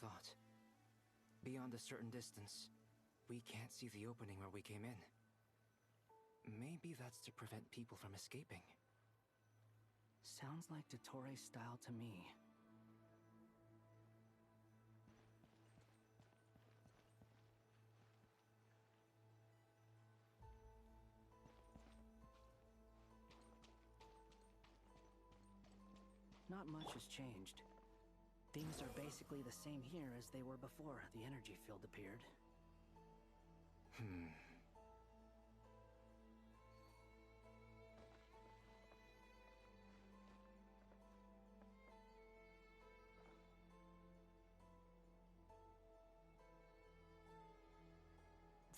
thought. Beyond a certain distance, we can't see the opening where we came in. Maybe that's to prevent people from escaping. Sounds like Dottore style to me. Not much has changed. Things are basically the same here as they were before the energy field appeared.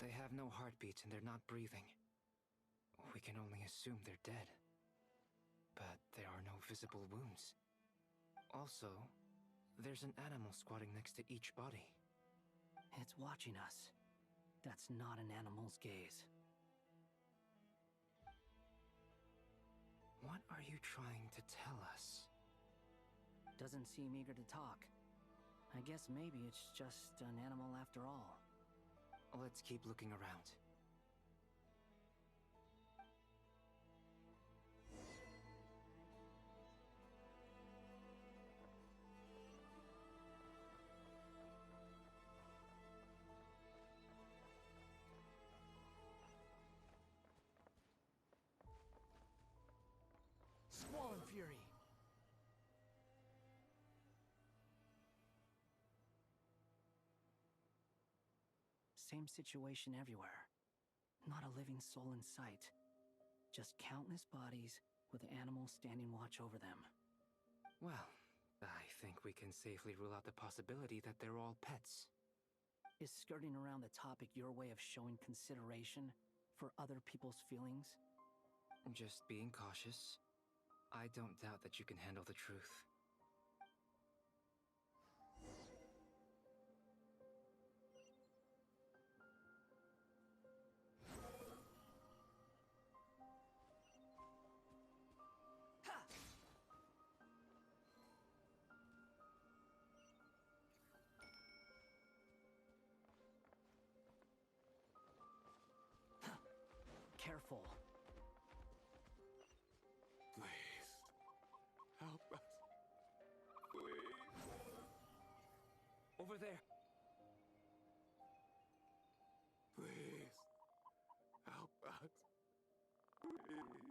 They have no heartbeats and they're not breathing. We can only assume they're dead. But there are no visible wounds. Also, there's an animal squatting next to each body. It's watching us. That's not an animal's gaze. What are you trying to tell us? Doesn't seem eager to talk. I guess maybe it's just an animal after all. Let's keep looking around. Squall Fury! Same situation everywhere. Not a living soul in sight. Just countless bodies with animals standing watch over them. Well, I think we can safely rule out the possibility that they're all pets. Is skirting around the topic your way of showing consideration for other people's feelings? Just being cautious. I don't doubt that you can handle the truth. Careful. Please, help us. Please. Over there! Please, help us. Please.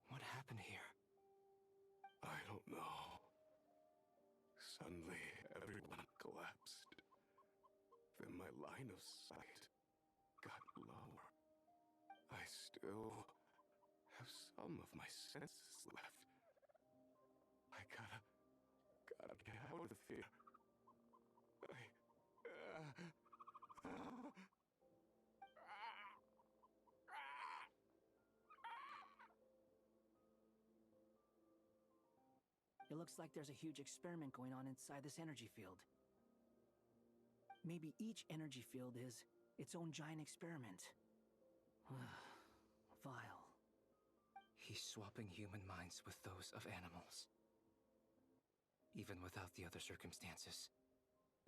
What happened here? I don't know. Suddenly, everyone collapsed. Then my line of sight got lower. I still have some of my senses left. I gotta get out of here. It looks like there's a huge experiment going on inside this energy field. Maybe each energy field is its own giant experiment. Vile. He's swapping human minds with those of animals. Even without the other circumstances,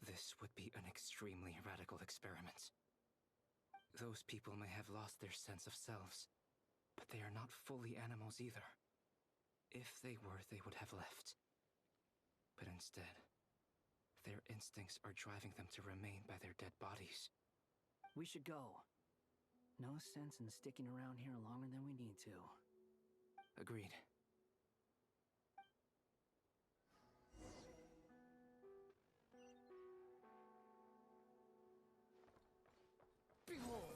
this would be an extremely radical experiment. Those people may have lost their sense of selves, but they are not fully animals either. If they were, they would have left. But instead, their instincts are driving them to remain by their dead bodies. We should go. No sense in sticking around here longer than we need to. Agreed. Behold!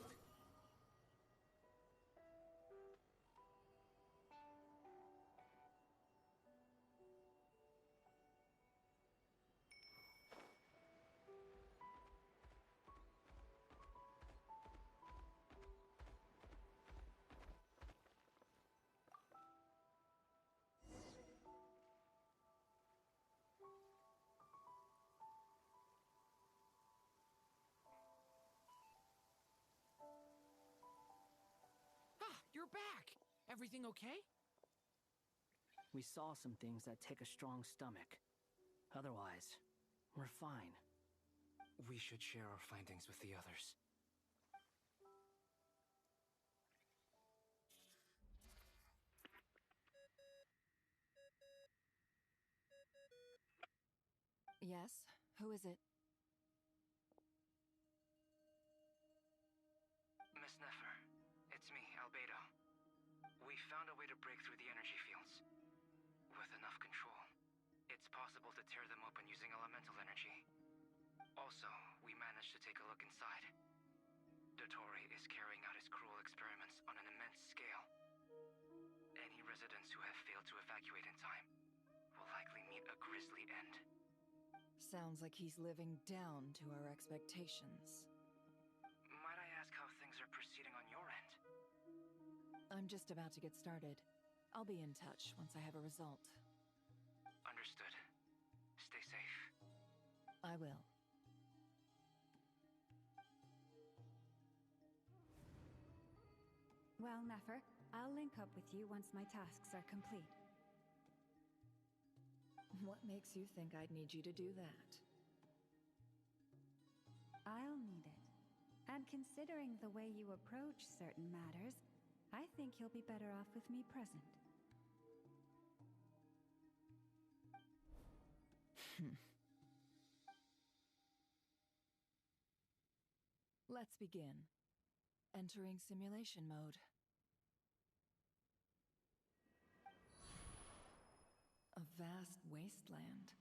You're back! Everything okay? We saw some things that take a strong stomach. Otherwise, We're fine. We should share our findings with the others. Yes? Who is it? Miss Nefer, it's me, Albedo. We found a way to break through the energy fields. With enough control, it's possible to tear them open using elemental energy. Also, we managed to take a look inside. Dottore is carrying out his cruel experiments on an immense scale. Any residents who have failed to evacuate in time will likely meet a grisly end. Sounds like he's living down to our expectations. Might I ask how things are proceeding on your end? I'm just about to get started. I'll be in touch once I have a result. Understood. Stay safe. I will. Well, Nefer, I'll link up with you once my tasks are complete. What makes you think I'd need you to do that? I'll need it. And considering the way you approach certain matters, I think you'll be better off with me present. Let's begin. Entering simulation mode. A vast wasteland.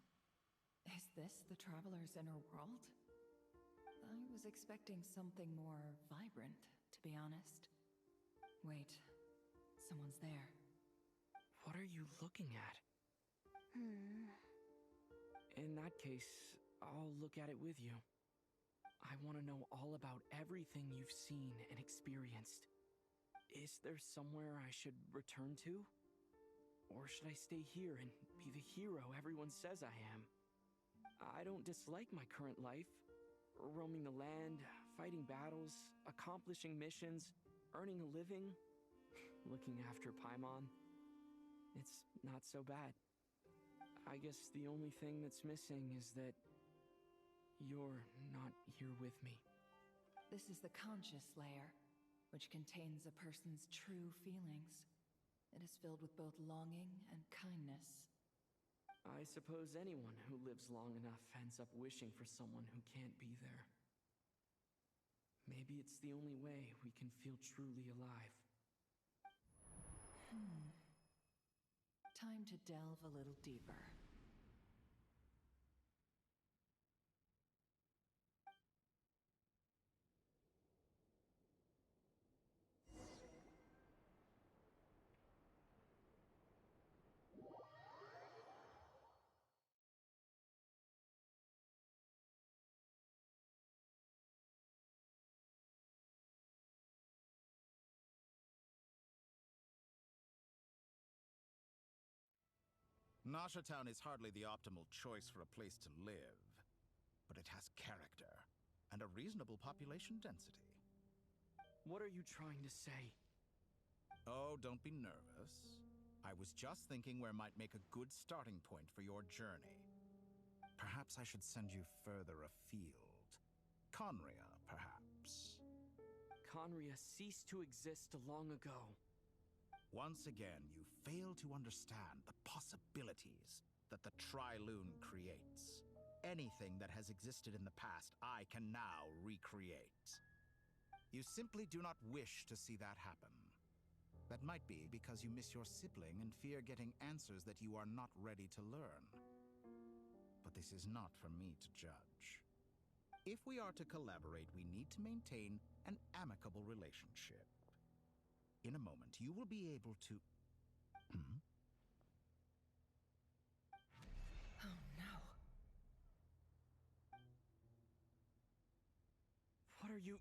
Is this the Traveler's inner world? I was expecting something more vibrant, to be honest. Wait, someone's there. What are you looking at? In that case, I'll look at it with you. I want to know all about everything you've seen and experienced. Is there somewhere I should return to? Or should I stay here and be the hero everyone says I am? I don't dislike my current life. Roaming the land, fighting battles, accomplishing missions, earning a living, looking after Paimon. It's not so bad. I guess the only thing that's missing is that you're not here with me. This is the conscious layer, which contains a person's true feelings. It is filled with both longing and kindness. I suppose anyone who lives long enough ends up wishing for someone who can't be there. Maybe it's the only way we can feel truly alive. Time to delve a little deeper. Nasha Town is hardly the optimal choice for a place to live, but it has character and a reasonable population density. What are you trying to say? Oh, don't be nervous. I was just thinking where might make a good starting point for your journey. Perhaps I should send you further afield. Conria, perhaps. Conria ceased to exist long ago. Once again, you fail to understand the possibilities that the Tri-Lune creates. Anything that has existed in the past, I can now recreate. You simply do not wish to see that happen. That might be because you miss your sibling and fear getting answers that you are not ready to learn. But this is not for me to judge. If we are to collaborate, we need to maintain an amicable relationship. In a moment, you will be able to... Oh no. What are you...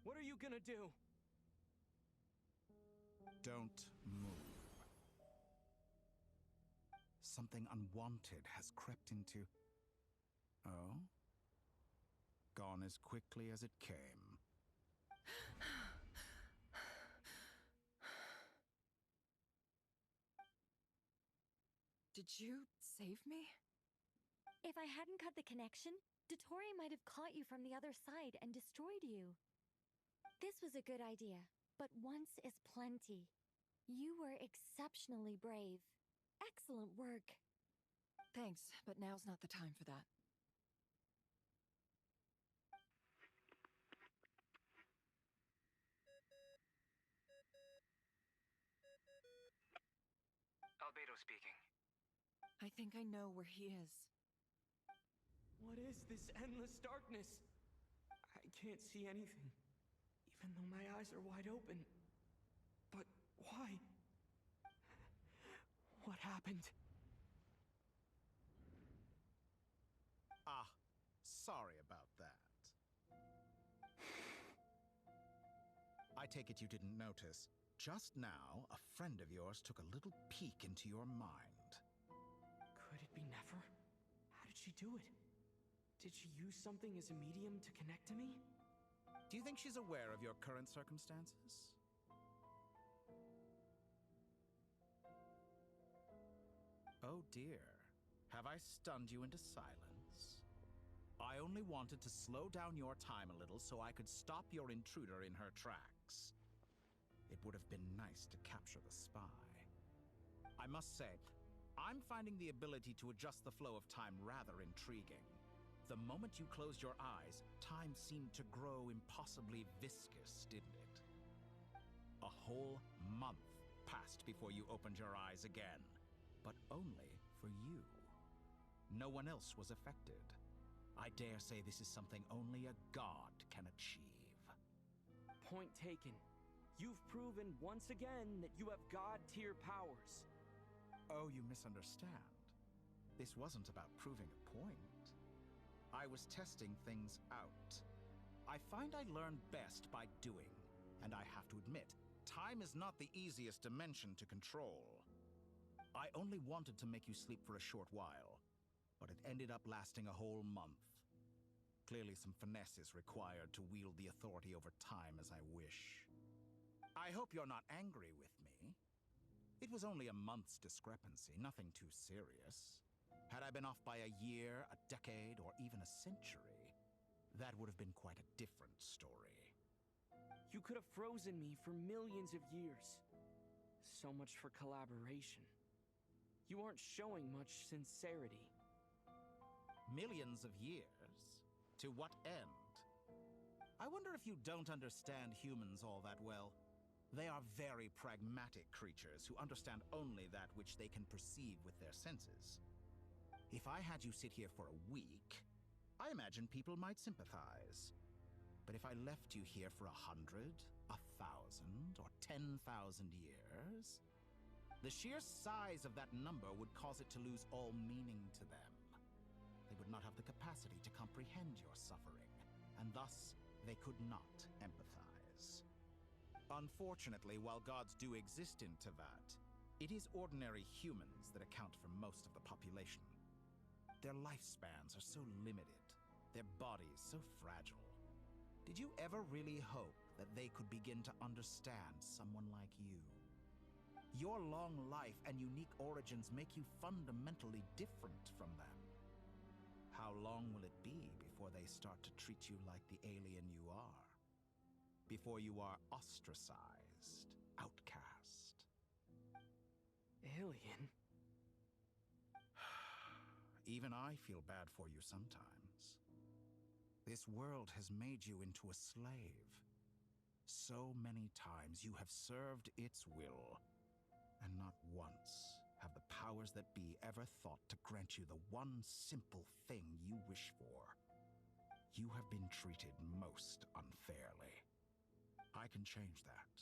What are you gonna do? Don't move. Something unwanted has crept into... Oh? Gone as quickly as it came. Did you save me? If I hadn't cut the connection, Dotori might have caught you from the other side and destroyed you. This was a good idea, but once is plenty. You were exceptionally brave. Excellent work. Thanks, but now's not the time for that. Albedo speaking. I think I know where he is. What is this endless darkness? I can't see anything, even though my eyes are wide open. But why? What happened? Ah, sorry about that. I take it you didn't notice. Just now, a friend of yours took a little peek into your mind. Could it be Nefer? How did she do it? Did she use something as a medium to connect to me? Do you think she's aware of your current circumstances? Oh dear. Have I stunned you into silence? I only wanted to slow down your time a little so I could stop your intruder in her tracks. It would have been nice to capture the spy. I must say, I'm finding the ability to adjust the flow of time rather intriguing. The moment you closed your eyes, time seemed to grow impossibly viscous, didn't it? A whole month passed before you opened your eyes again, but only for you. No one else was affected. I dare say this is something only a god can achieve. Point taken. You've proven once again that you have god-tier powers. Oh, you misunderstand. This wasn't about proving a point. I was testing things out. I find I learn best by doing, and I have to admit, time is not the easiest dimension to control. I only wanted to make you sleep for a short while, but it ended up lasting a whole month. Clearly some finesse is required to wield the authority over time as I wish. I hope you're not angry with me. It was only a month's discrepancy, nothing too serious. Had I been off by a year, a decade, or even a century, that would have been quite a different story. You could have frozen me for millions of years. So much for collaboration. You aren't showing much sincerity. Millions of years? To what end? I wonder if you don't understand humans all that well. They are very pragmatic creatures who understand only that which they can perceive with their senses. If I had you sit here for a week, I imagine people might sympathize. But if I left you here for 100, 1,000, or 10,000 years, the sheer size of that number would cause it to lose all meaning to them. They would not have the capacity to comprehend your suffering, and thus they could not empathize. Unfortunately, while gods do exist in Tevat, it is ordinary humans that account for most of the population. Their lifespans are so limited, their bodies so fragile. Did you ever really hope that they could begin to understand someone like you? Your long life and unique origins make you fundamentally different from them. How long will it be before they start to treat you like the alien you are? Before you are ostracized, outcast? Alien? Even I feel bad for you sometimes. This world has made you into a slave. So many times you have served its will, and not once have the powers that be ever thought to grant you the one simple thing you wish for. You have been treated most unfairly. I can change that.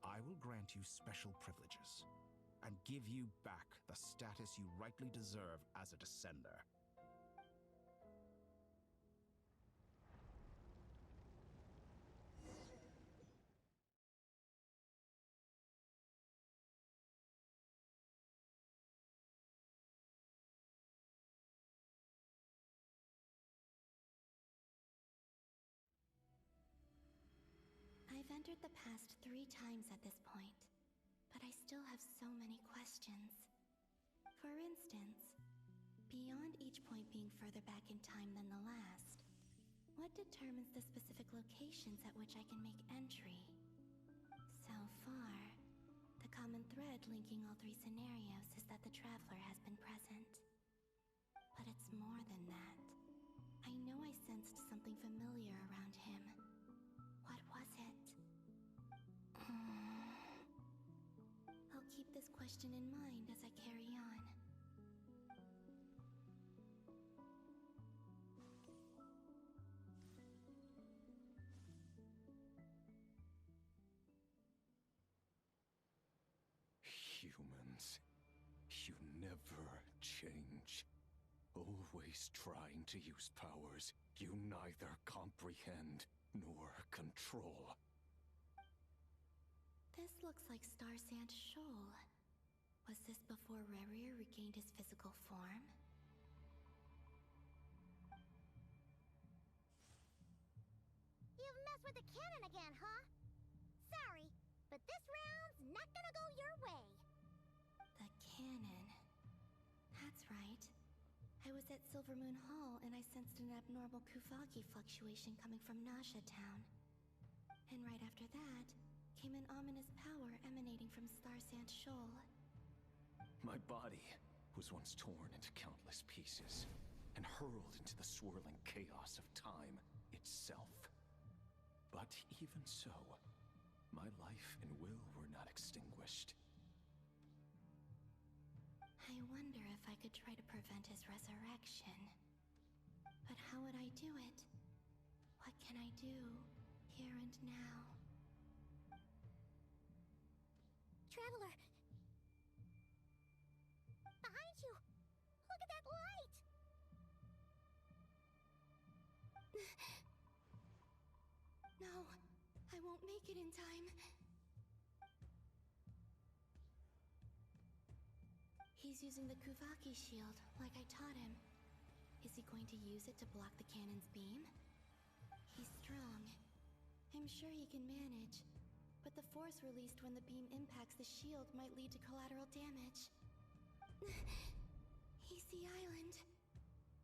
I will grant you special privileges and give you back the status you rightly deserve as a descender. I've entered the past 3 times at this point, but I still have so many questions. For instance, beyond each point being further back in time than the last, what determines the specific locations at which I can make entry? So far, the common thread linking all three scenarios is that the Traveler has been present. But it's more than that. I know I sensed something familiar around him. What was it? I'll keep this question in mind as I carry on. Humans, you never change. Always trying to use powers you neither comprehend nor control. This looks like Star Sand Shoal. Was this before Rerir regained his physical form? You've messed with the cannon again, huh? Sorry, but this round's not gonna go your way. The cannon. That's right. I was at Silvermoon Hall and I sensed an abnormal Kuvagi fluctuation coming from Nasha Town. And right after that, came an ominous power emanating from Star Sand Shoal. My body was once torn into countless pieces and hurled into the swirling chaos of time itself. But even so, my life and will were not extinguished. I wonder if I could try to prevent his resurrection. But how would I do it? What can I do, here and now? Traveler! Behind you! Look at that light! No, I won't make it in time. He's using the Kuvaki shield, like I taught him. Is he going to use it to block the cannon's beam? He's strong. I'm sure he can manage. But the force released when the beam impacts the shield might lead to collateral damage. Easy Island.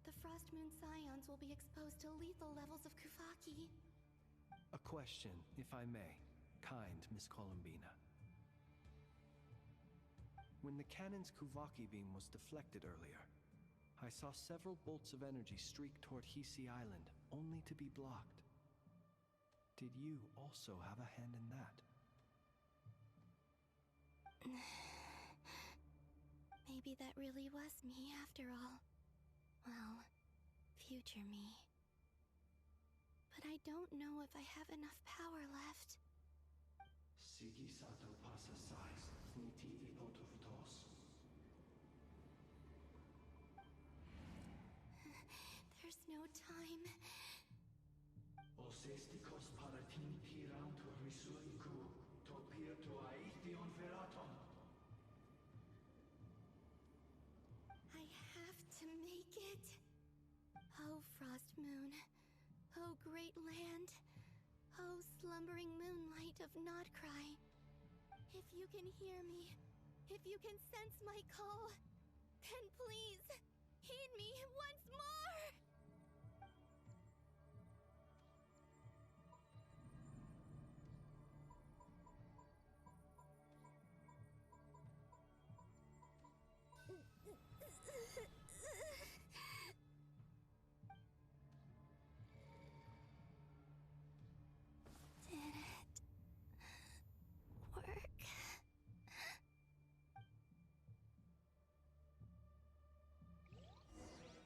The Frost Moon Scions will be exposed to lethal levels of Kuvaki. A question, if I may. Kind Miss Columbina. When the cannon's Kuvaki beam was deflected earlier, I saw several bolts of energy streak toward Hisi Island, only to be blocked. Did you also have a hand in that? Maybe that really was me after all. Well, future me. But I don't know if I have enough power left. Sigi sato pasa sais, niti ipotuftos. There's no time. Osestikos palatini tirantur risuiku, topir to aithion veraton. I have to make it. Oh, Frost Moon. Oh, great land. Oh, slumbering moonlight of Nodcry. If you can hear me, if you can sense my call, then please, heed me once more! Did it work?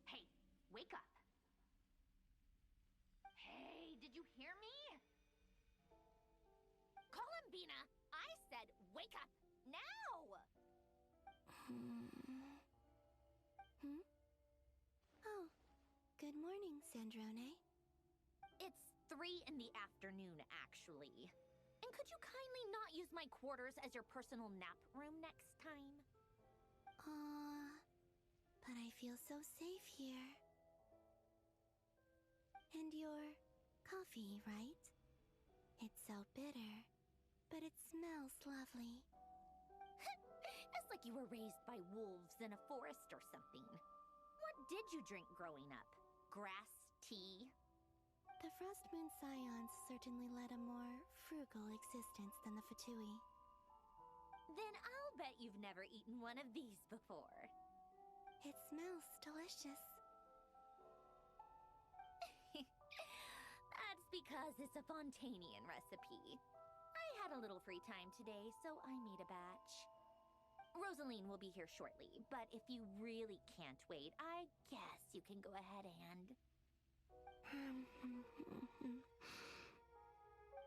Hey, wake up! Hey, did you hear me? Columbina, I said wake up now! Oh, good morning, Sandrone. It's 3 in the afternoon, actually. In And could you kindly not use my quarters as your personal nap room next time? But I feel so safe here. And your coffee, right? It's so bitter, but it smells lovely. It's like you were raised by wolves in a forest or something. What did you drink growing up? Grass tea? The Frost Moon Scions certainly led a more frugal existence than the Fatui. Then I'll bet you've never eaten one of these before. It smells delicious. That's because it's a Fontanian recipe. I had a little free time today, so I made a batch. Rosaline will be here shortly, but if you really can't wait, I guess you can go ahead and...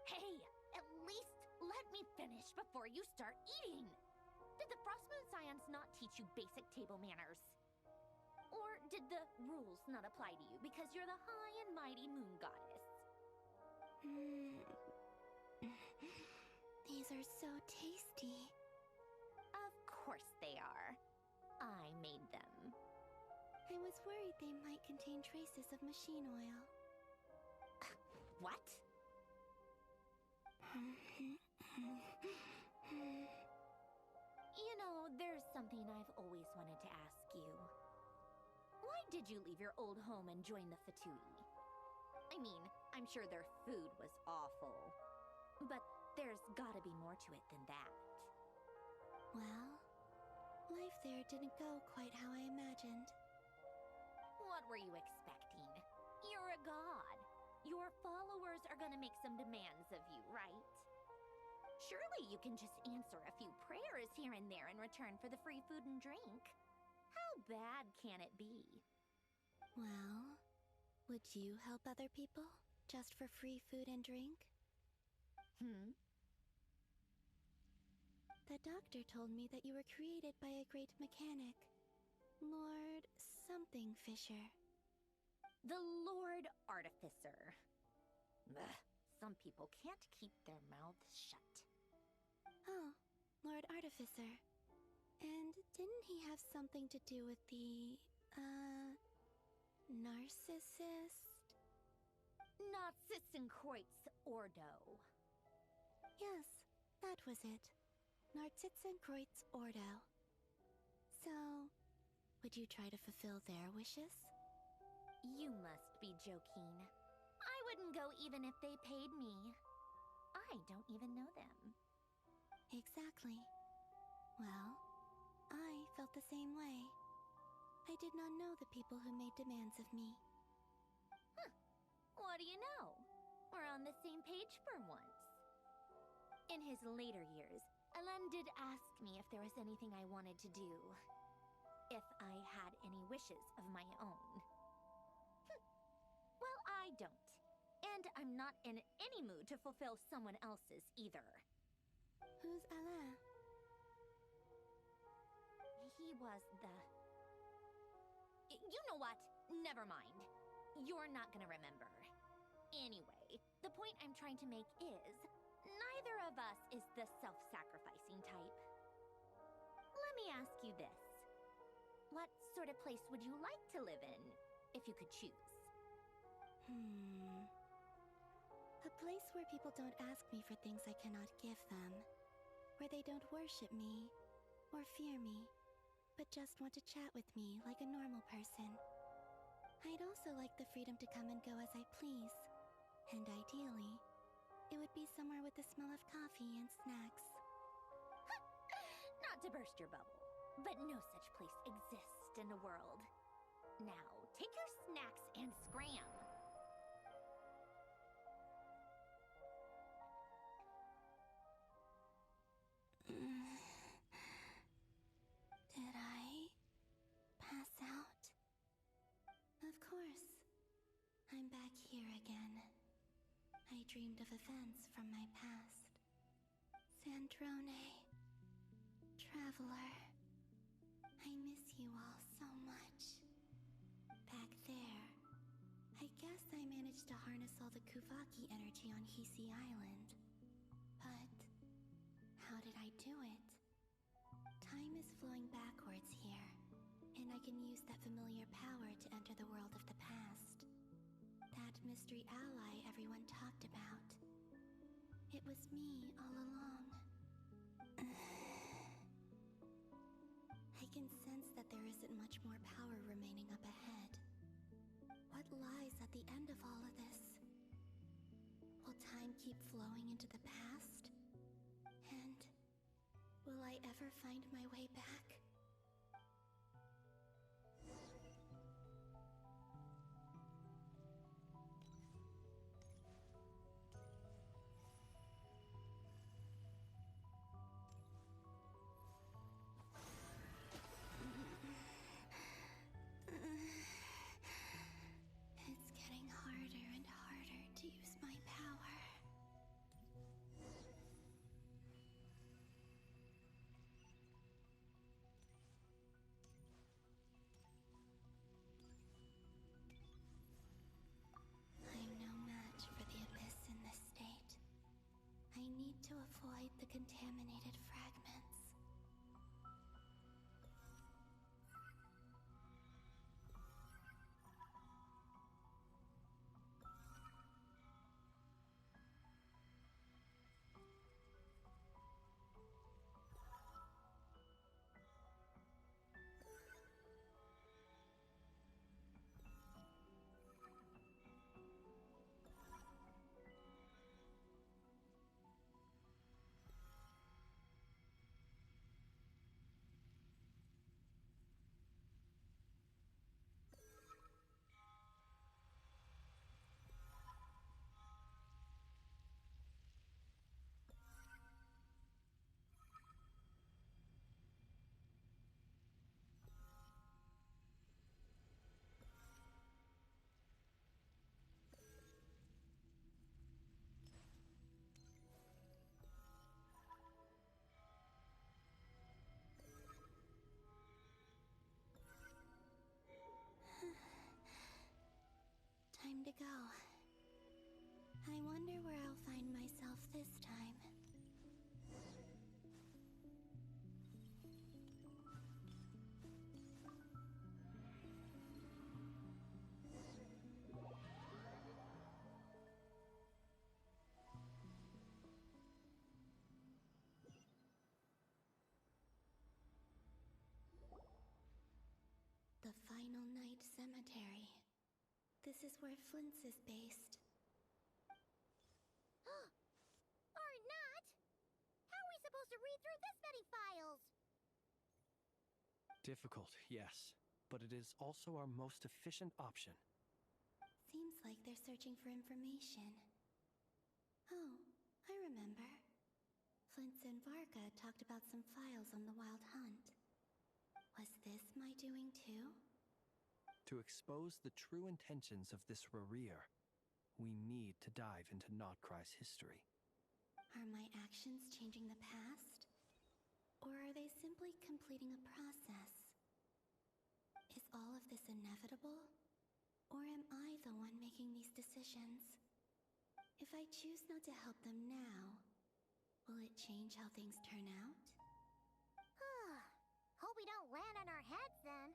Hey, at least let me finish before you start eating! Did the Frostmoon Scions not teach you basic table manners? Or did the rules not apply to you because you're the high and mighty moon goddess? These are so tasty. Of course they are. I made them. I was worried they might contain traces of machine oil. What? You know, there's something I've always wanted to ask you. Why did you leave your old home and join the Fatui? I mean, I'm sure their food was awful. But there's gotta be more to it than that. Well, life there didn't go quite how I imagined. What were you expecting? You're a god. Your followers are gonna make some demands of you, right? Surely you can just answer a few prayers here and there in return for the free food and drink. How bad can it be? Well, would you help other people just for free food and drink? The doctor told me that you were created by a great mechanic, Lord something Fisher. The Lord Artificer. Ugh, some people can't keep their mouths shut. Oh, Lord Artificer. And didn't he have something to do with the, narcissist? Narcissenkreuz Ordo. Yes, that was it. Narcissenkreuz Ordo. So, would you try to fulfill their wishes? You must be joking. I wouldn't go even if they paid me. I don't even know them. Exactly. Well, I felt the same way. I did not know the people who made demands of me. What do you know? We're on the same page for once. In his later years, Alen did ask me if there was anything I wanted to do. If I had any wishes of my own. Well, I don't. And I'm not in any mood to fulfill someone else's either. Who's Alain? He was the... You know what? Never mind. You're not gonna remember. Anyway, the point I'm trying to make is, neither of us is the self-sacrificing type. Let me ask you this. What sort of place would you like to live in, if you could choose? A place where people don't ask me for things I cannot give them. Where they don't worship me, or fear me, but just want to chat with me like a normal person. I'd also like the freedom to come and go as I please. And ideally, it would be somewhere with the smell of coffee and snacks. Not to burst your bubble, but no such place exists in the world. Now, take your snacks and scram. Did I pass out? Of course. I'm back here again. I dreamed of events from my past. Sandrone. Traveler. I miss you all so much. Back there, I guess I managed to harness all the Kuvaki energy on Hisi Island. But did I do it? Time is flowing backwards here, and I can use that familiar power to enter the world of the past. That mystery ally everyone talked about. It was me all along. I can sense that there isn't much more power remaining up ahead. What lies at the end of all of this? Will time keep flowing into the past? And will I ever find my way back? It's getting harder and harder to use my power. I'm no match for the Abyss in this state. I need to avoid the contaminated fragments. Time to go. I wonder where I'll find myself this time. The Final Night Cemetery. This is where Flint's is based. Or not? How are we supposed to read through this many files? Difficult, yes, but it is also our most efficient option. Seems like they're searching for information. Oh, I remember. Flint's and Varka talked about some files on the Wild Hunt. Was this my doing too? To expose the true intentions of this Rereer, we need to dive into Notcry's history. Are my actions changing the past? Or are they simply completing a process? Is all of this inevitable? Or am I the one making these decisions? If I choose not to help them now, will it change how things turn out? Hope we don't land on our heads then.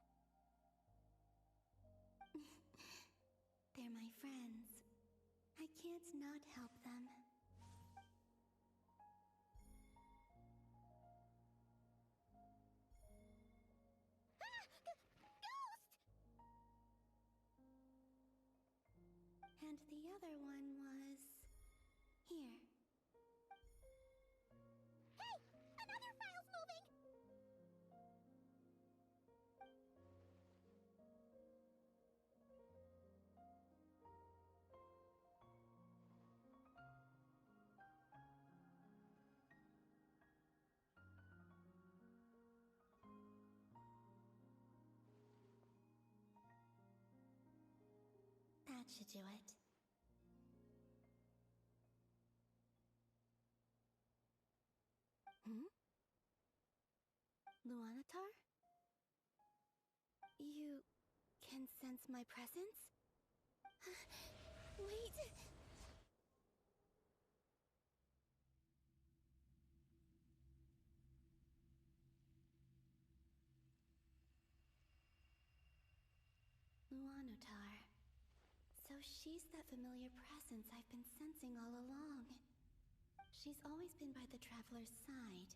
They're my friends. I can't not help them. Ghost! And the other one was... here. Hey! Another file's moving! That should do it. Luanatar? You can sense my presence? Wait! she's that familiar presence I've been sensing all along. She's always been by the Traveler's side.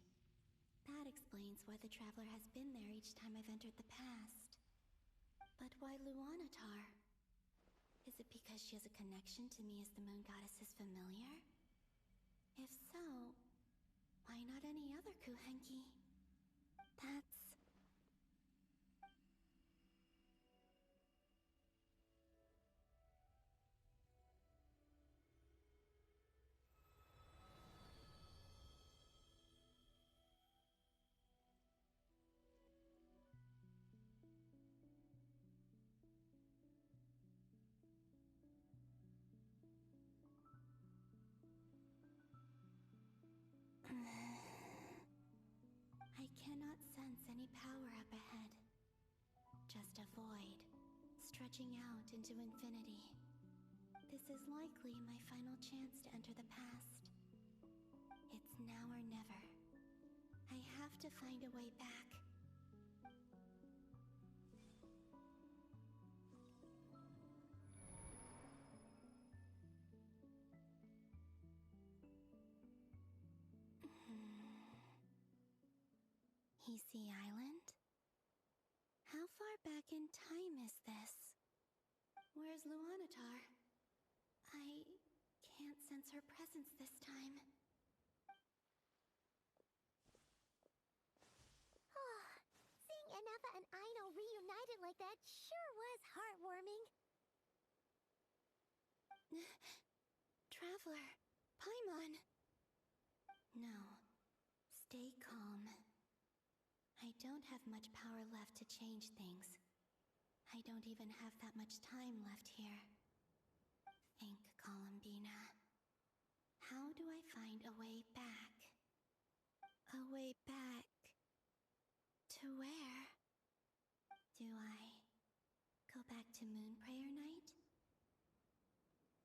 That explains why the Traveler has been there each time I've entered the past. But why Luanatar? Is it because she has a connection to me as the Moon Goddess's familiar? If so, why not any other Kuhenki? That's... I cannot sense any power up ahead. Just a void, stretching out into infinity. This is likely my final chance to enter the past. It's now or never. I have to find a way back. Hisey Island? How far back in time is this? Where's Luanatar? I can't sense her presence this time. Seeing Enefa and Aino reunited like that sure was heartwarming. Traveler, Paimon. No, stay calm. I don't have much power left to change things. I don't even have that much time left here. Think, Columbina. How do I find a way back? A way back... to where? Do I go back to Moon Prayer Night?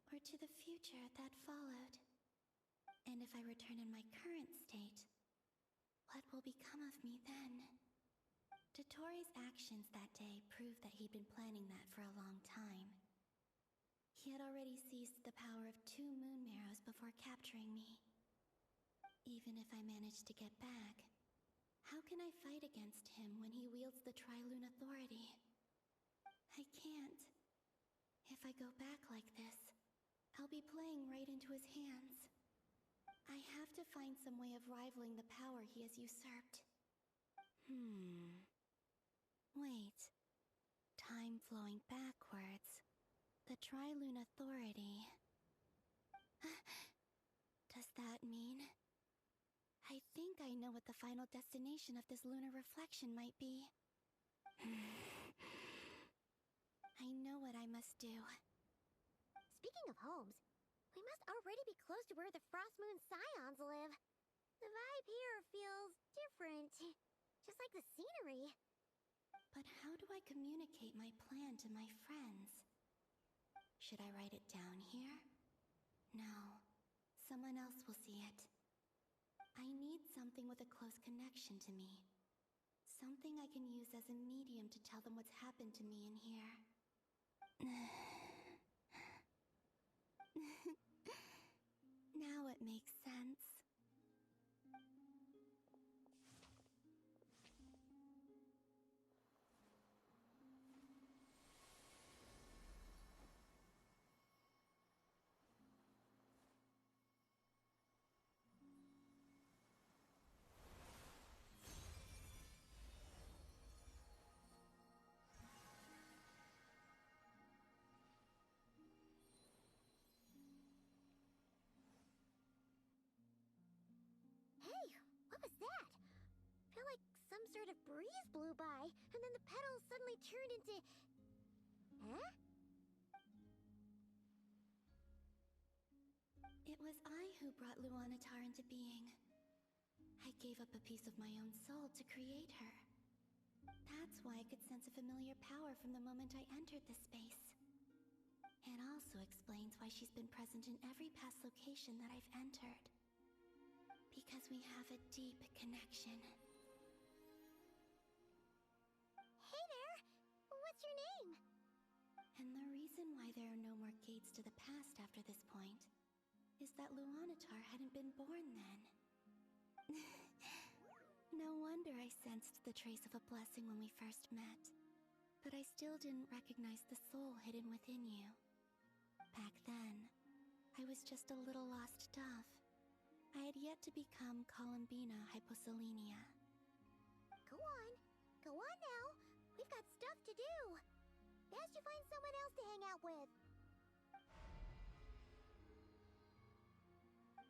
Or to the future that followed? And if I return in my current state, what will become of me then? Dotori's actions that day proved that he'd been planning that for a long time. He had already seized the power of 2 moon marrows before capturing me. Even if I managed to get back, how can I fight against him when he wields the Tri-Lune authority? I can't. If I go back like this, I'll be playing right into his hands. I have to find some way of rivaling the power he has usurped. Wait. Time flowing backwards. The Tri-Lune authority. Does that mean... I think I know what the final destination of this lunar reflection might be. I know what I must do. Speaking of homes, we must already be close to where the Frost Moon Scions live. The vibe here feels different, just like the scenery. But how do I communicate my plan to my friends? Should I write it down here? No. Someone else will see it. I need something with a close connection to me. Something I can use as a medium to tell them what's happened to me in here. Now it makes sense. What was that? Felt like some sort of breeze blew by, and then the petals suddenly turned into... Huh? It was I who brought Luanatar into being. I gave up a piece of my own soul to create her. That's why I could sense a familiar power from the moment I entered this space. It also explains why she's been present in every past location that I've entered. Because we have a deep connection. Hey there! What's your name? And the reason why there are no more gates decades to the past after this point is that Luanatar hadn't been born then. No wonder I sensed the trace of a blessing when we first met. But I still didn't recognize the soul hidden within you. Back then, I was just a little lost dove. I had yet to become Columbina Hyposelenia. Go on. Go on now. We've got stuff to do. Best you find someone else to hang out with.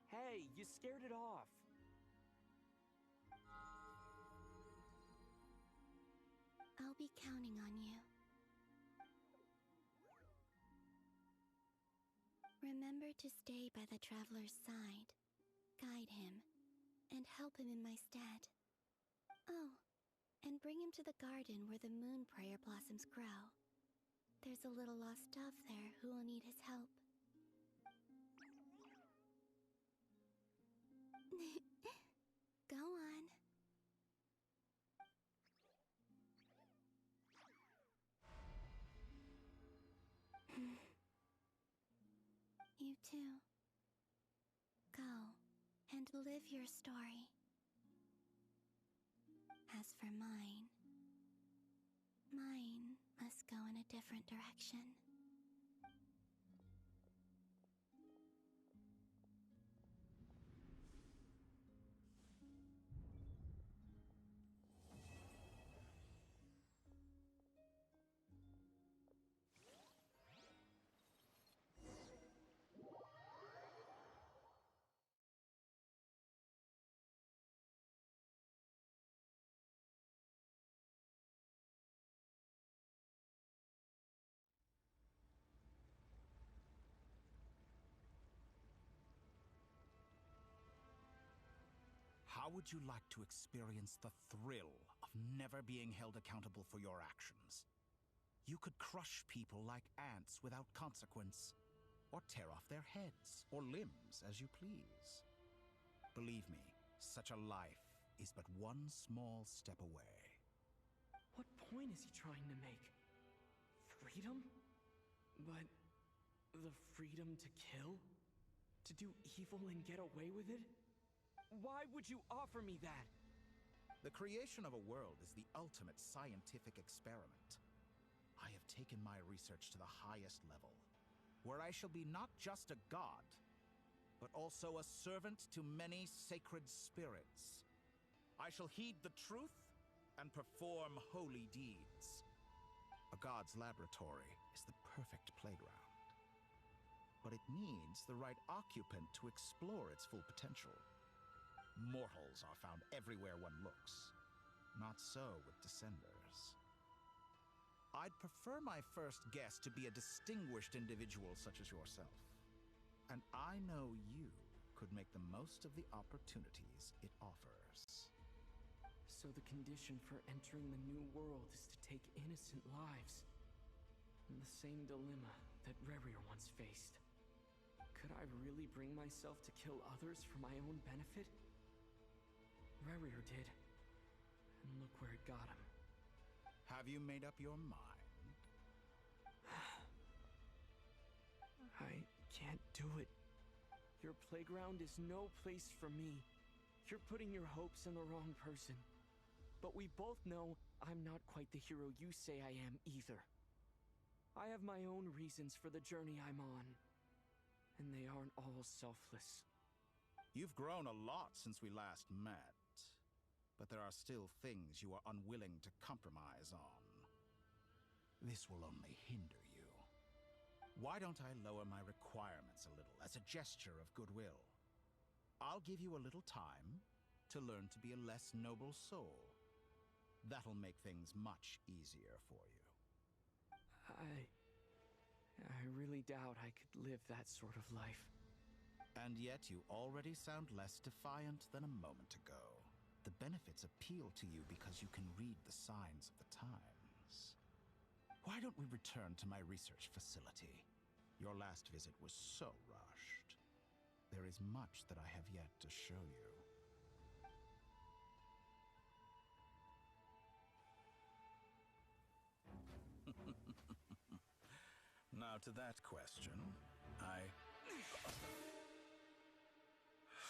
Hey, you scared it off. I'll be counting on you. Remember to stay by the traveler's side, guide him, and help him in my stead. Oh, and bring him to the garden where the moon prayer blossoms grow. There's a little lost dove there who will need his help. Go on. You too. Go and live your story. As for mine must go in a different direction. How would you like to experience the thrill of never being held accountable for your actions? You could crush people like ants without consequence, or tear off their heads or limbs as you please. Believe me, such a life is but one small step away. What point is he trying to make? Freedom? But the freedom to kill? To do evil and get away with it? Why would you offer me that? The creation of a world is the ultimate scientific experiment. I have taken my research to the highest level, where I shall be not just a god, but also a servant to many sacred spirits. I shall heed the truth and perform holy deeds. A god's laboratory is the perfect playground. But it needs the right occupant to explore its full potential. Mortals are found everywhere one looks. Not so with Descenders. I'd prefer my first guest to be a distinguished individual such as yourself. And I know you could make the most of the opportunities it offers. So the condition for entering the new world is to take innocent lives. The same dilemma that Rerir once faced. Could I really bring myself to kill others for my own benefit? Rerir did. And look where it got him. Have you made up your mind? I can't do it. Your playground is no place for me. You're putting your hopes in the wrong person. But we both know I'm not quite the hero you say I am either. I have my own reasons for the journey I'm on. And they aren't all selfless. You've grown a lot since we last met. But there are still things you are unwilling to compromise on. This will only hinder you. Why don't I lower my requirements a little as a gesture of goodwill? I'll give you a little time to learn to be a less noble soul. That'll make things much easier for you. I really doubt I could live that sort of life. And yet you already sound less defiant than a moment ago. The benefits appeal to you because you can read the signs of the times. Why don't we return to my research facility? Your last visit was so rushed. There is much that I have yet to show you. Not Now to that question,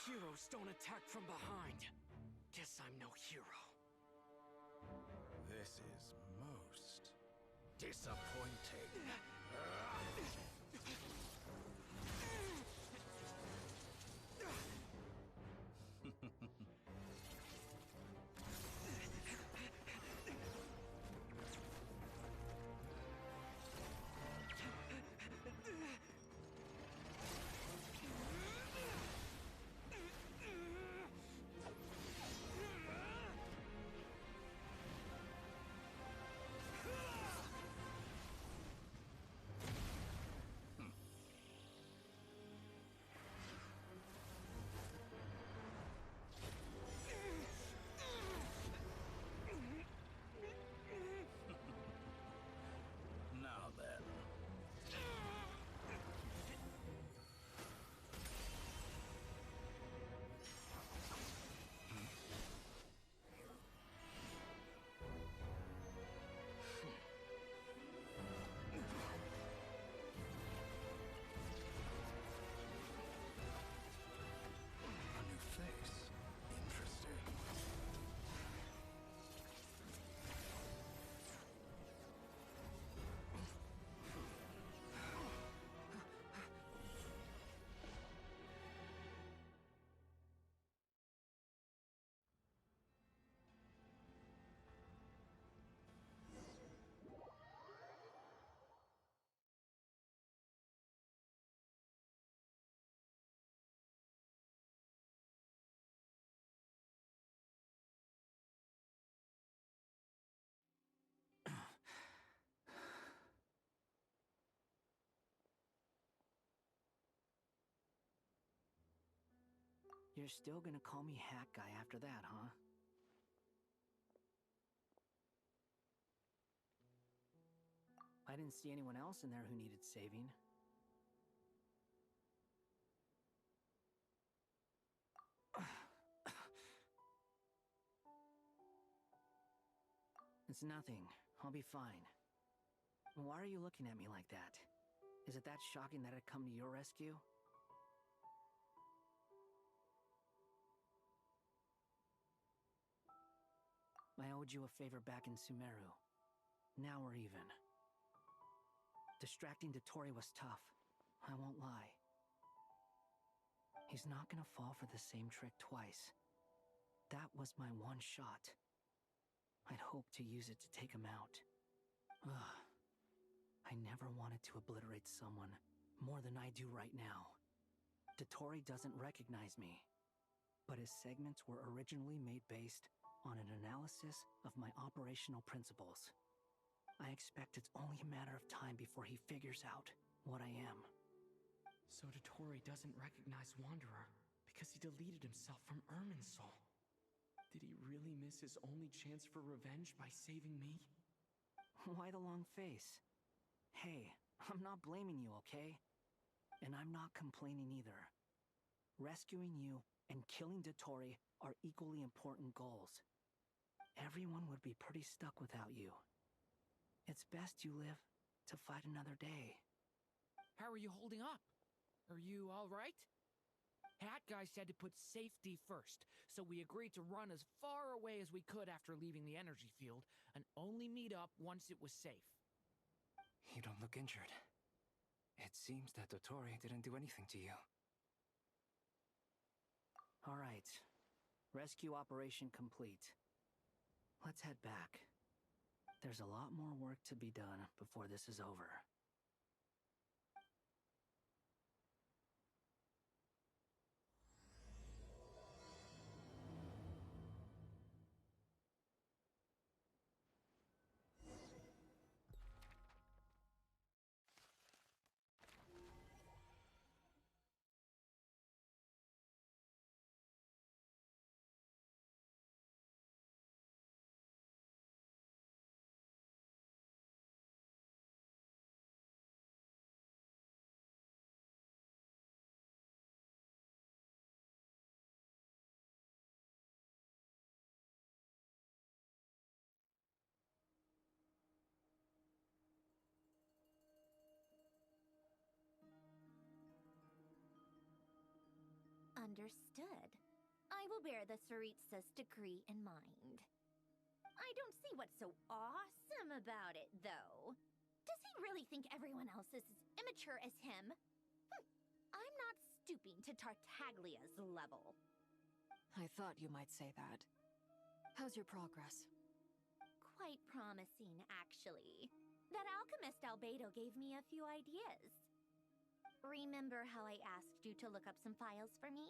Heroes don't attack from behind. Guess I'm no hero. This is most disappointing. Now then. A new face. Interesting. You're still gonna call me Hat Guy after that, huh? I didn't see anyone else in there who needed saving. It's nothing. I'll be fine. Why are you looking at me like that? Is it that shocking that I'd come to your rescue? I owed you a favor back in Sumeru. Now we're even. Distracting Dotori was tough, I won't lie. He's not gonna fall for the same trick twice. That was my one shot. I'd hoped to use it to take him out. Ugh. I never wanted to obliterate someone more than I do right now. Dotori doesn't recognize me, but his segments were originally made based on an analysis of my operational principles. I expect it's only a matter of time before he figures out what I am. So Dotori doesn't recognize Wanderer because he deleted himself from Irminsul. Did he really miss his only chance for revenge by saving me? Why the long face? Hey, I'm not blaming you, okay? And I'm not complaining either. Rescuing you and killing Dotori are equally important goals. Everyone would be pretty stuck without you. It's best you live to fight another day. How are you holding up? Are you all right? Hat Guy said to put safety first, so we agreed to run as far away as we could after leaving the energy field, and only meet up once it was safe. You don't look injured. It seems that Dotori didn't do anything to you. All right. Rescue operation complete. Let's head back. There's a lot more work to be done before this is over. Understood. I will bear the Tsaritsa's decree in mind. I don't see what's so awesome about it, though. Does he really think everyone else is as immature as him? I'm not stooping to Tartaglia's level. I thought you might say that. How's your progress? Quite promising, actually. That alchemist Albedo gave me a few ideas. Remember how I asked you to look up some files for me?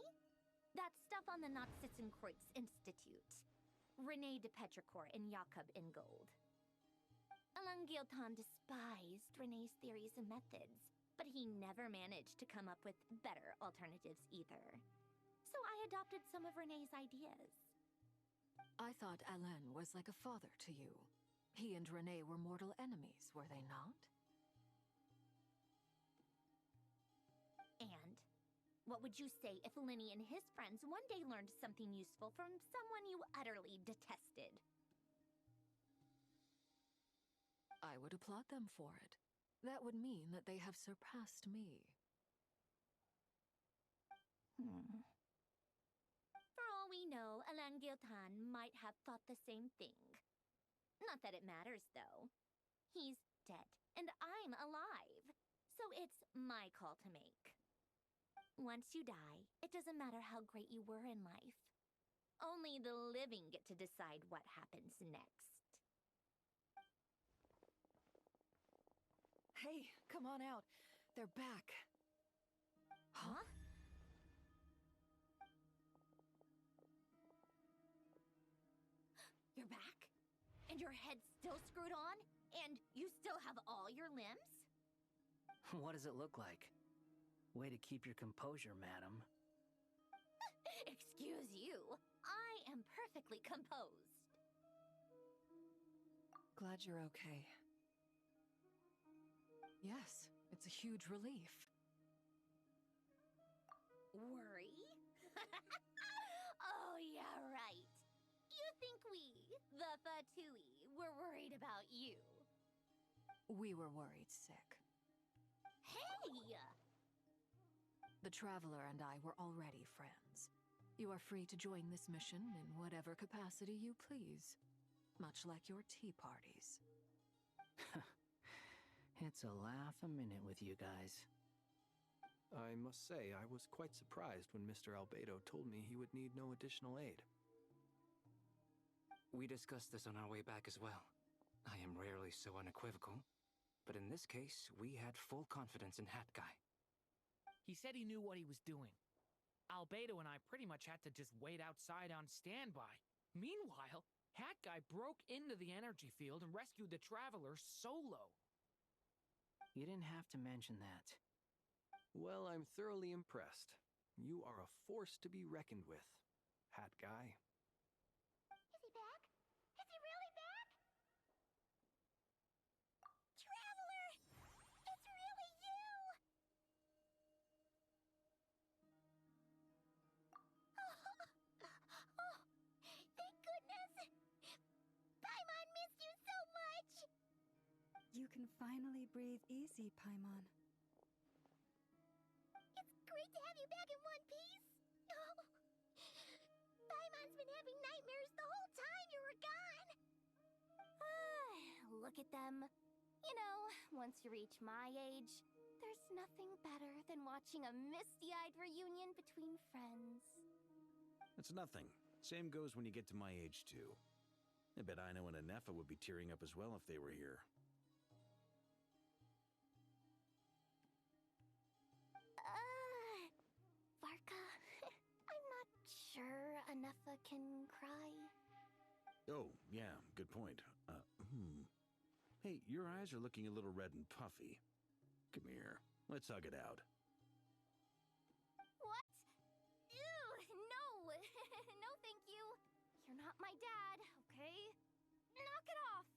That stuff on the Natsitzenkreuz Institute. René de Petrichor and Jakob Ingold. Alain Guillotin despised René's theories and methods, but he never managed to come up with better alternatives either. So I adopted some of René's ideas. I thought Alain was like a father to you. He and René were mortal enemies, were they not? And what would you say if Linny and his friends one day learned something useful from someone you utterly detested? I would applaud them for it. That would mean that they have surpassed me. For all we know, Alain Guillotin might have thought the same thing. Not that it matters, though. He's dead, and I'm alive. So it's my call to make. Once you die, it doesn't matter how great you were in life. Only the living get to decide what happens next. Hey, come on out. They're back. Huh? You're back? And your head's still screwed on? And you still have all your limbs? What does it look like? Way to keep your composure, madam. Excuse you. I am perfectly composed. Glad you're okay. Yes, it's a huge relief. Worry? Oh, yeah, right. You think we, the Fatui, were worried about you? We were worried sick. Hey! The Traveler and I were already friends. You are free to join this mission in whatever capacity you please. Much like your tea parties. It's a laugh a minute with you guys. I must say, I was quite surprised when Mr. Albedo told me he would need no additional aid. We discussed this on our way back as well. I am rarely so unequivocal, but in this case, we had full confidence in Hat Guy. He said he knew what he was doing. Albedo and I pretty much had to just wait outside on standby. Meanwhile, Hat Guy broke into the energy field and rescued the Traveler solo. You didn't have to mention that. Well, I'm thoroughly impressed. You are a force to be reckoned with, Hat Guy. Is he back? Is he really back? Traveler! It's really you! Oh, thank goodness! Paimon missed you so much! You can finally breathe easy, Paimon. It's great to have you back in one piece! Oh, Paimon's been having nightmares the whole time you were gone! Look at them. You know, once you reach my age, there's nothing better than watching a misty-eyed reunion between friends. It's nothing. Same goes when you get to my age, too. I bet Ino and Anefa would be tearing up as well if they were here. Varka, I'm not sure Anefa can cry. Oh, yeah, good point. Hey, your eyes are looking a little red and puffy. Come here, let's hug it out. What? Ew, no! No, thank you. You're not my dad, okay? Knock it off!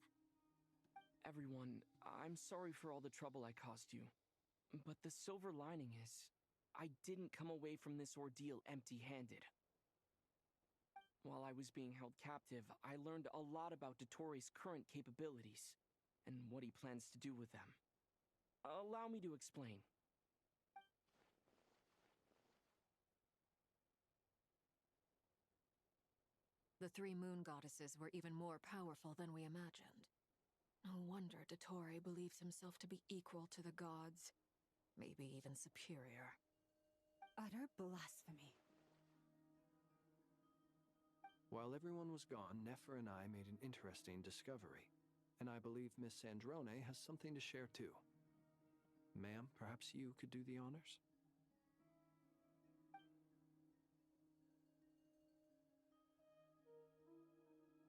Everyone, I'm sorry for all the trouble I caused you. But the silver lining is, I didn't come away from this ordeal empty-handed. While I was being held captive, I learned a lot about Dottoro's current capabilities, and what he plans to do with them. Allow me to explain. The 3 moon goddesses were even more powerful than we imagined. No wonder Dottore believes himself to be equal to the gods. Maybe even superior. Utter blasphemy. While everyone was gone, Nefer and I made an interesting discovery. And I believe Miss Sandrone has something to share too. Ma'am, perhaps you could do the honors?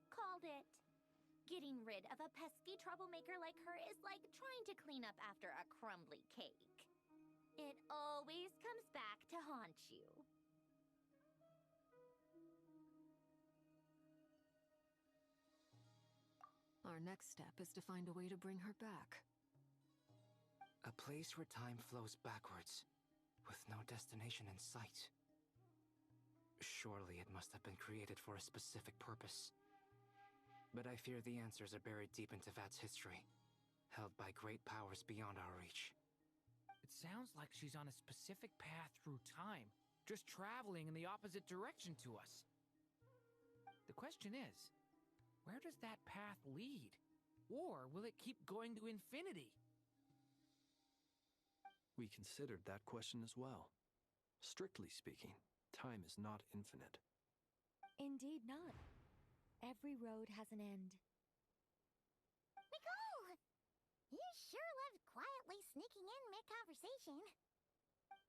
Called it. Getting rid of a pesky troublemaker like her is like trying to clean up after a crumbly cake. It always comes back to haunt you. Our next step is to find a way to bring her back. A place where time flows backwards, with no destination in sight. Surely it must have been created for a specific purpose. But I fear the answers are buried deep into Vat's history, held by great powers beyond our reach. It sounds like she's on a specific path through time, just traveling in the opposite direction to us. The question is, where does that path lead? Or will it keep going to infinity? We considered that question as well. Strictly speaking, time is not infinite. Indeed not. Every road has an end. Nicole! You sure love quietly sneaking in mid-conversation.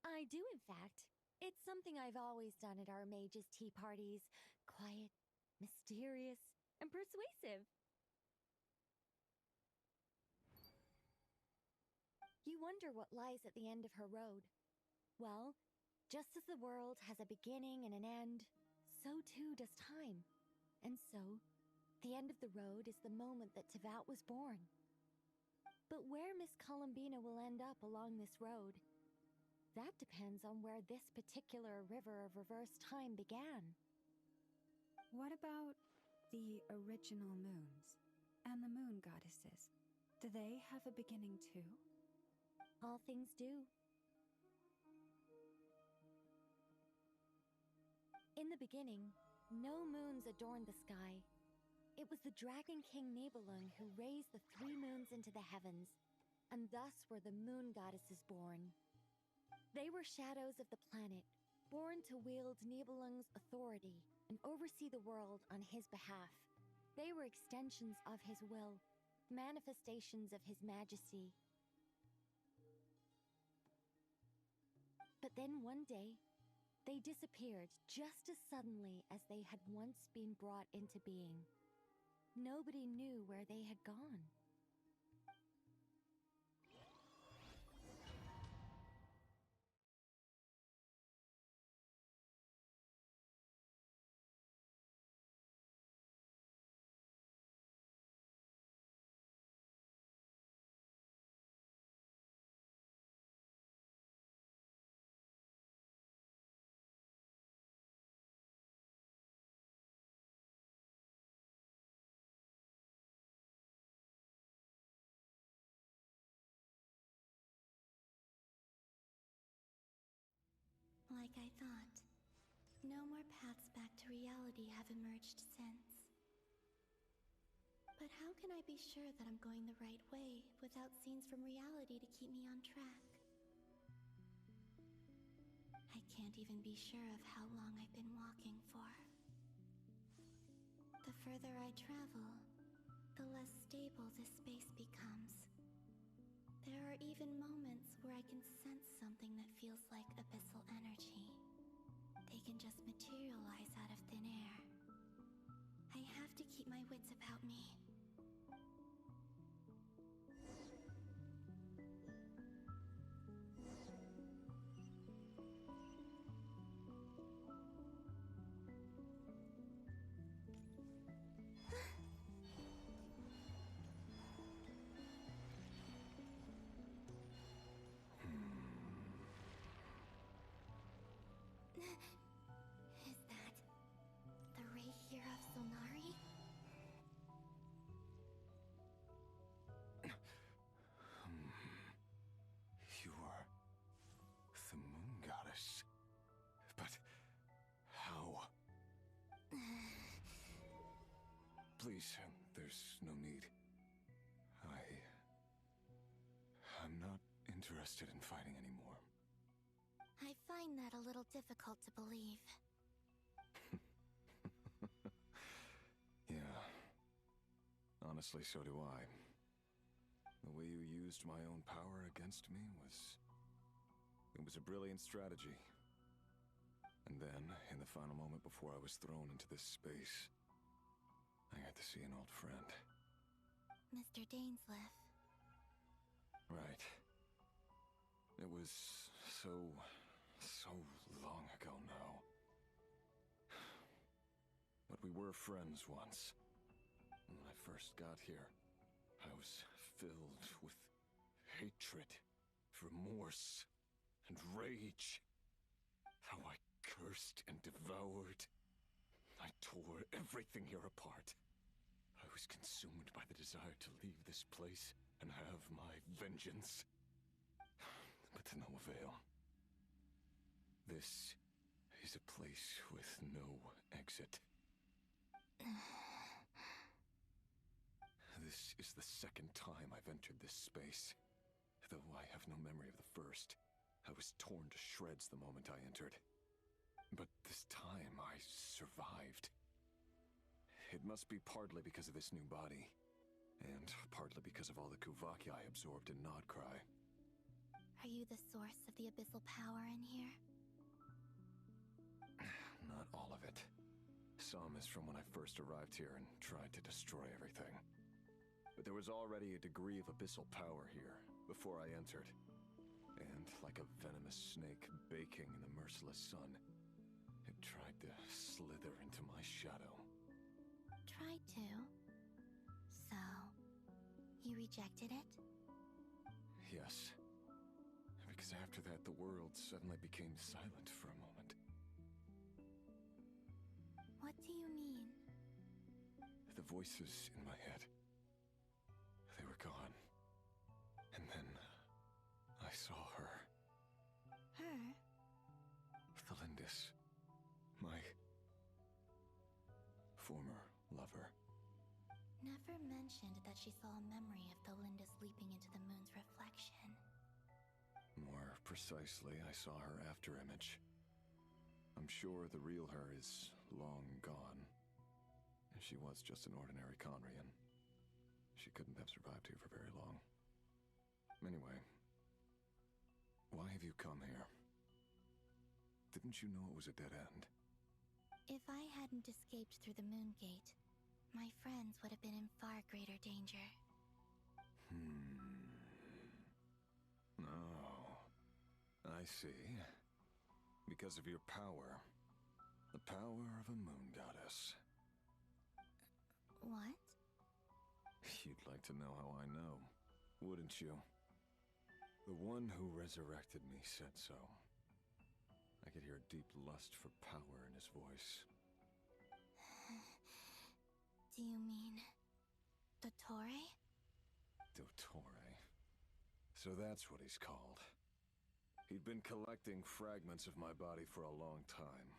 I do, in fact. It's something I've always done at our mages' tea parties. Quiet, mysterious, and persuasive. You wonder what lies at the end of her road. Well, just as the world has a beginning and an end, so too does time. And so, the end of the road is the moment that Teyvat was born. But where Miss Columbina will end up along this road, that depends on where this particular river of reverse time began. What about the original moons and the moon goddesses? Do they have a beginning too? All things do. In the beginning, no moons adorned the sky. It was the Dragon King Nibelung who raised the 3 moons into the heavens, and thus were the moon goddesses born. They were shadows of the planet, born to wield Nibelung's authority and oversee the world on his behalf. They were extensions of his will, manifestations of his majesty. But then one day, they disappeared just as suddenly as they had once been brought into being. Nobody knew where they had gone. Like I thought, no more paths back to reality have emerged since. But how can I be sure that I'm going the right way without scenes from reality to keep me on track? I can't even be sure of how long I've been walking for. The further I travel, the less stable this space becomes. There are even moments where I can sense something that feels like abyssal energy. They can just materialize out of thin air. I have to keep my wits about me. Is that the ray here of Solnari? Please, there's no need. I'm not interested in fighting anymore. I find that a little difficult to believe. Yeah. Honestly, so do I. The way you used my own power against me was... It was a brilliant strategy. And then, in the final moment before I was thrown into this space, I got to see an old friend. Mr. Dainsleif. Right. It was so long ago now. But we were friends once. When I first got here, I was filled with hatred, remorse, and rage. How I cursed and devoured. I tore everything here apart. I was consumed by the desire to leave this place and have my vengeance. But to no avail. This is a place with no exit. This is the second time I've entered this space. Though I have no memory of the first. I was torn to shreds the moment I entered. But this time I survived. It must be partly because of this new body. And partly because of all the Kuvaki I absorbed in Nodcry. Are you the source of the abyssal power in here? Not all of it. Some is from when I first arrived here and tried to destroy everything. But there was already a degree of abyssal power here before I entered. And like a venomous snake baking in the merciless sun, it tried to slither into my shadow. Tried to? So, you rejected it? Yes. Because after that, the world suddenly became silent for a moment. What do you mean? The voices in my head, they were gone. And then I saw her. Her? Thalindis. My former lover. Never mentioned that she saw a memory of Thalindis leaping into the moon's reflection. More precisely, I saw her afterimage. I'm sure the real her is long gone. She was just an ordinary Conrian. She couldn't have survived here for very long. Anyway, why have you come here? Didn't you know it was a dead end? If I hadn't escaped through the moon gate, my friends would have been in far greater danger. Oh, I see. Because of your power. The power of a moon goddess. What? You'd like to know how I know, wouldn't you? The one who resurrected me said so. I could hear deep lust for power in his voice. Do you mean... Dottore? Dottore. So that's what he's called. He'd been collecting fragments of my body for a long time.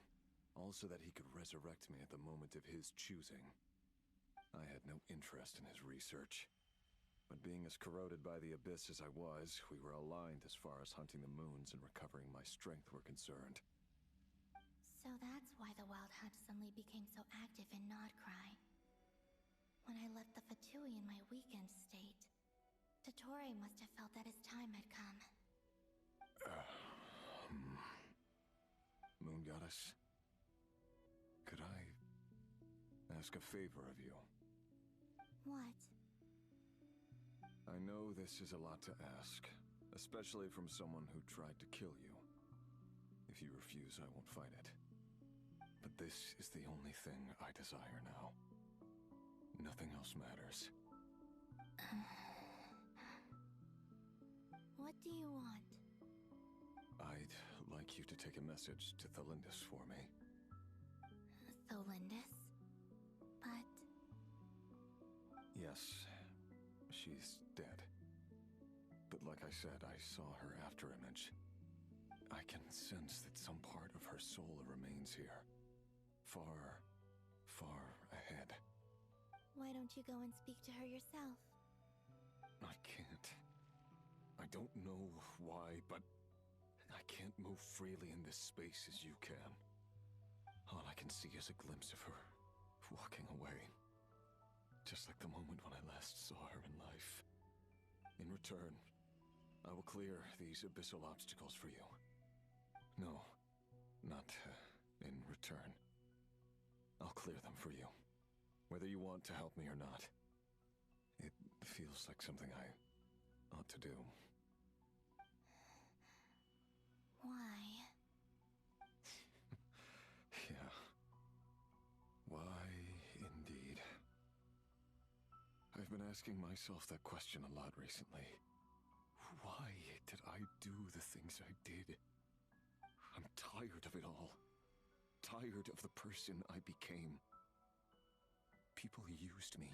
Also that he could resurrect me at the moment of his choosing. I had no interest in his research. But being as corroded by the abyss as I was, we were aligned as far as hunting the moons and recovering my strength were concerned. So that's why the Wild Hunt suddenly became so active in Nodcry. When I left the Fatui in my weakened state, Dottore must have felt that his time had come. Moon Goddess, could I ask a favor of you? What? I know this is a lot to ask, especially from someone who tried to kill you. If you refuse, I won't fight it. But this is the only thing I desire now. Nothing else matters. What do you want? I'd like you to take a message to Thalindis for me. Thalindis? But... Yes, she's dead. But like I said, I saw her afterimage. I can sense that some part of her soul remains here. Far, far ahead. Why don't you go and speak to her yourself? I can't. I don't know why, but I can't move freely in this space as you can. All I can see is a glimpse of her walking away. Just like the moment when I last saw her in life. In return, I will clear these abyssal obstacles for you. No, not in return. I'll clear them for you, whether you want to help me or not. It feels like something I ought to do. Why? Yeah. Why, indeed. I've been asking myself that question a lot recently. Why did I do the things I did? I'm tired of it all. Tired of the person I became. People used me.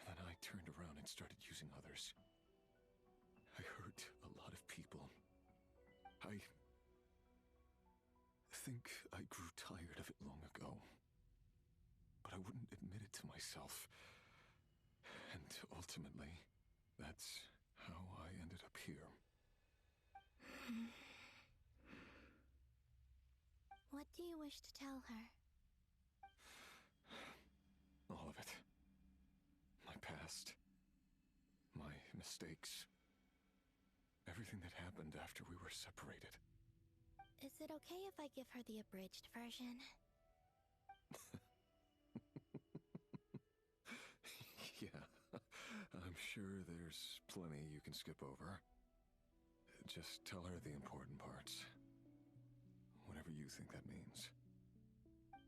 And then I turned around and started using others. I hurt a lot of people. I think I grew tired of it long ago. But I wouldn't admit it to myself. And ultimately, that's how I ended up here. What do you wish to tell her? All of it. My past. My mistakes. Everything that happened after we were separated. Is it okay if I give her the abridged version? Yeah, I'm sure there's plenty you can skip over. Just tell her the important parts. Whatever you think that means.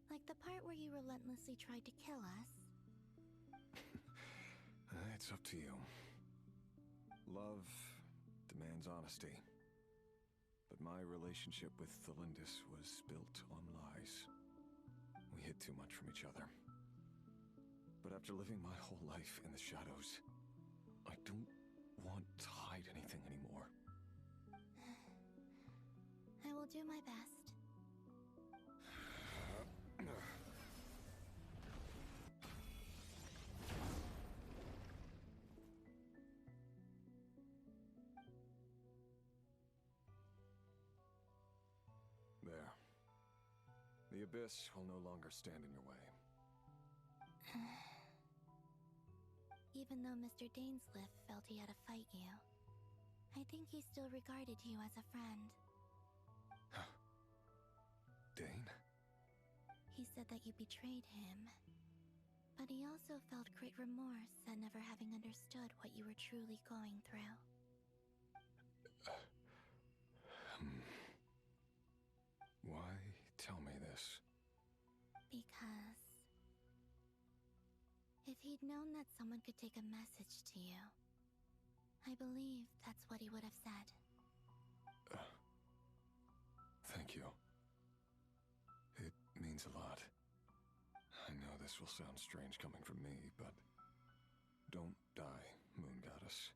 Like the part where you relentlessly tried to kill us? It's up to you. Love demands honesty. But my relationship with Thalindis was built on lies. We hid too much from each other. But after living my whole life in the shadows, I don't want to hide anything anymore. I will do my best. There. The abyss will no longer stand in your way. Even though Mr. Dainsliff felt he had to fight you, I think he still regarded you as a friend. Dane? He said that you betrayed him, but he also felt great remorse at never having understood what you were truly going through. Why tell me this? Because if he'd known that someone could take a message to you, I believe that's what he would have said. Thank you. It means a lot. I know this will sound strange coming from me, but don't die, Moon Goddess.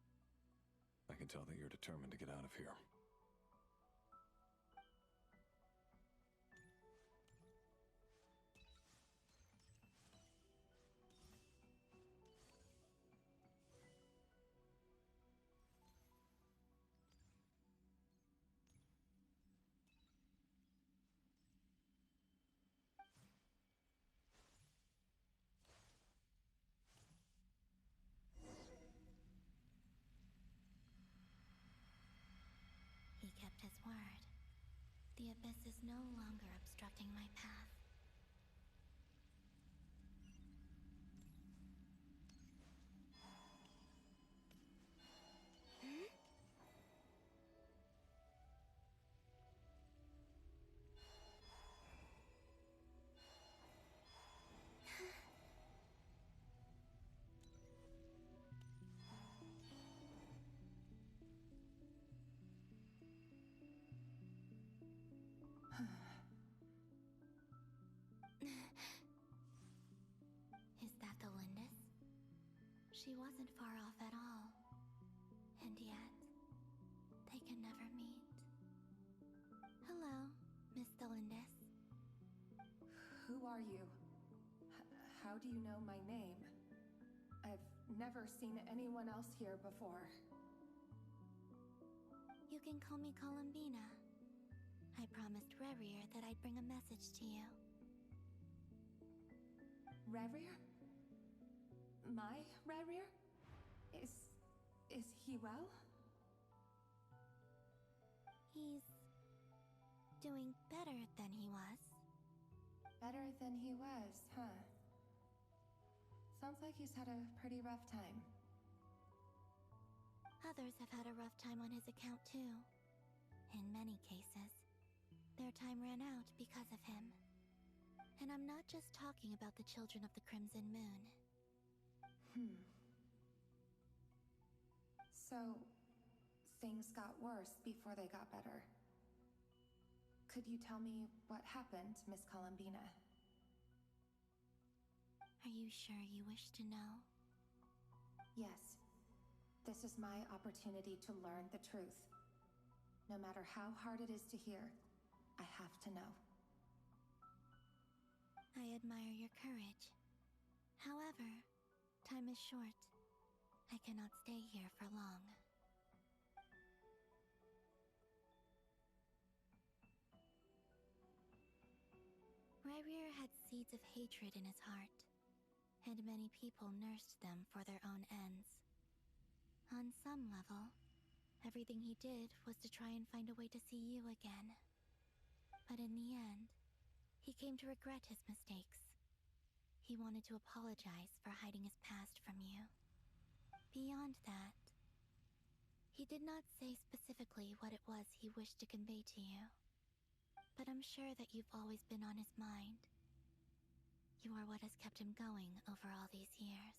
I can tell that you're determined to get out of here. He kept his word. The abyss is no longer obstructing my path. Is that the Lindis? She wasn't far off at all. And yet, they can never meet. Hello, Miss Thalindis. Who are you? How how do you know my name? I've never seen anyone else here before. You can call me Columbina. I promised Rerir that I'd bring a message to you. Rerir? My Rerir? Is he well? He's doing better than he was. Better than he was, huh? Sounds like he's had a pretty rough time. Others have had a rough time on his account too. In many cases, their time ran out because of him. And I'm not just talking about the children of the Crimson Moon. So, things got worse before they got better. Could you tell me what happened, Miss Columbina? Are you sure you wish to know? Yes. This is my opportunity to learn the truth. No matter how hard it is to hear, I have to know. I admire your courage. However, time is short. I cannot stay here for long. Rerir had seeds of hatred in his heart, and many people nursed them for their own ends. On some level, everything he did was to try and find a way to see you again. But in the end, he came to regret his mistakes. He wanted to apologize for hiding his past from you. Beyond that, he did not say specifically what it was he wished to convey to you. But I'm sure that you've always been on his mind. You are what has kept him going over all these years.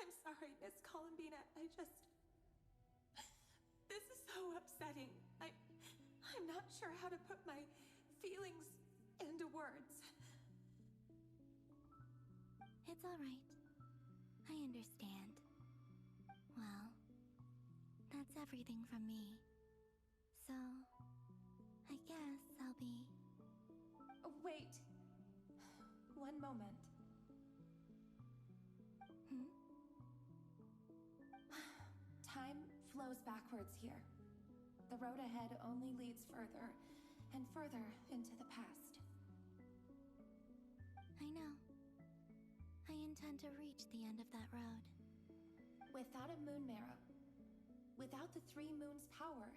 I'm sorry, Miss Columbina. This is so upsetting. I'm not sure how to put my feelings into words. It's all right. I understand. Well, that's everything from me. So, I guess I'll be... Wait. One moment. Time flows backwards here. The road ahead only leads further and further into the past. I know. I intend to reach the end of that road. Without a moon marrow, without the three moons' power,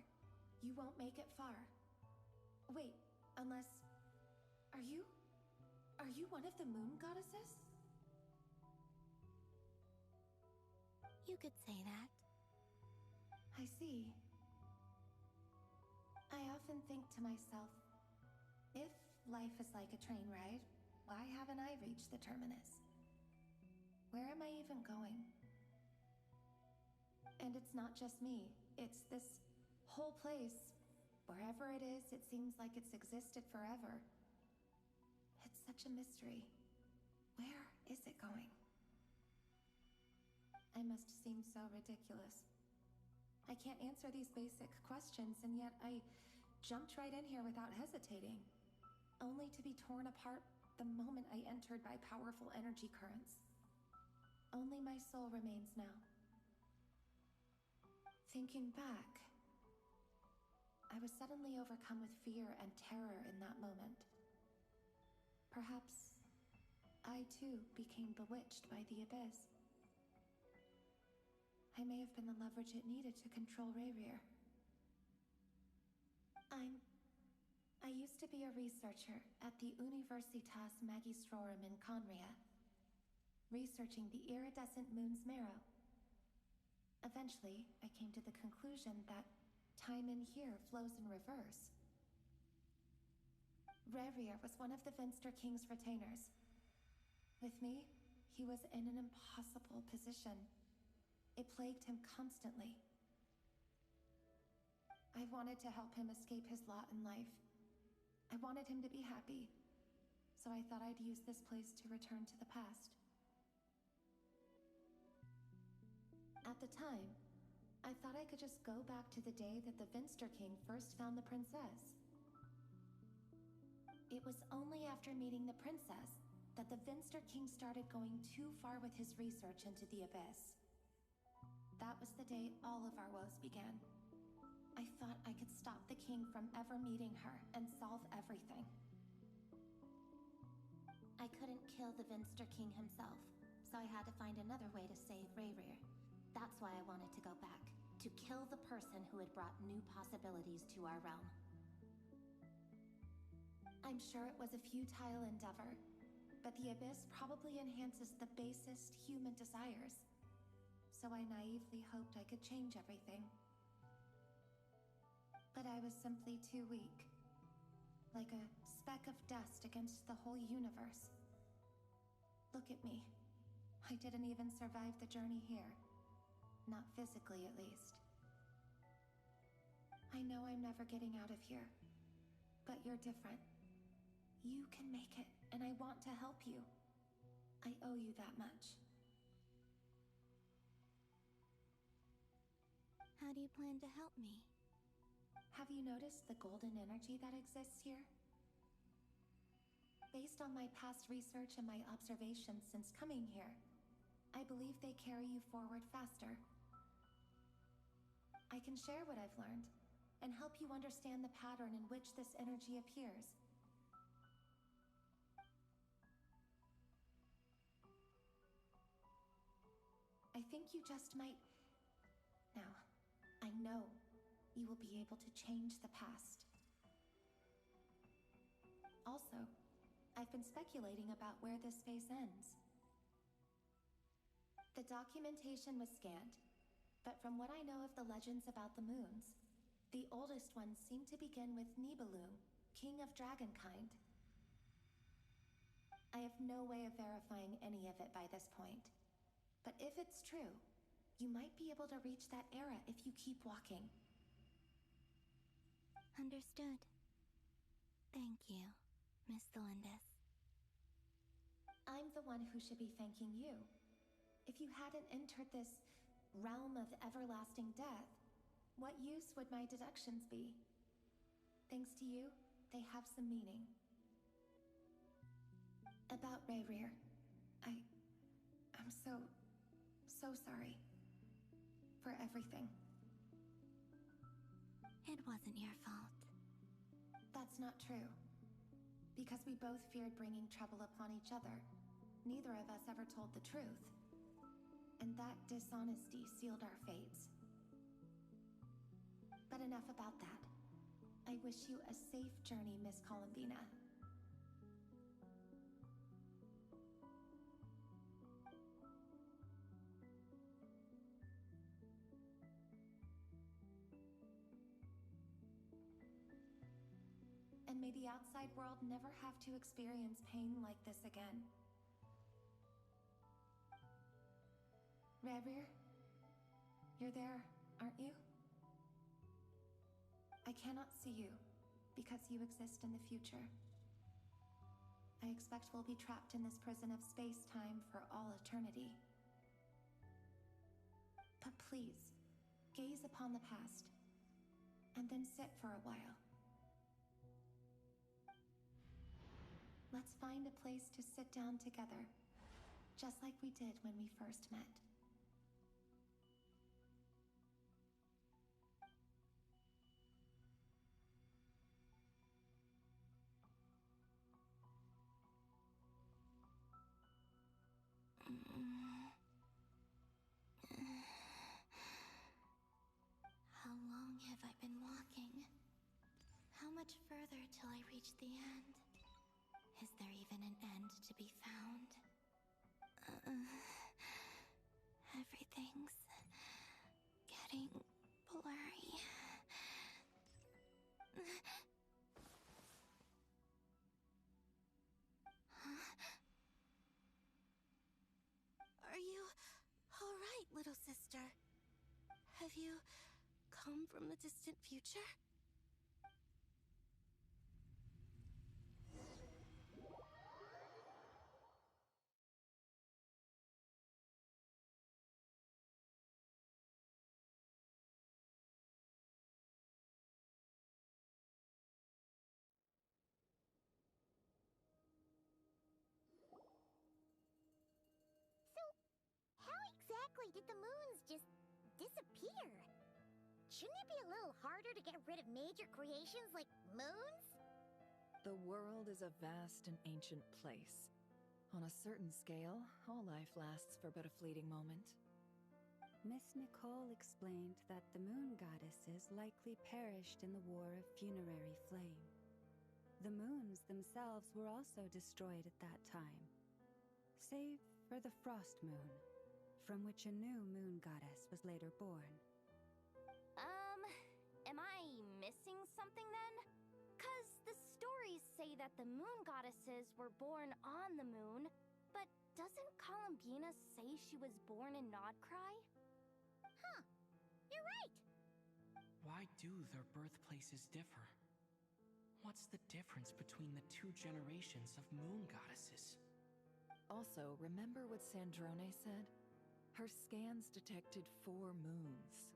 you won't make it far. Wait, unless... Are you one of the moon goddesses? You could say that. I see. I often think to myself, if life is like a train ride, why haven't I reached the terminus? Where am I even going? And it's not just me. It's this whole place. Wherever it is, it seems like it's existed forever. It's such a mystery. Where is it going? I must seem so ridiculous. I can't answer these basic questions, and yet I jumped right in here without hesitating, only to be torn apart the moment I entered by powerful energy currents. Only my soul remains now. Thinking back, I was suddenly overcome with fear and terror in that moment. Perhaps I too became bewitched by the abyss. I may have been the leverage it needed to control Rerir. I used to be a researcher at the Universitas Magistrorum in Conria, researching the iridescent moon's marrow. Eventually, I came to the conclusion that time in here flows in reverse. Rerir was one of the Finster King's retainers. With me, he was in an impossible position. It plagued him constantly. I wanted to help him escape his lot in life. I wanted him to be happy, so I thought I'd use this place to return to the past. At the time, I thought I could just go back to the day that the Finster King first found the princess. It was only after meeting the princess that the Vinster King started going too far with his research into the Abyss. That was the day all of our woes began. I thought I could stop the king from ever meeting her and solve everything. I couldn't kill the Vinster King himself, so I had to find another way to save Rayrir. That's why I wanted to go back, to kill the person who had brought new possibilities to our realm. I'm sure it was a futile endeavor, but the Abyss probably enhances the basest human desires. So I naively hoped I could change everything. But I was simply too weak. Like a speck of dust against the whole universe. Look at me. I didn't even survive the journey here. Not physically, at least. I know I'm never getting out of here. But you're different. You can make it, and I want to help you. I owe you that much. How do you plan to help me? Have you noticed the golden energy that exists here? Based on my past research and my observations since coming here, I believe they carry you forward faster. I can share what I've learned, and help you understand the pattern in which this energy appears. I think you just might... Now, I know you will be able to change the past. Also, I've been speculating about where this phase ends. The documentation was scanned, but from what I know of the legends about the moons, the oldest ones seem to begin with Nibelung, king of dragonkind. I have no way of verifying any of it by this point. But if it's true, you might be able to reach that era if you keep walking. Understood. Thank you, Miss Delindis. I'm the one who should be thanking you. If you hadn't entered this realm of everlasting death, what use would my deductions be? Thanks to you, they have some meaning. About Rayrir, I'm so sorry. For everything. It wasn't your fault. That's not true. Because we both feared bringing trouble upon each other, neither of us ever told the truth. And that dishonesty sealed our fates. But enough about that. I wish you a safe journey, Miss Columbina. And may the outside world never have to experience pain like this again. Rayrir, you're there, aren't you? I cannot see you, because you exist in the future. I expect we'll be trapped in this prison of space-time for all eternity. But please, gaze upon the past, and then sit for a while. Let's find a place to sit down together, just like we did when we first met. How long have I been walking? How much further till I reach the end? Is there even an end to be found? Everything's getting blurry. Are you all right, little sister? Have you come from the distant future? exactly did the moons just disappear? Shouldn't it be a little harder to get rid of major creations like moons? The world is a vast and ancient place. On a certain scale, all life lasts for but a fleeting moment. Miss Nicole explained that the moon goddesses likely perished in the War of Funerary Flame. The moons themselves were also destroyed at that time, save for the Frost Moon, from which a new moon goddess was later born. Am I missing something then? 'Cause the stories say that the moon goddesses were born on the moon, but doesn't Columbina say she was born in Nodcry? Huh, you're right! Why do their birthplaces differ? What's the difference between the two generations of moon goddesses? Also, remember what Sandrone said? Her scans detected 4 moons.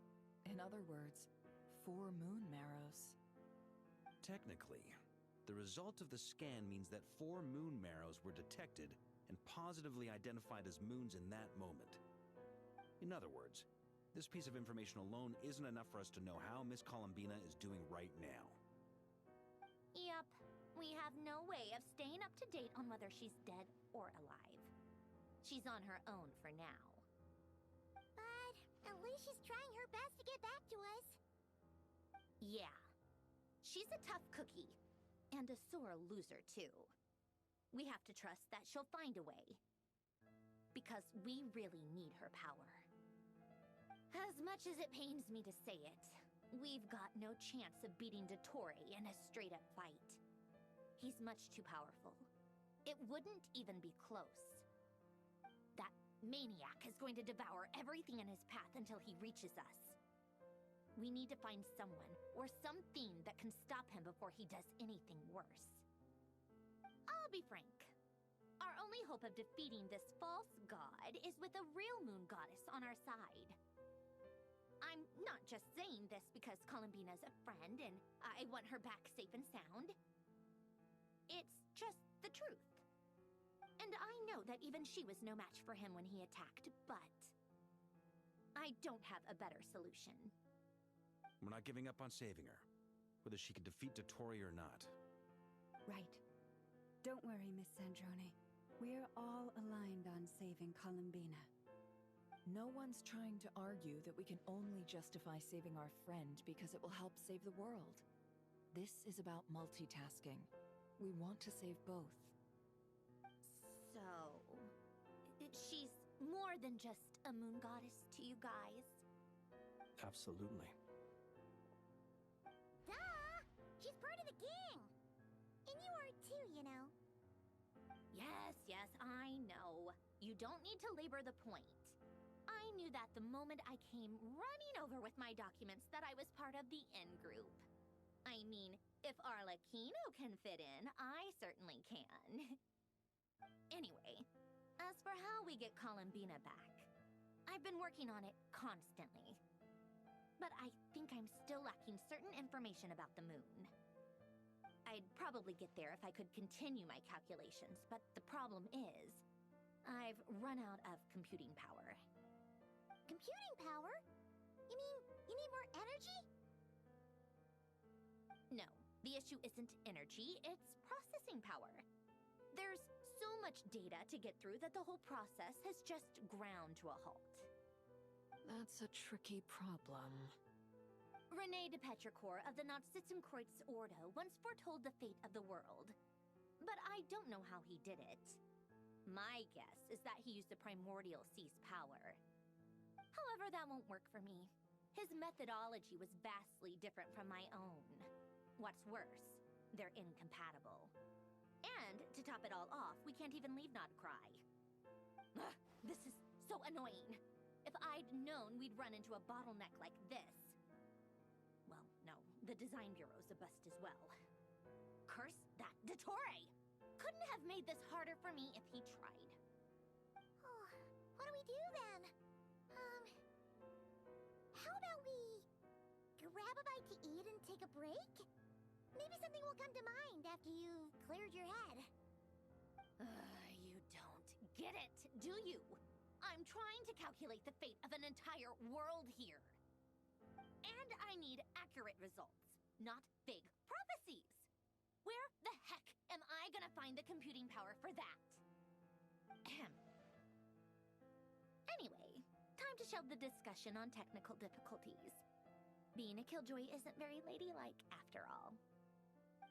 In other words, 4 moon marrows. Technically, the result of the scan means that 4 moon marrows were detected and positively identified as moons in that moment. In other words, this piece of information alone isn't enough for us to know how Miss Columbina is doing right now. Yep, we have no way of staying up to date on whether she's dead or alive. She's on her own for now. But at least she's trying her best to get back to us. Yeah. She's a tough cookie. And a sore loser, too. We have to trust that she'll find a way. Because we really need her power. As much as it pains me to say it, we've got no chance of beating Dottore in a straight-up fight. He's much too powerful. It wouldn't even be close. That maniac is going to devour everything in his path until he reaches us. We need to find someone or something that can stop him before he does anything worse. I'll be frank. Our only hope of defeating this false god is with a real moon goddess on our side. I'm not just saying this because Columbina's a friend and I want her back safe and sound. It's just the truth. And I know that even she was no match for him when he attacked, but I don't have a better solution. We're not giving up on saving her, whether she can defeat Dottore or not. Right. Don't worry, Miss Sandrone. We're all aligned on saving Columbina. No one's trying to argue that we can only justify saving our friend because it will help save the world. This is about multitasking. We want to save both. So, she's more than just a moon goddess to you guys? Absolutely. Duh! She's part of the gang! And you are too, you know. Yes, I know. You don't need to labor the point. I knew that the moment I came running over with my documents that I was part of the in-group. I mean, if Arlecchino can fit in, I certainly can. Anyway, as for how we get Columbina back, I've been working on it constantly. But I think I'm still lacking certain information about the moon. I'd probably get there if I could continue my calculations, but the problem is, I've run out of computing power. Computing power? You mean, you need more energy? No, the issue isn't energy, it's processing power. There's so much data to get through that the whole process has just ground to a halt. That's a tricky problem. René de Petrichor of the Nazissenkreuz Ordo once foretold the fate of the world. But I don't know how he did it. My guess is that he used the Primordial Sea's power. However, that won't work for me. His methodology was vastly different from my own. What's worse, they're incompatible. And, to top it all off, we can't even leave Nodcry. Ugh, this is so annoying. If I'd known we'd run into a bottleneck like this... Well, no, the design bureau's a bust as well. Curse that Dottore! Couldn't have made this harder for me if he tried. Oh, what do we do then? How about we grab a bite to eat and take a break? Maybe something will come to mind after you've cleared your head. You don't get it, do you? I'm I'm trying to calculate the fate of an entire world here. And I need accurate results, not vague prophecies. Where the heck am I gonna find the computing power for that? Ahem. Anyway, time to shelve the discussion on technical difficulties. Being a killjoy isn't very ladylike, after all.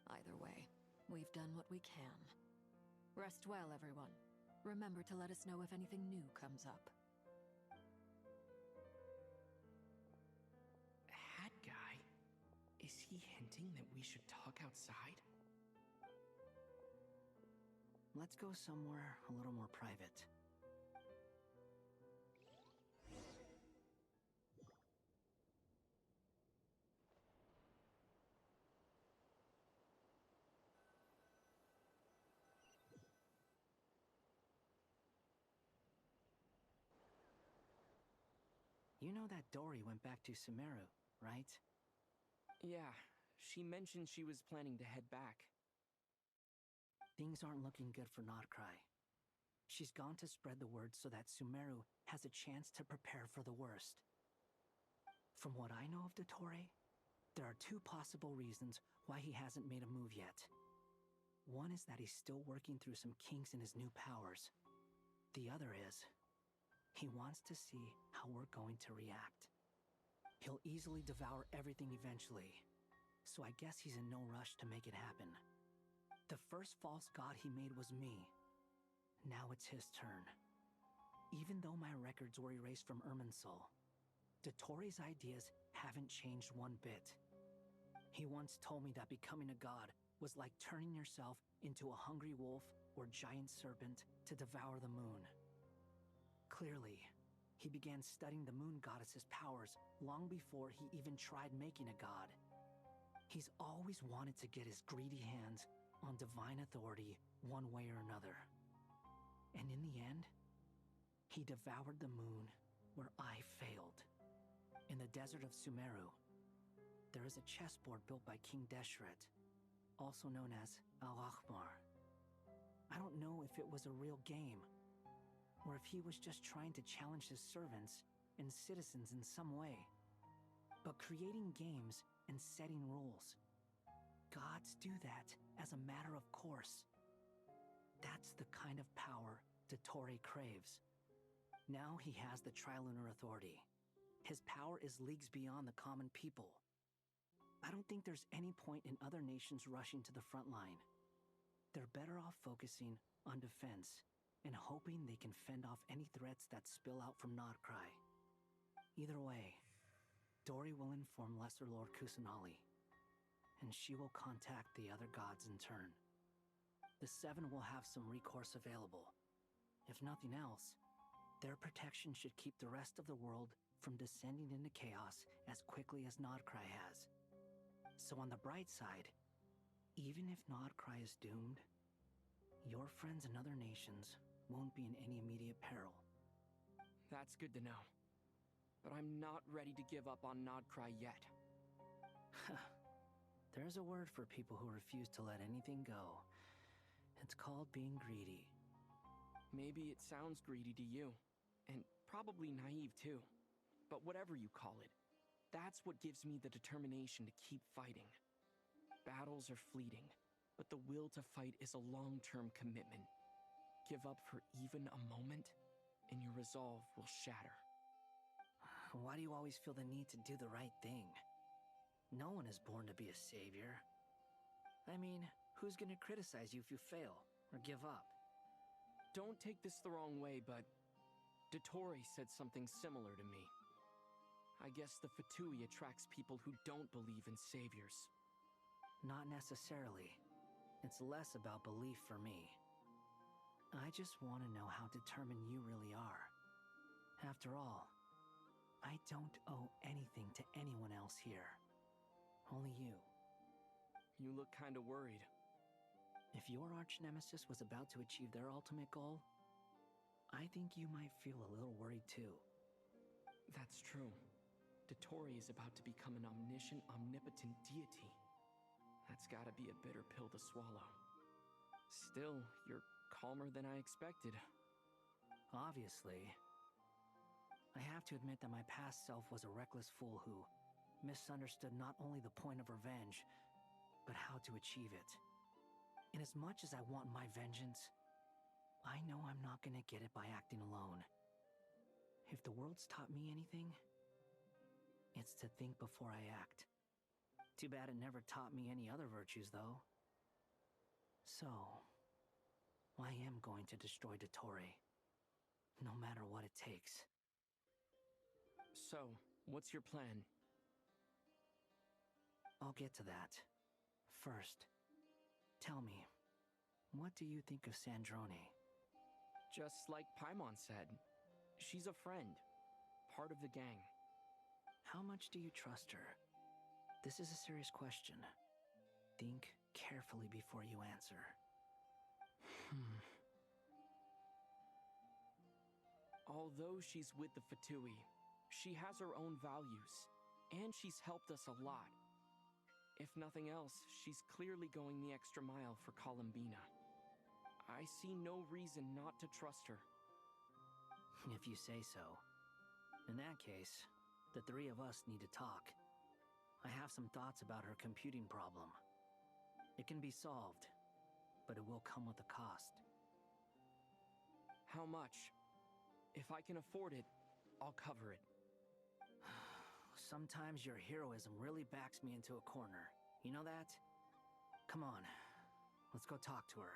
Either way, we've done what we can. Rest well, everyone. Remember to let us know if anything new comes up. Hat guy? Is he hinting that we should talk outside? Let's go somewhere a little more private. You know that Dory went back to Sumeru, right? Yeah, she mentioned she was planning to head back. Things aren't looking good for Notcry. She's gone to spread the word so that Sumeru has a chance to prepare for the worst. From what I know of Dottore, there are two possible reasons why he hasn't made a move yet. One is that he's still working through some kinks in his new powers. The other is, he wants to see how we're going to react. He'll easily devour everything eventually, so I guess he's in no rush to make it happen. The first false god he made was me. Now it's his turn. Even though my records were erased from Irminsul, Dottore's ideas haven't changed one bit. He once told me that becoming a god was like turning yourself into a hungry wolf or giant serpent to devour the moon. Clearly, he began studying the moon goddess's powers long before he even tried making a god. He's always wanted to get his greedy hands on divine authority one way or another. And in the end, he devoured the moon where I failed. In the desert of Sumeru, there is a chessboard built by King Deshret, also known as Al-Akhmar. I don't know if it was a real game, or if he was just trying to challenge his servants and citizens in some way. But creating games and setting rules, gods do that as a matter of course. That's the kind of power Dottore craves. Now he has the Trilunar Authority. His power is leagues beyond the common people. I don't think there's any point in other nations rushing to the front line. They're better off focusing on defense and hoping they can fend off any threats that spill out from Notcry. Either way, Dory will inform Lesser Lord Kusanali, and she will contact the other gods in turn. The Seven will have some recourse available. If nothing else, their protection should keep the rest of the world from descending into chaos as quickly as Notcry has. So on the bright side, even if Notcry is doomed, your friends in other nations won't be in any immediate peril. That's good to know. But I'm not ready to give up on Notcry yet. There's a word for people who refuse to let anything go. It's called being greedy. Maybe it sounds greedy to you, and probably naive too. But whatever you call it, that's what gives me the determination to keep fighting. Battles are fleeting, but the will to fight is a long-term commitment. Give up for even a moment, and your resolve will shatter. Why do you always feel the need to do the right thing? No one is born to be a savior. I mean, who's gonna criticize you if you fail, or give up? Don't take this the wrong way, but Dottore said something similar to me. I guess the Fatui attracts people who don't believe in saviors. Not necessarily. It's less about belief for me. I just want to know how determined you really are. After all, I don't owe anything to anyone else here. Only you. You look kinda worried. If your arch-nemesis was about to achieve their ultimate goal, I think you might feel a little worried too. That's true. Dottore is about to become an omniscient, omnipotent deity. That's gotta be a bitter pill to swallow. Still, you're calmer than I expected. Obviously. I have to admit that my past self was a reckless fool who misunderstood not only the point of revenge, but how to achieve it. And as much as I want my vengeance, I know I'm not gonna get it by acting alone. If the world's taught me anything, it's to think before I act. Too bad it never taught me any other virtues, though. So, I am going to destroy Dottore, no matter what it takes. So, what's your plan? I'll get to that. First, tell me, what do you think of Sandrone? Just like Paimon said, she's a friend, part of the gang. How much do you trust her? This is a serious question. Think carefully before you answer. Although she's with the Fatui, she has her own values, and she's helped us a lot. If nothing else, she's clearly going the extra mile for Columbina. I see no reason not to trust her. If you say so. In that case, the three of us need to talk. I have some thoughts about her computing problem. It can be solved, but it will come with a cost. How much? If I can afford it, I'll cover it. Sometimes your heroism really backs me into a corner. You know that? Come on, let's go talk to her.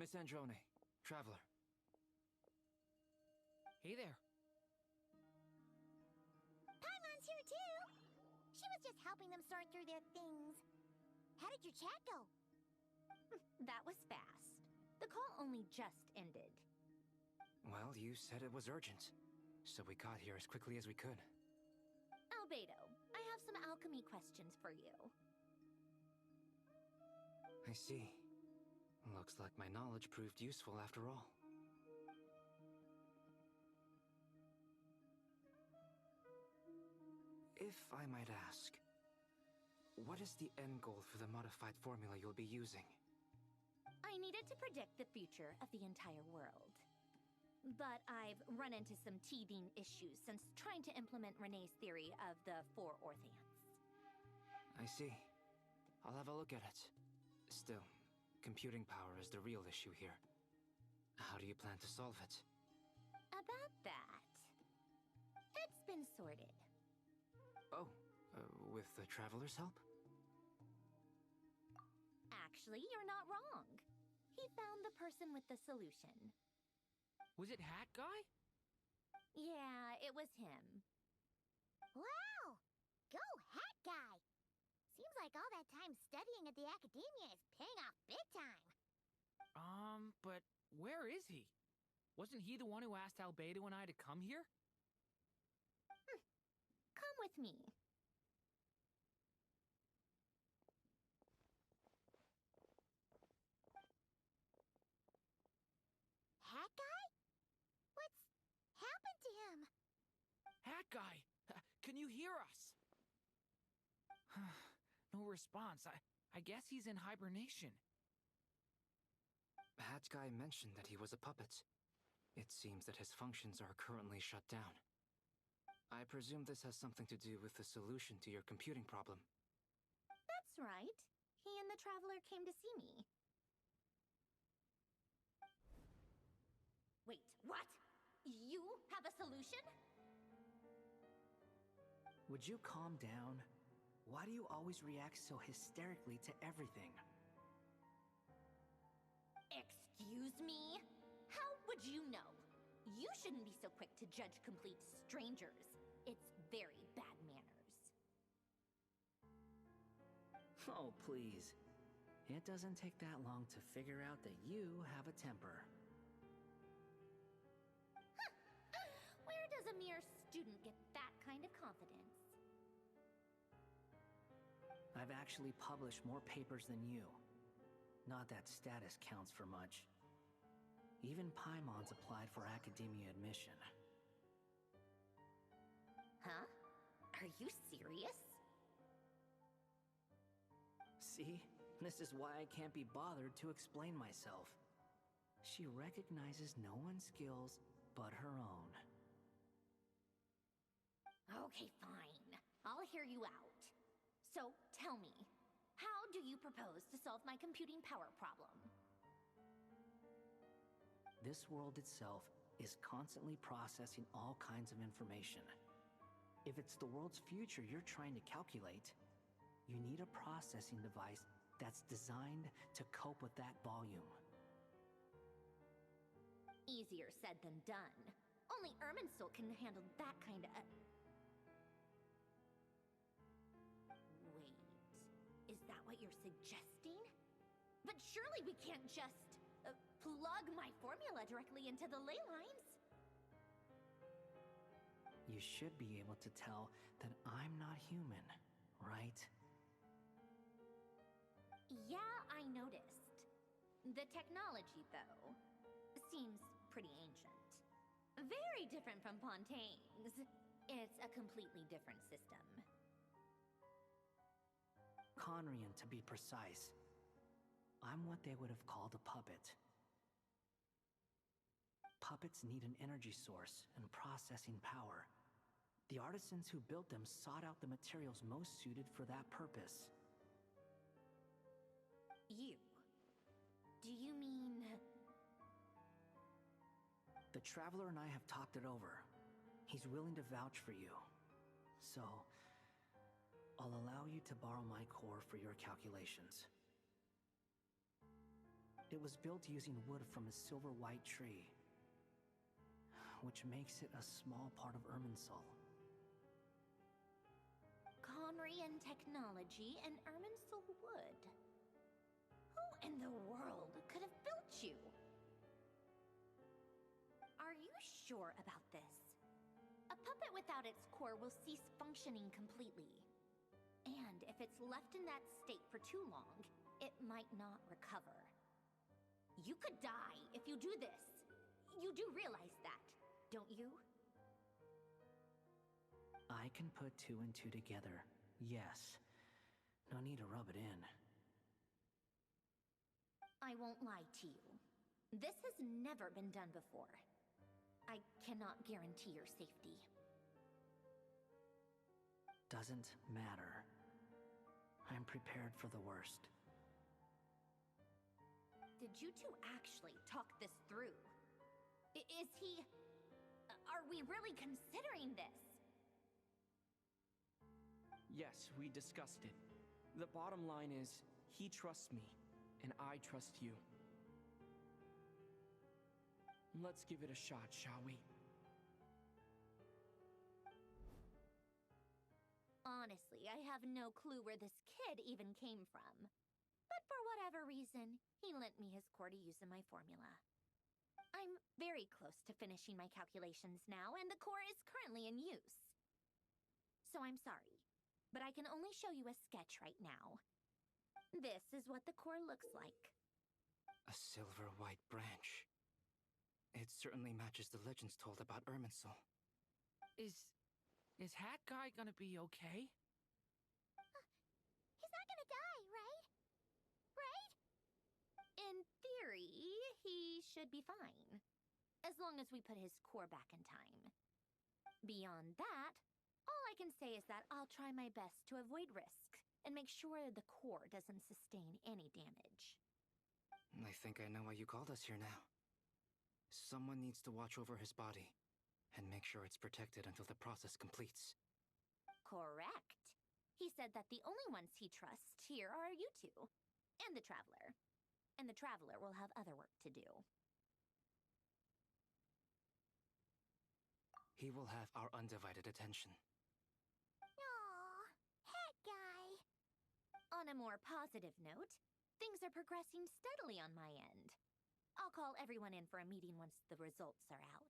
Miss Androne, Traveler. Hey there. Paimon's here too! She was just helping them sort through their things. How did your chat go? That was fast. The call only just ended. Well, you said it was urgent, so we got here as quickly as we could. Albedo, I have some alchemy questions for you. I see. Looks like my knowledge proved useful after all. If I might ask, what is the end goal for the modified formula you'll be using? I needed to predict the future of the entire world. But I've run into some teething issues since trying to implement Renee's theory of the four Orthants. I see. I'll have a look at it. Still, computing power is the real issue here. How do you plan to solve it? About that, it's been sorted. Oh, with the Traveler's help? Actually, you're not wrong. He found the person with the solution. Was it Hat Guy? Yeah, it was him. Wow! Go Hat Guy! Seems like all that time studying at the academia is paying off big time. But where is he? Wasn't he the one who asked Albedo and I to come here? Come with me. Hat Guy? What's happened to him? Hat Guy! Can you hear us? No response. I guess he's in hibernation. Hat Guy mentioned that he was a puppet. It seems that his functions are currently shut down. I presume this has something to do with the solution to your computing problem. That's right. He and the Traveler came to see me. Wait, what? You have a solution? Would you calm down? Why do you always react so hysterically to everything? Excuse me? How would you know? You shouldn't be so quick to judge complete strangers. It's very bad manners. Oh, please. It doesn't take that long to figure out that you have a temper. Where does a mere student get that kind of confidence? I've actually published more papers than you. Not that status counts for much. Even Paimon's applied for academia admission. Huh? Are you serious? See? This is why I can't be bothered to explain myself. She recognizes no one's skills but her own. Okay, fine. I'll hear you out. So, tell me, how do you propose to solve my computing power problem? This world itself is constantly processing all kinds of information. If it's the world's future you're trying to calculate, you need a processing device that's designed to cope with that volume. Easier said than done. Only Irminsul can handle that kind of... Wait, is that what you're suggesting? But surely we can't just plug my formula directly into the ley lines. You should be able to tell that I'm not human, right? Yeah, I noticed. The technology, though, seems pretty ancient. Very different from Pontaine's. It's a completely different system. Conrian, to be precise. I'm what they would have called a puppet. Puppets need an energy source and processing power. The artisans who built them sought out the materials most suited for that purpose. You? Do you mean... The Traveler and I have talked it over. He's willing to vouch for you. So, I'll allow you to borrow my core for your calculations. It was built using wood from a silver-white tree, which makes it a small part of Irminsul. Conrian technology and Irminsul wood. Who in the world could have built you? Are you sure about this? A puppet without its core will cease functioning completely. And if it's left in that state for too long, it might not recover. You could die if you do this. You do realize that, don't you? I can put two and two together, yes. No need to rub it in. I won't lie to you. This has never been done before. I cannot guarantee your safety. Doesn't matter. I'm prepared for the worst. Did you two actually talk this through? Is he... Are we really considering this? Yes, we discussed it. The bottom line is, he trusts me, and I trust you. Let's give it a shot, shall we? Honestly, I have no clue where this kid even came from. But for whatever reason, he lent me his core to use in my formula. I'm very close to finishing my calculations now, and the core is currently in use. So I'm sorry, but I can only show you a sketch right now. This is what the core looks like. A silver-white branch. It certainly matches the legends told about Irminsul. Is Hat Guy gonna be okay? He's not gonna die, right? Right? In theory, he should be fine. As long as we put his core back in time. Beyond that, all I can say is that I'll try my best to avoid risk and make sure the core doesn't sustain any damage. I think I know why you called us here now. Someone needs to watch over his body and make sure it's protected until the process completes. Correct. He said that the only ones he trusts here are you two, and the Traveler. And the Traveler will have other work to do. He will have our undivided attention. Aww, Hat Guy. On a more positive note, things are progressing steadily on my end. I'll call everyone in for a meeting once the results are out.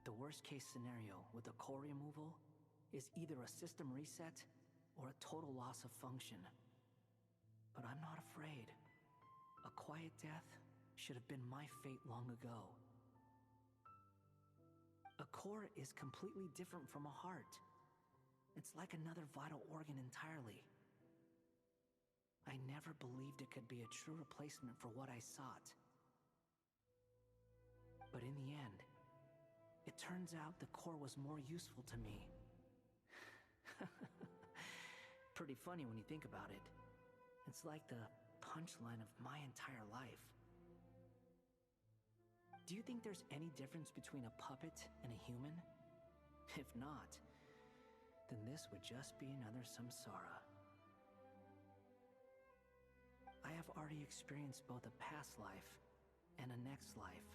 The worst case scenario with the core removal is either a system reset or a total loss of function. But I'm not afraid. A quiet death should have been my fate long ago. A core is completely different from a heart. It's like another vital organ entirely. I never believed it could be a true replacement for what I sought. But in the end, it turns out the core was more useful to me. Pretty funny when you think about it. It's like the punchline of my entire life. Do you think there's any difference between a puppet and a human? If not, then this would just be another samsara. I have already experienced both a past life and a next life.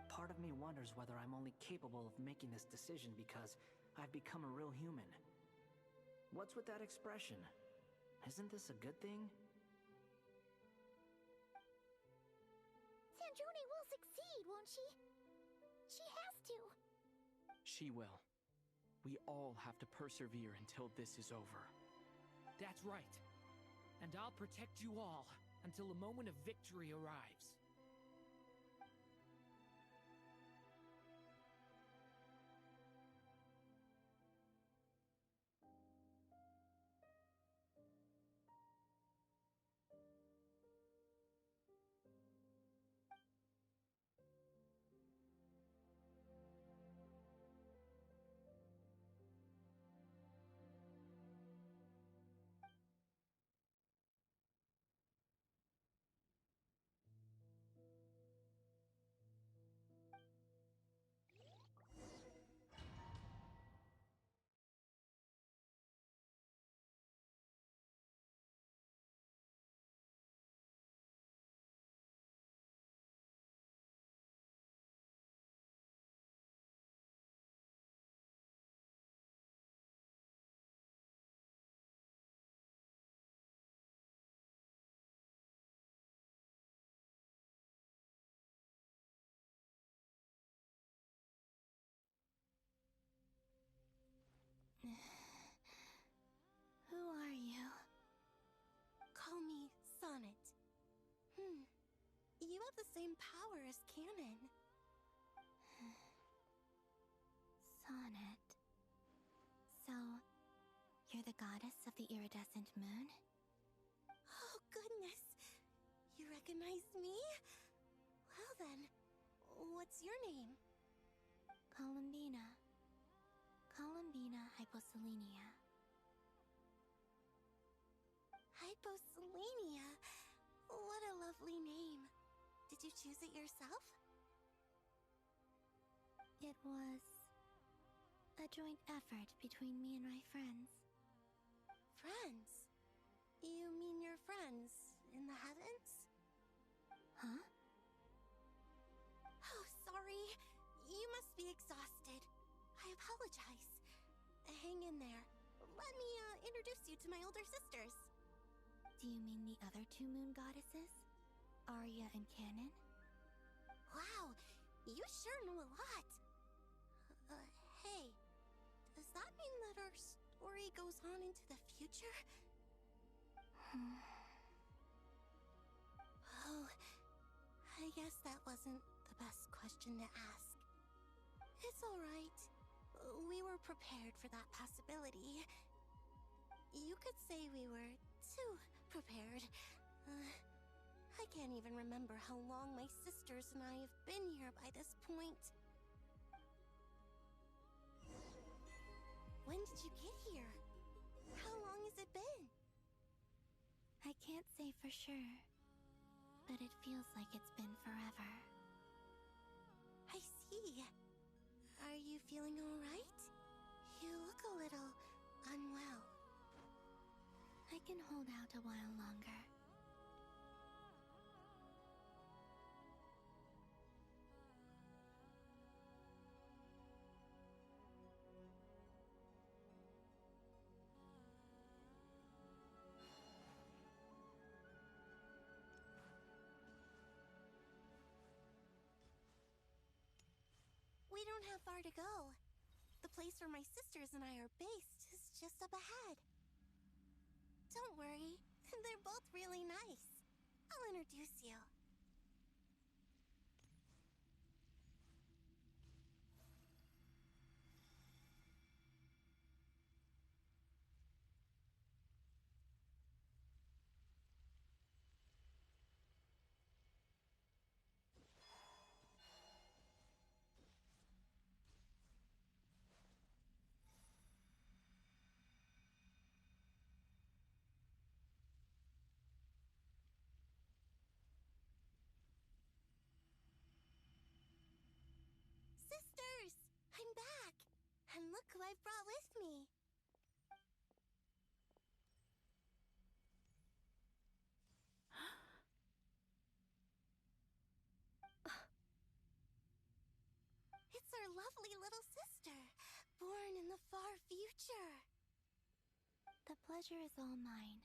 Part of me wonders whether I'm only capable of making this decision because I've become a real human. What's with that expression? Isn't this a good thing? Sanjoni will succeed, won't she? She has to. She will. We all have to persevere until this is over. That's right. And I'll protect you all until a moment of victory arrives. Who are you? Call me Sonnet. You have the same power as Canon. Sonnet. So, you're the goddess of the iridescent moon? Oh, goodness. You recognize me? Well then, what's your name? Columbina. Columbina Hyposelenia. Hyposelenia? What a lovely name. Did you choose it yourself? It was a joint effort between me and my friends. Friends? You mean your friends in the heavens? Huh? Oh, sorry. You must be exhausted. I apologize. Hang in there. Let me, introduce you to my older sisters. Do you mean the other two moon goddesses? Arya and Canon? Wow, you sure know a lot. Hey, does that mean that our story goes on into the future? Oh, I guess that wasn't the best question to ask. It's alright. We were prepared for that possibility. You could say we were too prepared. I can't even remember how long my sisters and I have been here by this point. When did you get here? How long has it been? I can't say for sure, but it feels like it's been forever. I see. Are you feeling alright? You look a little unwell. I can hold out a while longer. We don't have far to go. The place where my sisters and I are based is just up ahead. Don't worry, they're both really nice. I'll introduce you. Sisters! I'm back! And look who I've brought with me! It's our lovely little sister, born in the far future. The pleasure is all mine.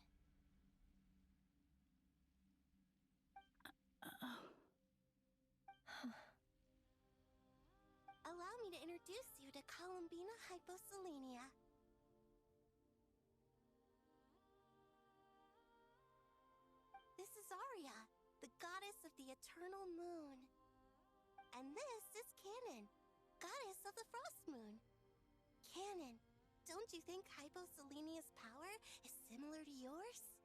Allow me to introduce you to Columbina Hyposelenia. This is Arya, the goddess of the eternal moon. And this is Canon, goddess of the frost moon. Canon, don't you think Hyposelenia's power is similar to yours?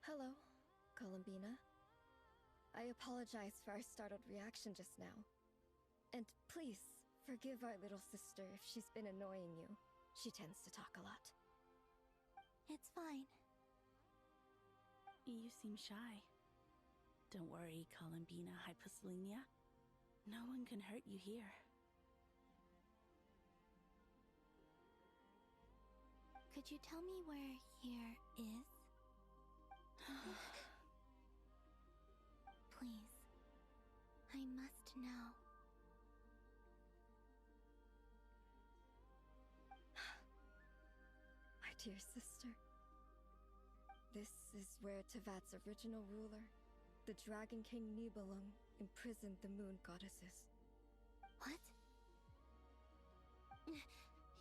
Hello, Columbina. I apologize for our startled reaction just now. And please, forgive our little sister if she's been annoying you. She tends to talk a lot. It's fine. You seem shy. Don't worry, Columbina Hyposelenia. No one can hurt you here. Could you tell me where here is? Please. I must know. My dear sister. This is where Tevat's original ruler, the Dragon King Nibelung, imprisoned the moon goddesses. What?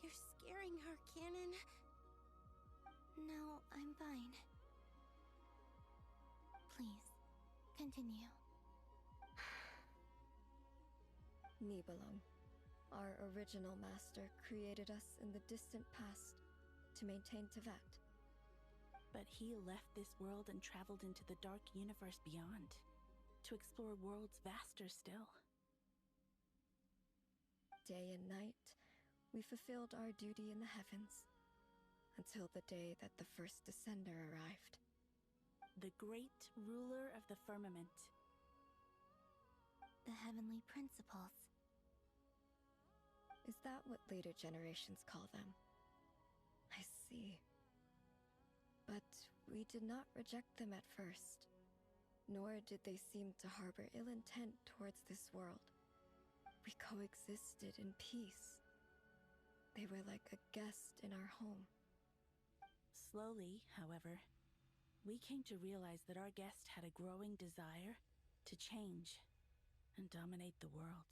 You're scaring her, Canon. No, I'm fine. Please, continue. Nibelung, our original master, created us in the distant past to maintain Tevat. But he left this world and traveled into the dark universe beyond, to explore worlds vaster still. Day and night, we fulfilled our duty in the heavens, until the day that the first descender arrived. The great ruler of the firmament. The heavenly principles. Is that what later generations call them? I see. But we did not reject them at first, nor did they seem to harbor ill intent towards this world. We coexisted in peace. They were like a guest in our home. Slowly, however, we came to realize that our guest had a growing desire to change and dominate the world.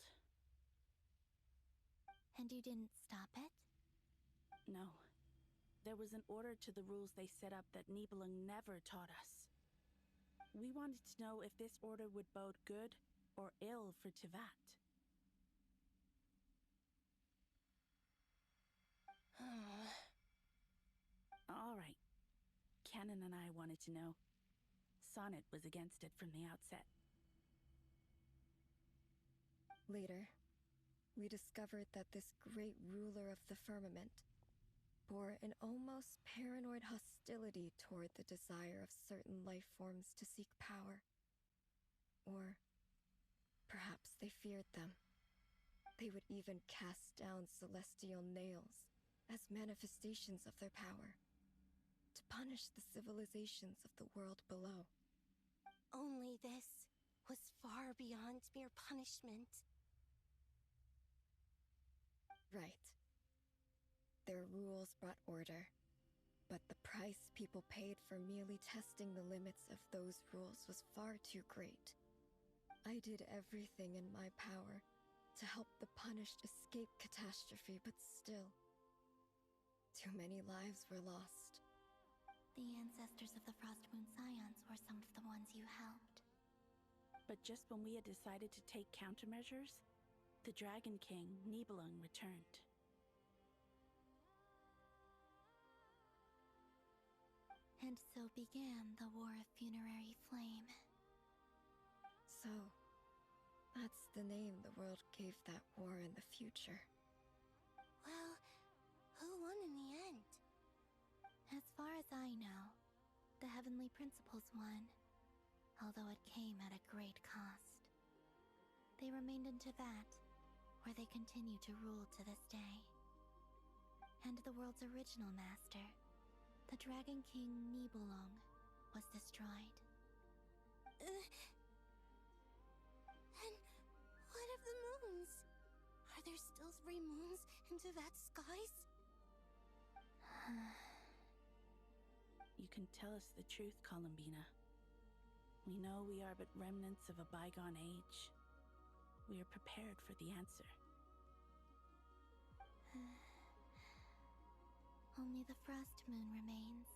And you didn't stop it? No. There was an order to the rules they set up that Nibelung never taught us. We wanted to know if this order would bode good or ill for Tevat. All right. Canon and I wanted to know. Sonnet was against it from the outset. Later, we discovered that this great ruler of the firmament, bore an almost paranoid hostility toward the desire of certain life forms to seek power. Or perhaps they feared them. They would even cast down celestial nails as manifestations of their power, to punish the civilizations of the world below. Only this was far beyond mere punishment. Right. Their rules brought order, but the price people paid for merely testing the limits of those rules was far too great. I did everything in my power to help the punished escape catastrophe, but still, too many lives were lost. The ancestors of the Frost Moon Scions were some of the ones you helped. But just when we had decided to take countermeasures, the Dragon King, Nibelung, returned. And so began the War of Funerary Flame. So, that's the name the world gave that war in the future. Well, who won in the end? As far as I know, the Heavenly Principles won, although it came at a great cost. They remained in Teyvat, where they continue to rule to this day. And the world's original master, the Dragon King Nibelung, was destroyed. And what of the moons? Are there still 3 moons in Teyvat's skies? You can tell us the truth, Columbina. We know we are but remnants of a bygone age. We are prepared for the answer. Only the Frost Moon remains.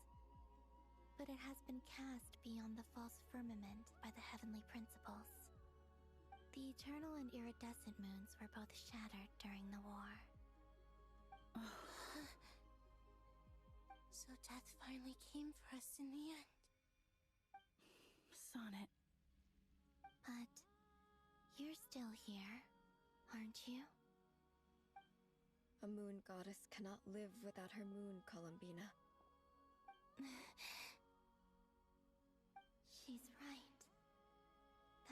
But it has been cast beyond the false firmament by the Heavenly Principles. The eternal and iridescent moons were both shattered during the war. So death finally came for us in the end. Sonnet. But you're still here, aren't you? A moon goddess cannot live without her moon, Columbina. She's right.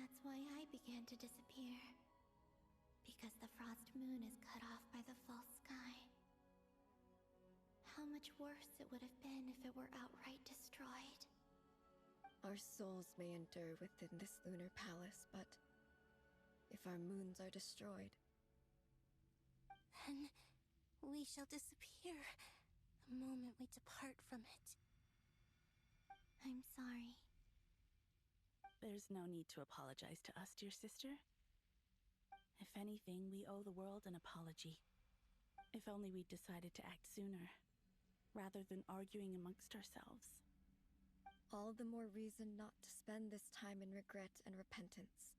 That's why I began to disappear. Because the Frost Moon is cut off by the false sky. How much worse it would have been if it were outright destroyed. Our souls may endure within this lunar palace, but if our moons are destroyed, then we shall disappear the moment we depart from it. I'm sorry. There's no need to apologize to us, dear sister. If anything, we owe the world an apology. If only we'd decided to act sooner, rather than arguing amongst ourselves. all the more reason not to spend this time in regret and repentance.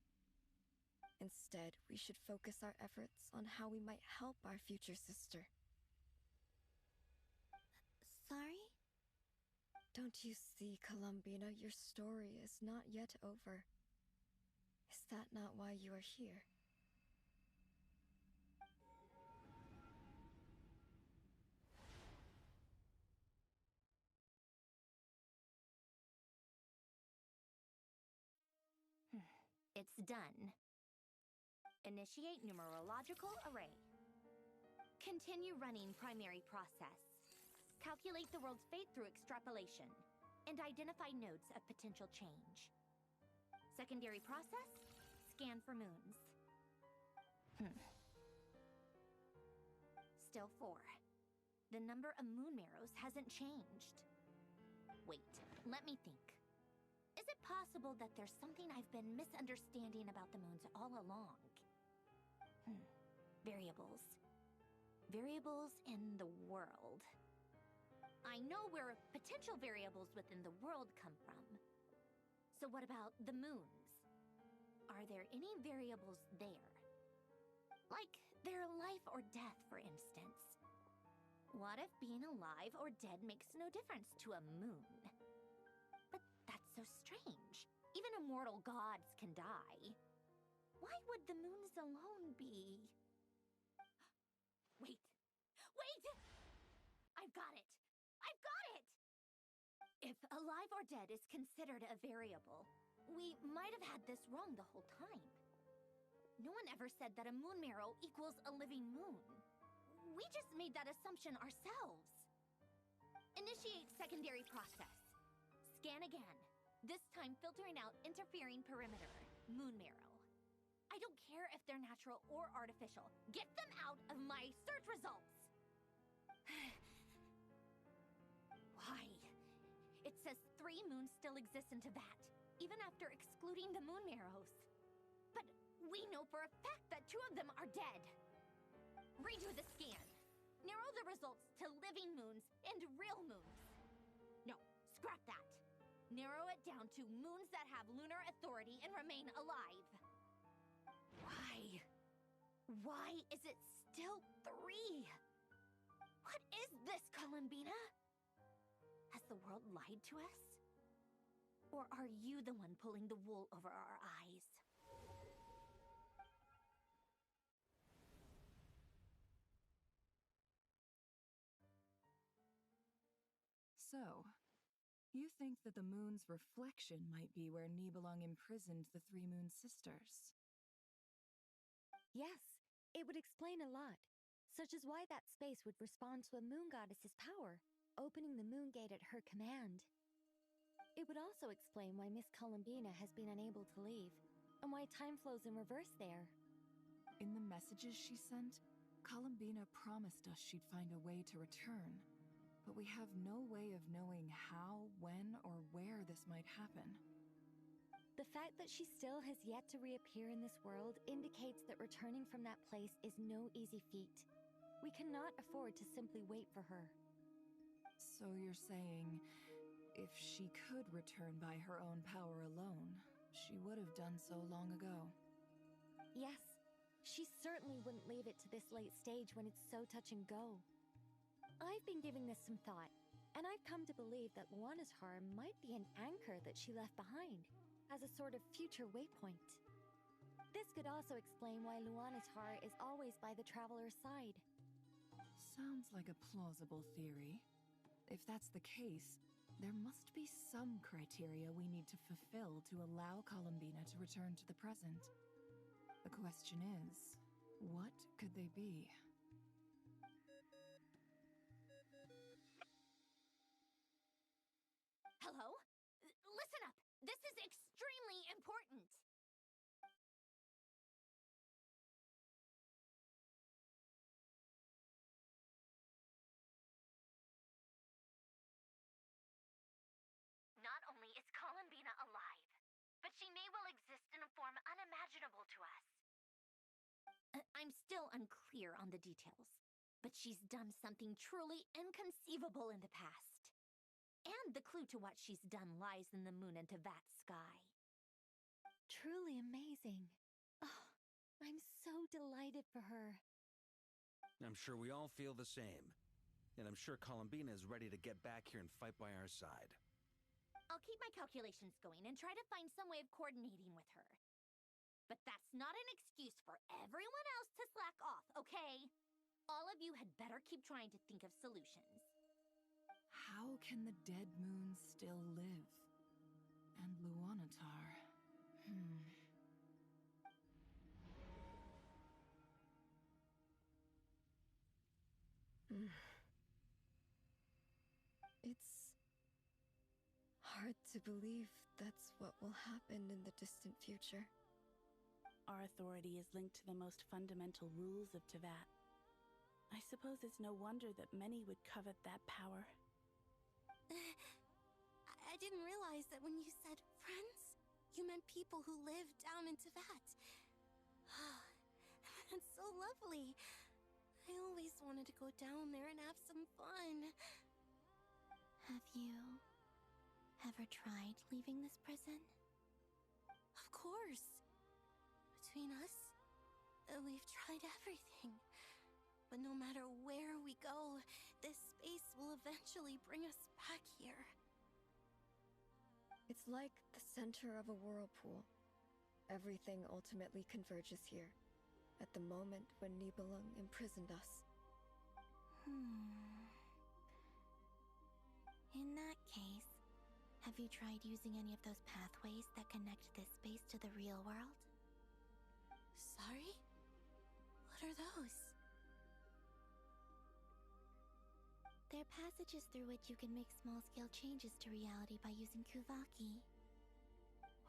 Instead, we should focus our efforts on how we might help our future sister. Sorry? Don't you see, Columbina, your story is not yet over. Is that not why you are here? It's done. Initiate numerological array. Continue running primary process. Calculate the world's fate through extrapolation, and identify nodes of potential change. Secondary process, scan for moons. Still 4. The number of moon marrows hasn't changed. Wait, let me think. Is it possible that there's something I've been misunderstanding about the moons all along? Variables. Variables in the world. I know where potential variables within the world come from. So what about the moons? Are there any variables there? Like their life or death, for instance. What if being alive or dead makes no difference to a moon? But that's so strange. Even immortal gods can die. Why would the moons alone be... Wait! Wait! I've I've got it! I've got it! If alive or dead is considered a variable, we might have had this wrong the whole time. No one ever said that a moon marrow equals a living moon. We just made that assumption ourselves. Initiate secondary process. Scan again. This time filtering out interfering perimeter. Moon marrow. I don't care if they're natural or artificial. Get them out of my search results! Why? It says 3 moons still exist in Teyvat, even after excluding the moon marrows. But we know for a fact that 2 of them are dead. Redo the scan. Narrow the results to living moons and real moons. No, scrap that. Narrow it down to moons that have lunar authority and remain alive. Why? Why is it still 3? What is this, Columbina? Has the world lied to us? Or are you the one pulling the wool over our eyes? So, you think that the moon's reflection might be where Nibelung imprisoned the 3 moon sisters? Yes, it would explain a lot, such as why that space would respond to a moon goddess's power, opening the moon gate at her command. It would also explain why Miss Columbina has been unable to leave, and why time flows in reverse there. In the messages she sent, Columbina promised us she'd find a way to return. But we have no way of knowing how, when, or where this might happen. The fact that she still has yet to reappear in this world indicates that returning from that place is no easy feat. We cannot afford to simply wait for her. So you're saying, if she could return by her own power alone, she would have done so long ago? Yes, she certainly wouldn't leave it to this late stage when it's so touch and go. I've been giving this some thought, and I've come to believe that Luana's harm might be an anchor that she left behind, as a sort of future waypoint. This could also explain why Luana's heart is always by the traveler's side. Sounds like a plausible theory. If that's the case, there must be some criteria we need to fulfill to allow Columbina to return to the present. The question is, what could they be? Hello? Listen up! This is extremely important! Not only is Columbina alive, but she may well exist in a form unimaginable to us. I'm still unclear on the details, but she's done something truly inconceivable in the past. And the clue to what she's done lies in the moon and Teyvat sky. Truly amazing. Oh, I'm so delighted for her. I'm sure we all feel the same. And I'm sure Columbina is ready to get back here and fight by our side. I'll keep my calculations going and try to find some way of coordinating with her. But that's not an excuse for everyone else to slack off, okay? All of you had better keep trying to think of solutions. How can the dead moon still live? And Luanatar... It's hard to believe that's what will happen in the distant future. Our authority is linked to the most fundamental rules of Teyvat. I suppose it's no wonder that many would covet that power. I didn't realize that when you said friends, you meant people who live down in Teyvat. That's so lovely. I always wanted to go down there and have some fun. Have you ever tried leaving this prison? Of course. Between us, we've tried everything. But no matter where we go, this space will eventually bring us back here. It's like the center of a whirlpool. Everything ultimately converges here, at the moment when Nibelung imprisoned us. In that case, have you tried using any of those pathways that connect this space to the real world? Sorry? What are those? They're passages through which you can make small-scale changes to reality by using Kuvaki.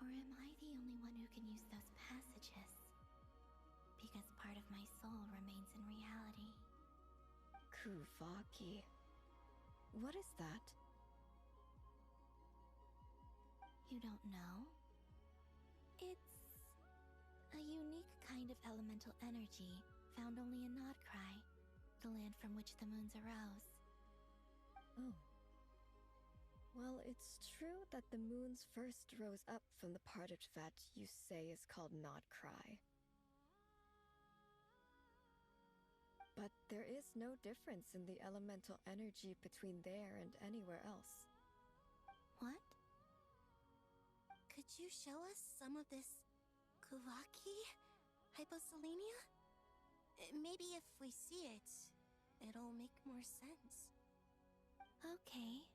Or am I the only one who can use those passages? Because part of my soul remains in reality. Kuvaki. What is that? You don't know? It's a unique kind of elemental energy found only in Nodcry, the land from which the moons arose. Oh. Well, it's true that the moons first rose up from the part of that you say is called Nodcry. But there is no difference in the elemental energy between there and anywhere else. What? Could you show us some of this Kuvaki hyposelenia? Maybe if we see it, it'll make more sense. Okay.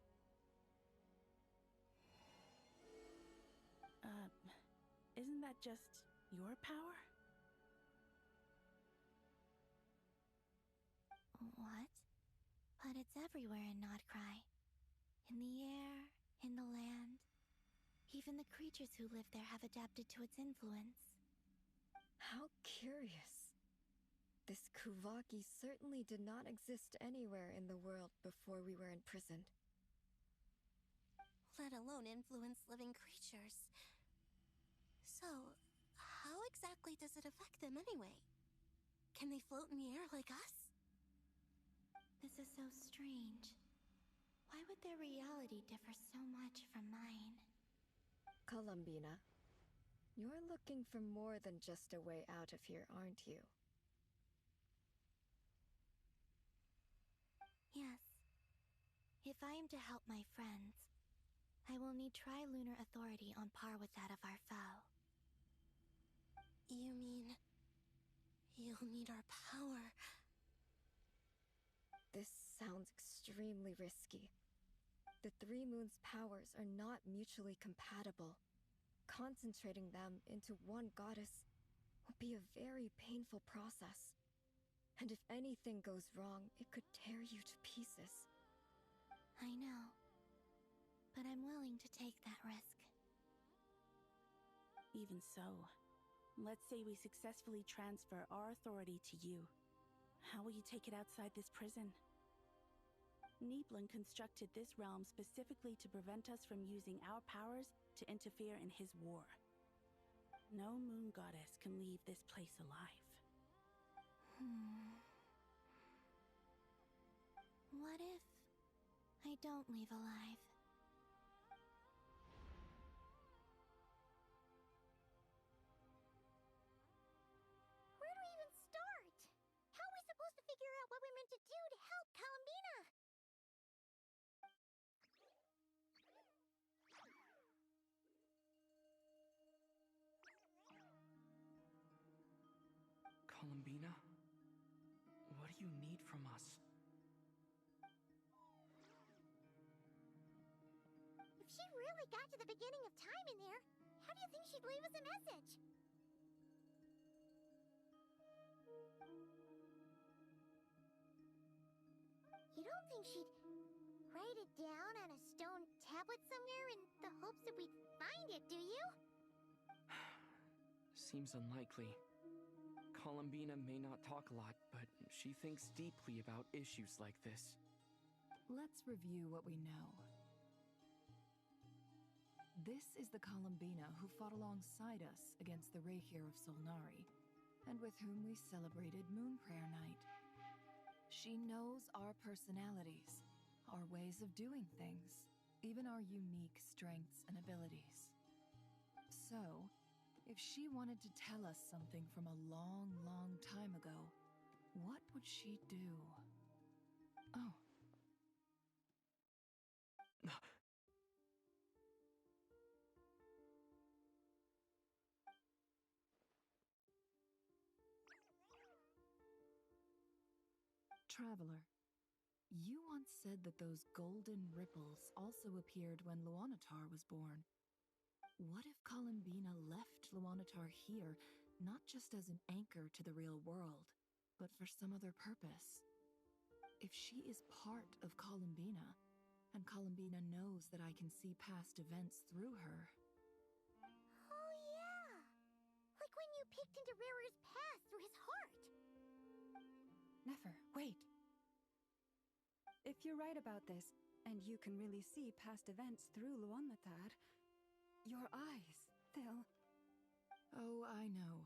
Isn't that just your power? What? But it's everywhere in Nodcry. In the air, in the land. Even the creatures who live there have adapted to its influence. How curious. This Kuvaki certainly did not exist anywhere in the world before we were imprisoned. Let alone influence living creatures. So, how exactly does it affect them anyway? Can they float in the air like us? This is so strange. Why would their reality differ so much from mine? Columbina, you're looking for more than just a way out of here, aren't you? Yes. If I am to help my friends, I will need tri-lunar authority on par with that of our foe. You mean... you'll need our power? This sounds extremely risky. The Three Moons' powers are not mutually compatible. Concentrating them into one goddess will be a very painful process. And if anything goes wrong, it could tear you to pieces. I know. But I'm willing to take that risk. Even so, let's say we successfully transfer our authority to you. How will you take it outside this prison? Nibelung constructed this realm specifically to prevent us from using our powers to interfere in his war. No moon goddess can leave this place alive. What if I don't leave alive? Where do we even start? How are we supposed to figure out what we're meant to do to help Columbina? Columbina? What do you need from us? If she really got to the beginning of time in there, how do you think she'd leave us a message? You don't think she'd write it down on a stone tablet somewhere in the hopes that we'd find it, do you? Seems unlikely. Columbina may not talk a lot, but she thinks deeply about issues like this. Let's review what we know. This is the Columbina who fought alongside us against the Reykir of Solnari, and with whom we celebrated Moon Prayer Night. She knows our personalities, our ways of doing things, even our unique strengths and abilities. So, if she wanted to tell us something from a long, long time ago, what would she do? Oh. Traveler, You once said that those golden ripples also appeared when Luanatar was born. What if Columbina left Luanatar here, not just as an anchor to the real world, but for some other purpose? If she is part of Columbina, and Columbina knows that I can see past events through her... Oh yeah! Like when you peeked into Rarer's past through his heart! Never, wait. If you're right about this, and you can really see past events through Luanatar, your eyes, they'll... Oh, I know.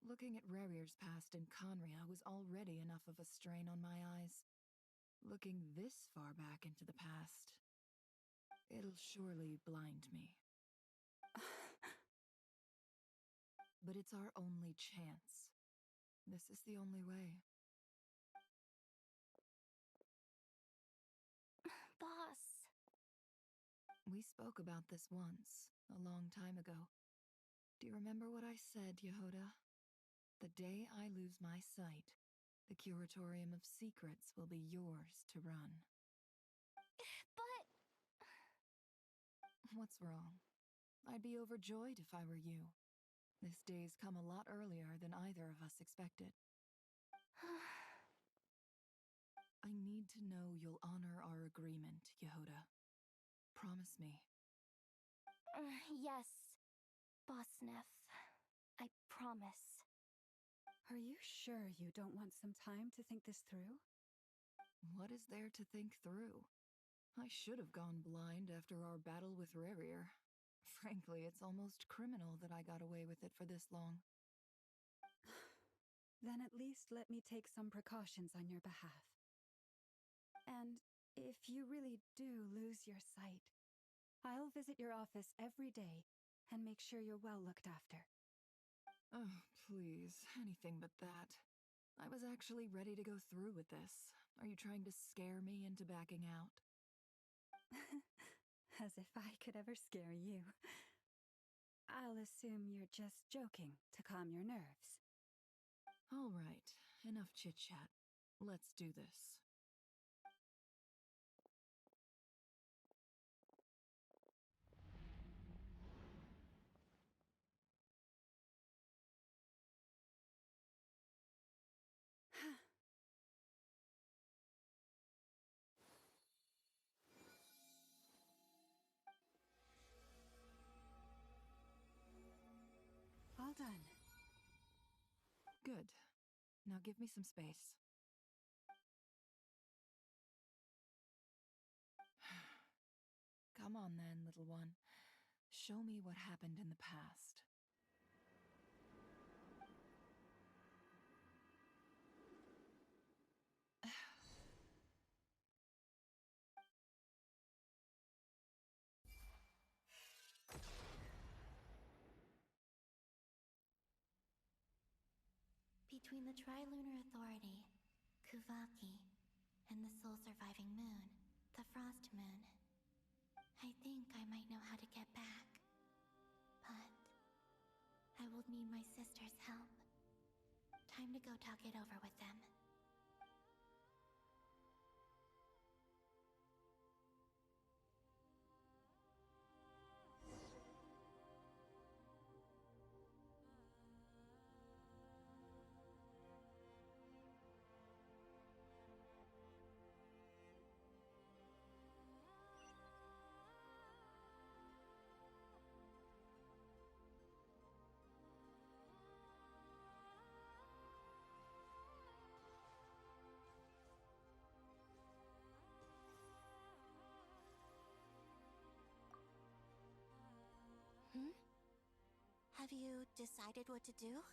Looking at Rerir's past in Conria was already enough of a strain on my eyes. Looking this far back into the past, it'll surely blind me. But it's our only chance. This is the only way. Boss. We spoke about this once, a long time ago. Do you remember what I said, Yehoda? The day I lose my sight, the Curatorium of Secrets will be yours to run. But... What's wrong? I'd be overjoyed if I were you. This day's come a lot earlier than either of us expected. I need to know you'll honor our agreement, Yehoda. Promise me. Yes, Boss Neff. I promise. Are you sure you don't want some time to think this through? What is there to think through? I should have gone blind after our battle with Rerir. Frankly, it's almost criminal that I got away with it for this long. Then at least let me take some precautions on your behalf. And if you really do lose your sight, I'll visit your office every day and make sure you're well looked after. Oh, please, anything but that. I was actually ready to go through with this. Are you trying to scare me into backing out? As if I could ever scare you. I'll assume you're just joking to calm your nerves. All right, enough chit-chat. Let's do this. All done. Good. Now give me some space. Come on then, little one. Show me what happened in the past. Between the Trilunar Authority, Kuvaki, and the soul-surviving moon, the Frost Moon, I think I might know how to get back. But I will need my sister's help. Time to go talk it over with them. Have you decided what to do?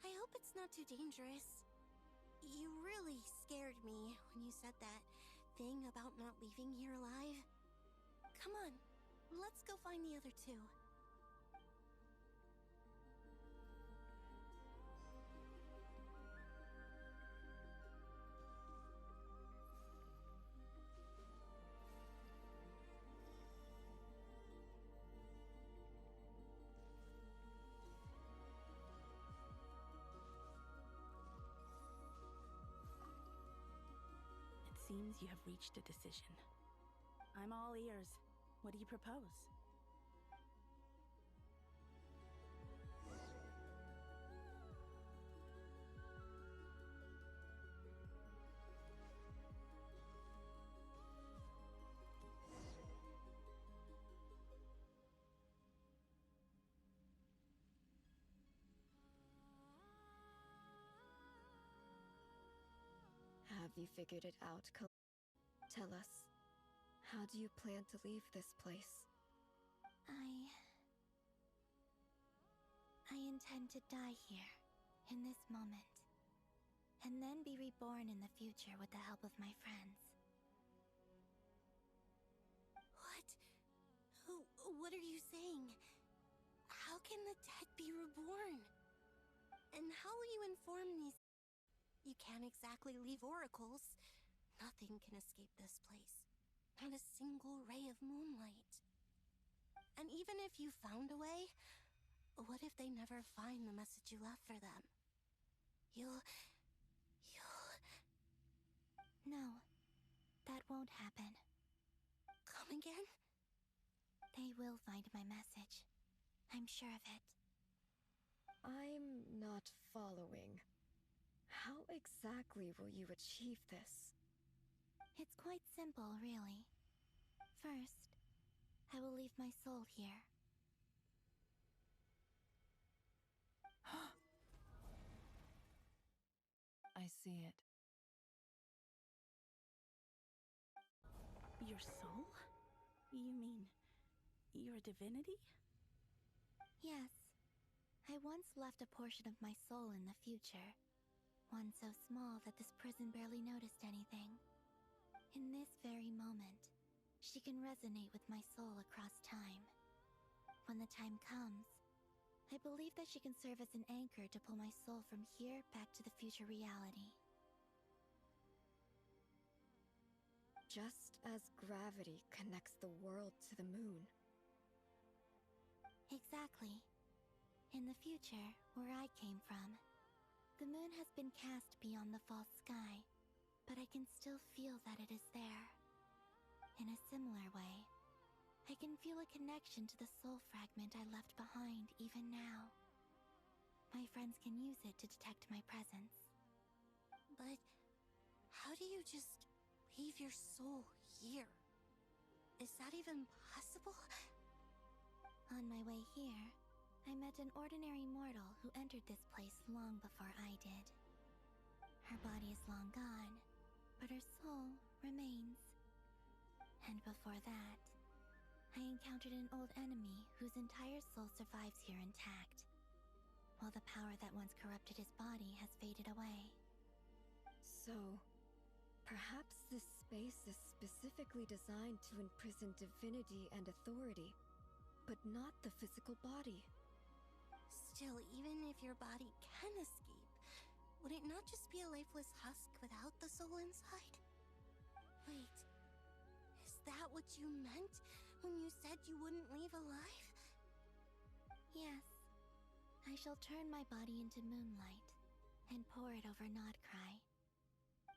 I hope it's not too dangerous. You really scared me when you said that thing about not leaving here alive. Come on, let's go find the other two. seems you have reached a decision. I'm all ears. What do you propose? Have you figured it out, Tell us, how do you plan to leave this place? I intend to die here, in this moment, and then be reborn in the future with the help of my friends. What? What are you saying? How can the dead be reborn? And how will you inform these? You can't exactly leave oracles. Nothing can escape this place. Not a single ray of moonlight. And even if you found a way, what if they never find the message you left for them? You'll... No, that won't happen. Come again? They will find my message. I'm sure of it. I'm not following. How exactly will you achieve this? It's quite simple, really. First, I will leave my soul here. I see it. Your soul? You mean you're a divinity? Yes. I once left a portion of my soul in the future. One so small that this prison barely noticed anything. In this very moment, she can resonate with my soul across time. When the time comes, I believe that she can serve as an anchor to pull my soul from here back to the future reality. Just as gravity connects the world to the moon. Exactly. In the future, where I came from, the moon has been cast beyond the false sky, but I can still feel that it is there. In a similar way, I can feel a connection to the soul fragment I left behind even now. My friends can use it to detect my presence. But how do you just leave your soul here? Is that even possible? On my way here, I met an ordinary mortal who entered this place long before I did. Her body is long gone, but her soul remains. And before that, I encountered an old enemy whose entire soul survives here intact, while the power that once corrupted his body has faded away. So, perhaps this space is specifically designed to imprison divinity and authority, but not the physical body. Still, even if your body can escape, would it not just be a lifeless husk without the soul inside? Wait, is that what you meant when you said you wouldn't leave alive? Yes. I shall turn my body into moonlight and pour it over Nodcry.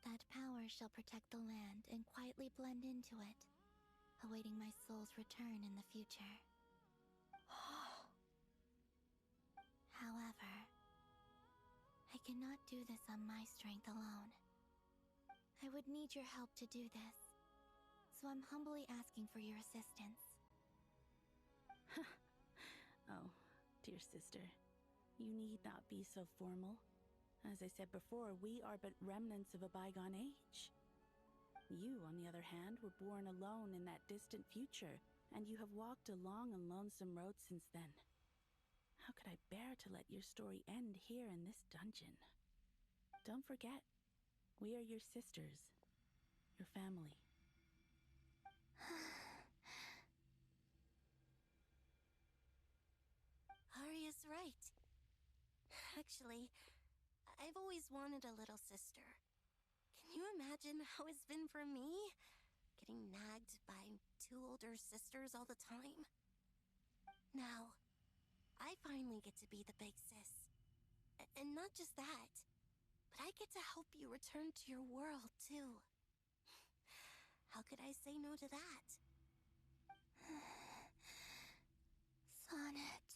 That power shall protect the land and quietly blend into it, awaiting my soul's return in the future. However, I cannot do this on my strength alone. I would need your help to do this, so I'm humbly asking for your assistance. Oh, dear sister, you need not be so formal. As I said before, we are but remnants of a bygone age. You, on the other hand, were born alone in that distant future, and you have walked a long and lonesome road since then. How could I bear to let your story end here in this dungeon? Don't forget, we are your sisters, your family. Arya's right. Actually, I've always wanted a little sister. Can you imagine how it's been for me? Getting nagged by two older sisters all the time. Now, I finally get to be the big sis. And not just that, but I get to help you return to your world, too. How could I say no to that? Sonnet.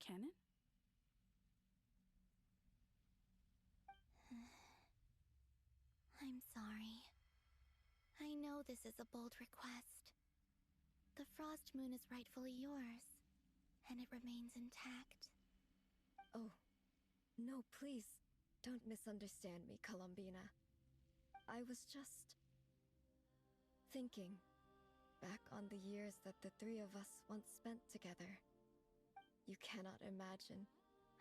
Canon? I'm sorry. I know this is a bold request. The Frost Moon is rightfully yours, and it remains intact. Oh, no, please, don't misunderstand me, Columbina. I was just thinking back on the years that the three of us once spent together. You cannot imagine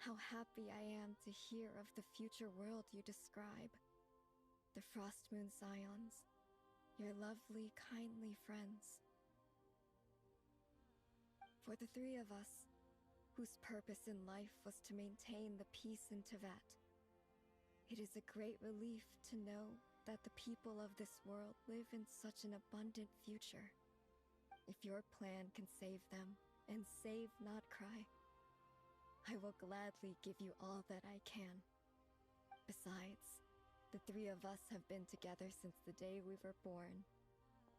how happy I am to hear of the future world you describe. The Frost Moon Scions, your lovely, kindly friends. For the three of us, whose purpose in life was to maintain the peace in Teyvat, it is a great relief to know that the people of this world live in such an abundant future. If your plan can save them, and save not cry, I will gladly give you all that I can. Besides, the three of us have been together since the day we were born.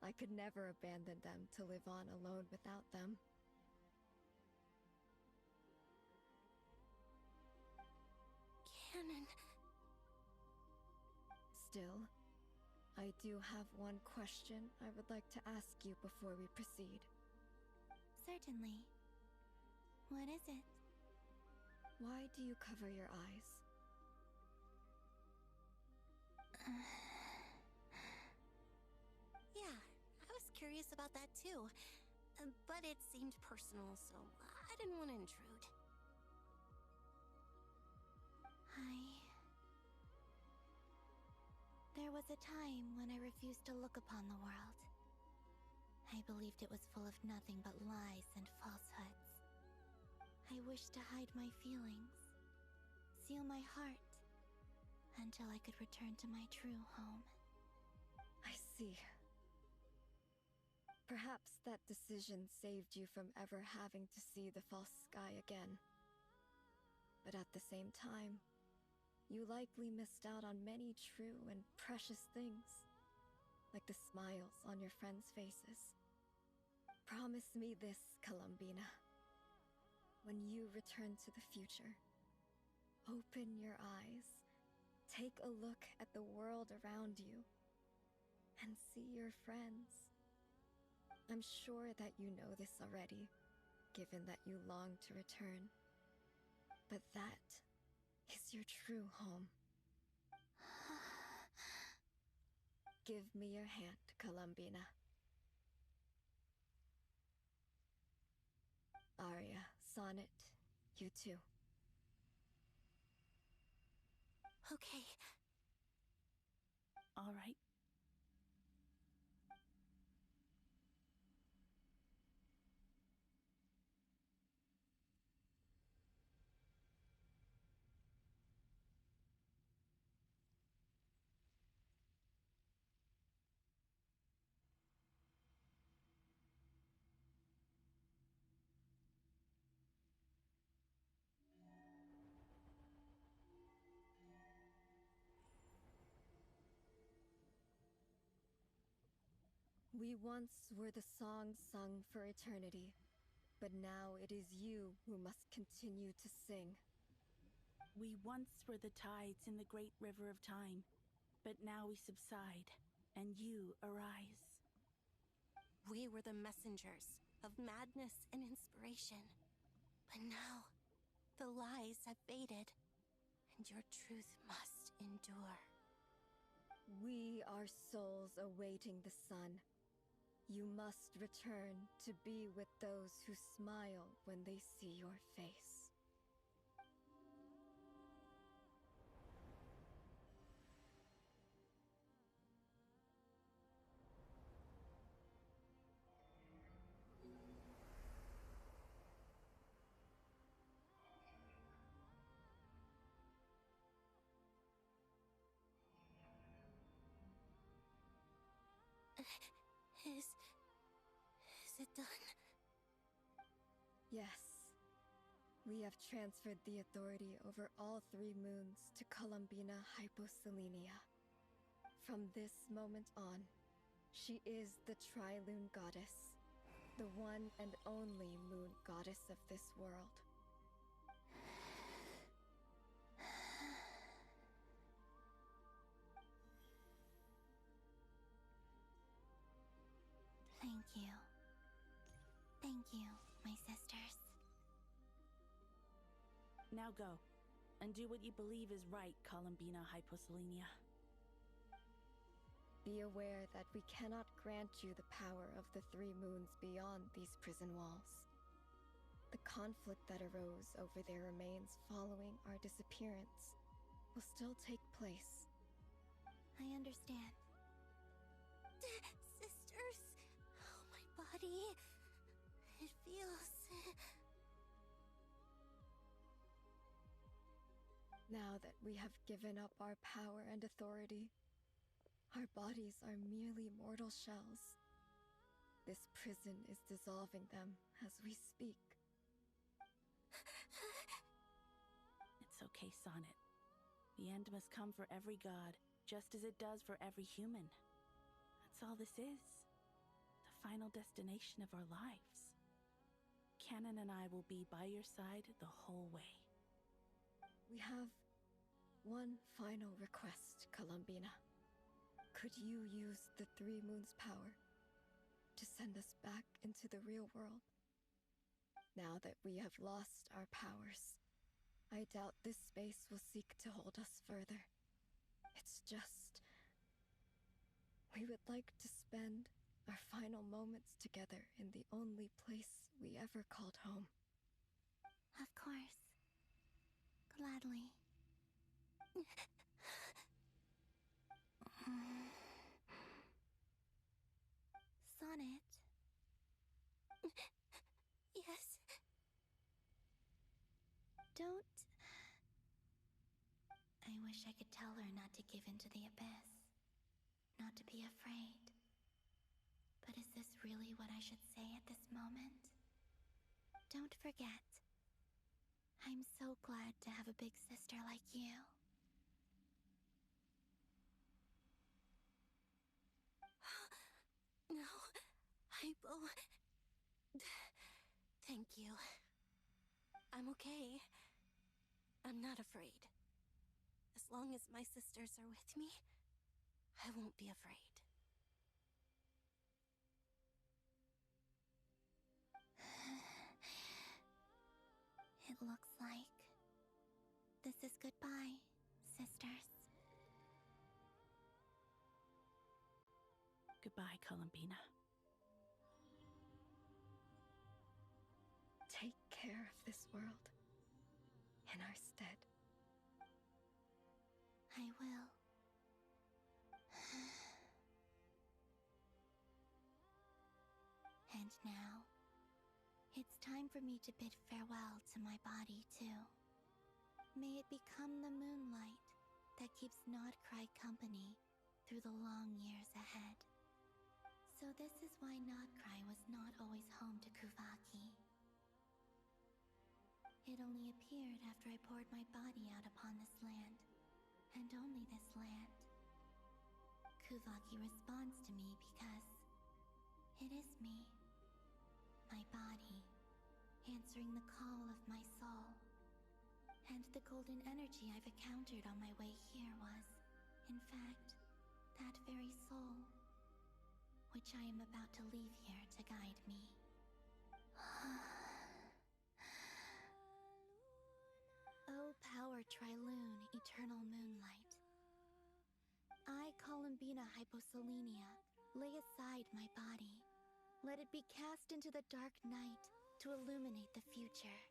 I could never abandon them to live on alone without them. Canon. Still, I do have one question I would like to ask you before we proceed. Certainly. What is it? Why do you cover your eyes? Yeah, I was curious about that too. But it seemed personal, so I didn't want to intrude. There was a time when I refused to look upon the world. I believed it was full of nothing but lies and falsehoods. I wished to hide my feelings, seal my heart, until I could return to my true home. I see. Perhaps that decision saved you from ever having to see the false sky again. But at the same time, you likely missed out on many true and precious things, like the smiles on your friends' faces. Promise me this, Columbina. When you return to the future, open your eyes, take a look at the world around you, and see your friends. I'm sure that you know this already, given that you long to return. But that is your true home. Give me your hand, Columbina. Aria, Sonnet, you too. Okay. All right. We once were the songs sung for eternity, but now it is you who must continue to sing. We once were the tides in the great river of time, but now we subside, and you arise. We were the messengers of madness and inspiration. But now, the lies have faded, and your truth must endure. We are souls awaiting the sun. You must return to be with those who smile when they see your face. Is it done? Yes. We have transferred the authority over all 3 moons to Columbina Hyposelenia. From this moment on, she is the Tri-Lune Goddess, the one and only moon goddess of this world. Thank you. Thank you, my sisters. Now go, and do what you believe is right, Columbina Hyposelenia. Be aware that we cannot grant you the power of the 3 moons beyond these prison walls. The conflict that arose over their remains following our disappearance will still take place. I understand. Sisters, oh, my body. It feels... Now that we have given up our power and authority, our bodies are merely mortal shells. This prison is dissolving them as we speak. It's okay, Sonnet. The end must come for every god, just as it does for every human. That's all this is. The final destination of our lives. Canon and I will be by your side the whole way. We have one final request, Columbina. Could you use the 3 moons' power to send us back into the real world? Now that we have lost our powers, I doubt this space will seek to hold us further. It's just... we would like to spend our final moments together in the only place we ever called home. Of course. Gladly. Sonnet? Yes? Don't... I wish I could tell her not to give in to the abyss. Not to be afraid. But is this really what I should say at this moment? Don't forget. I'm so glad to have a big sister like you. No, Hypo. Thank you. I'm okay. I'm not afraid. As long as my sisters are with me, I won't be afraid. It looks like this is goodbye, sisters. Goodbye, Columbina. Take care of this world in our stead. I will. And now, it's time for me to bid farewell to my body, too. May it become the moonlight that keeps Nodcry company through the long years ahead. So this is why Nodcry was not always home to Kuvaki. It only appeared after I poured my body out upon this land, and only this land. Kuvaki responds to me because it is me. My body, answering the call of my soul. And the golden energy I've encountered on my way here was, in fact, that very soul, which I am about to leave here to guide me. O power Tri-Lune, eternal moonlight. I, Columbina Hyposelenia, lay aside my body. Let it be cast into the dark night to illuminate the future.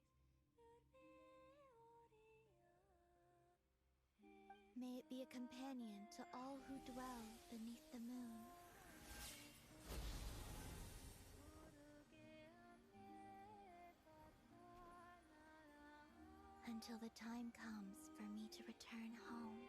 May it be a companion to all who dwell beneath the moon. Until the time comes for me to return home.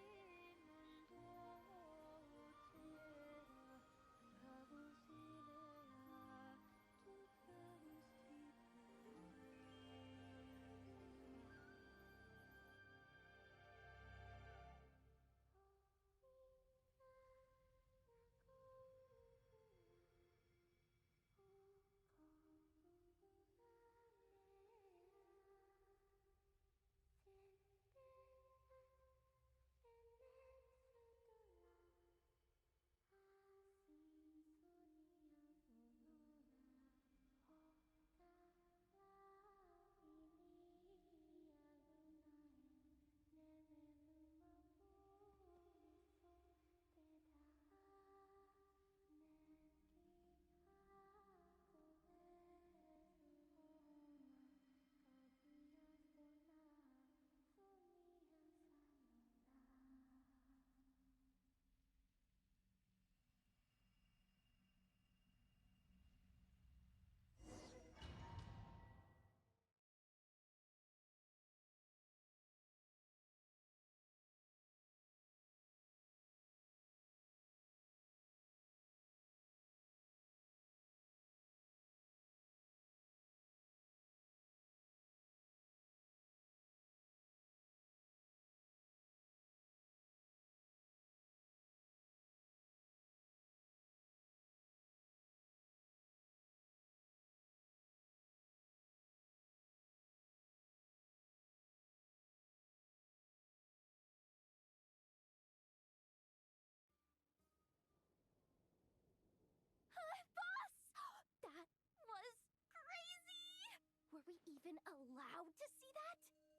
even allowed to see that?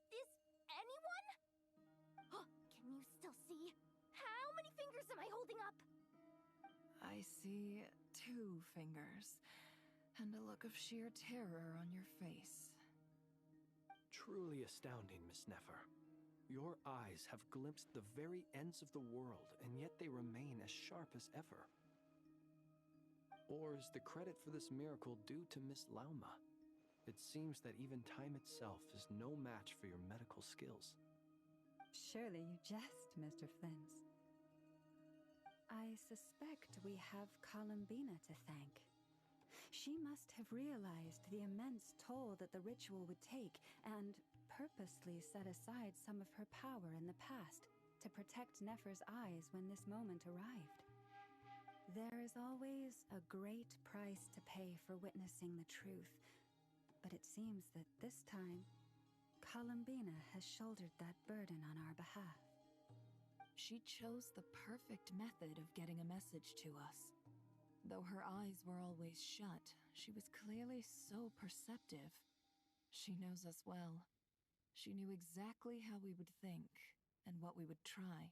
Is anyone? Can you still see? How many fingers am I holding up? I see 2 fingers, and a look of sheer terror on your face. Truly astounding, Miss Nefer. Your eyes have glimpsed the very ends of the world, and yet they remain as sharp as ever. Or is the credit for this miracle due to Miss Lauma? It seems that even time itself is no match for your medical skills. Surely you jest, Mr. Flins. I suspect we have Columbina to thank. She must have realized the immense toll that the ritual would take and purposely set aside some of her power in the past to protect Nefer's eyes when this moment arrived. There is always a great price to pay for witnessing the truth, but it seems that this time, Columbina has shouldered that burden on our behalf. She chose the perfect method of getting a message to us. Though her eyes were always shut, she was clearly so perceptive. She knows us well. She knew exactly how we would think and what we would try.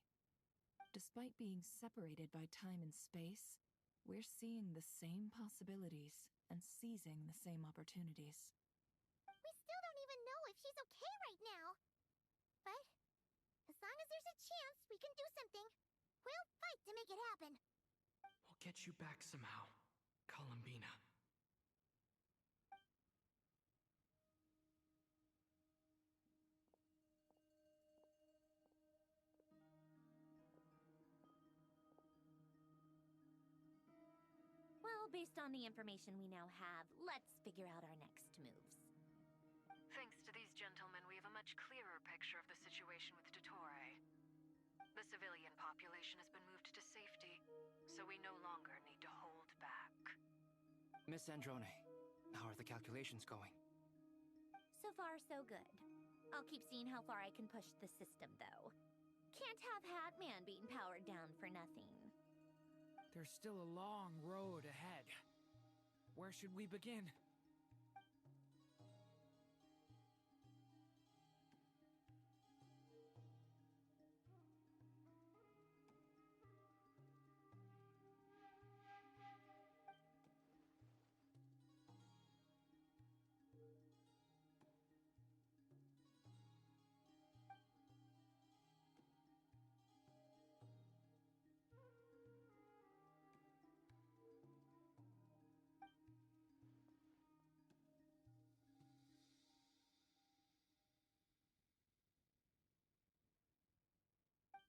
Despite being separated by time and space, we're seeing the same possibilities and seizing the same opportunities. We still don't even know if she's okay right now. But as long as there's a chance we can do something, we'll fight to make it happen. We'll get you back somehow, Columbina. Well, based on the information we now have, let's figure out our next moves. Thanks to these gentlemen, we have a much clearer picture of the situation with Dottore. The civilian population has been moved to safety, so we no longer need to hold back. Miss Androne, how are the calculations going? So far, so good. I'll keep seeing how far I can push the system, though. Can't have Hatman being powered down for nothing. There's still a long road ahead. Where should we begin?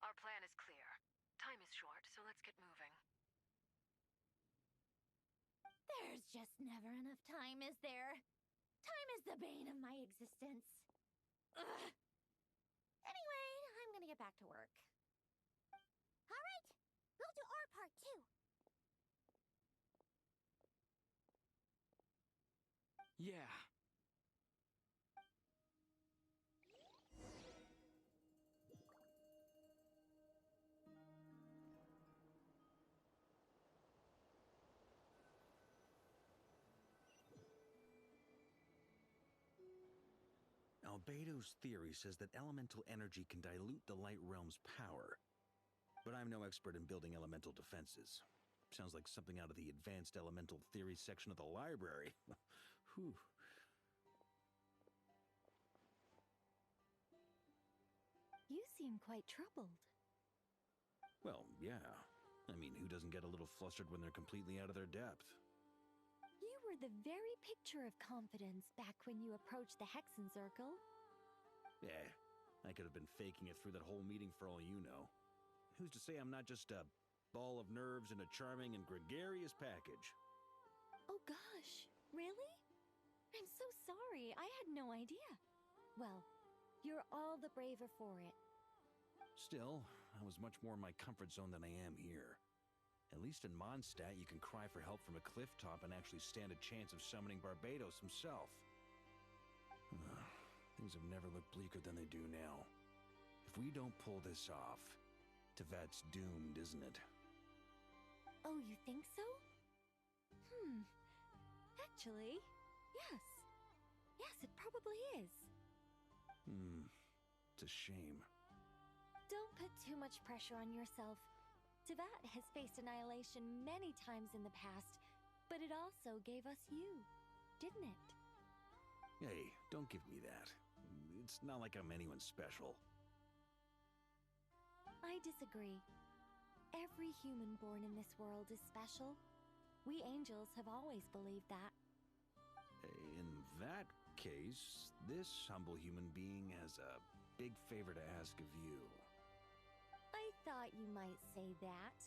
Our plan is clear. Time is short, so let's get moving. There's just never enough time, is there? Time is the bane of my existence. Ugh. Anyway, I'm gonna get back to work. All right, we'll do our part too. Yeah. Albedo's theory says that elemental energy can dilute the light realm's power. But I'm no expert in building elemental defenses. Sounds like something out of the advanced elemental theory section of the library. Whew. You seem quite troubled. Well, yeah. I mean, who doesn't get a little flustered when they're completely out of their depth? You were the very picture of confidence back when you approached the Hexen Circle. Yeah, I could have been faking it through that whole meeting for all you know. Who's to say I'm not just a ball of nerves in a charming and gregarious package? Oh gosh, really? I'm so sorry, I had no idea. Well, you're all the braver for it. Still, I was much more in my comfort zone than I am here. At least in Mondstadt, you can cry for help from a cliff top and actually stand a chance of summoning Barbados himself. Things have never looked bleaker than they do now. If we don't pull this off, Tevat's doomed, isn't it? Oh, you think so? Actually, yes. Yes, it probably is. It's a shame. Don't put too much pressure on yourself. Tevat has faced annihilation many times in the past, but it also gave us you, didn't it? Hey, don't give me that. It's not like I'm anyone special. I disagree. Every human born in this world is special. We angels have always believed that. In that case, this humble human being has a big favor to ask of you. I thought you might say that.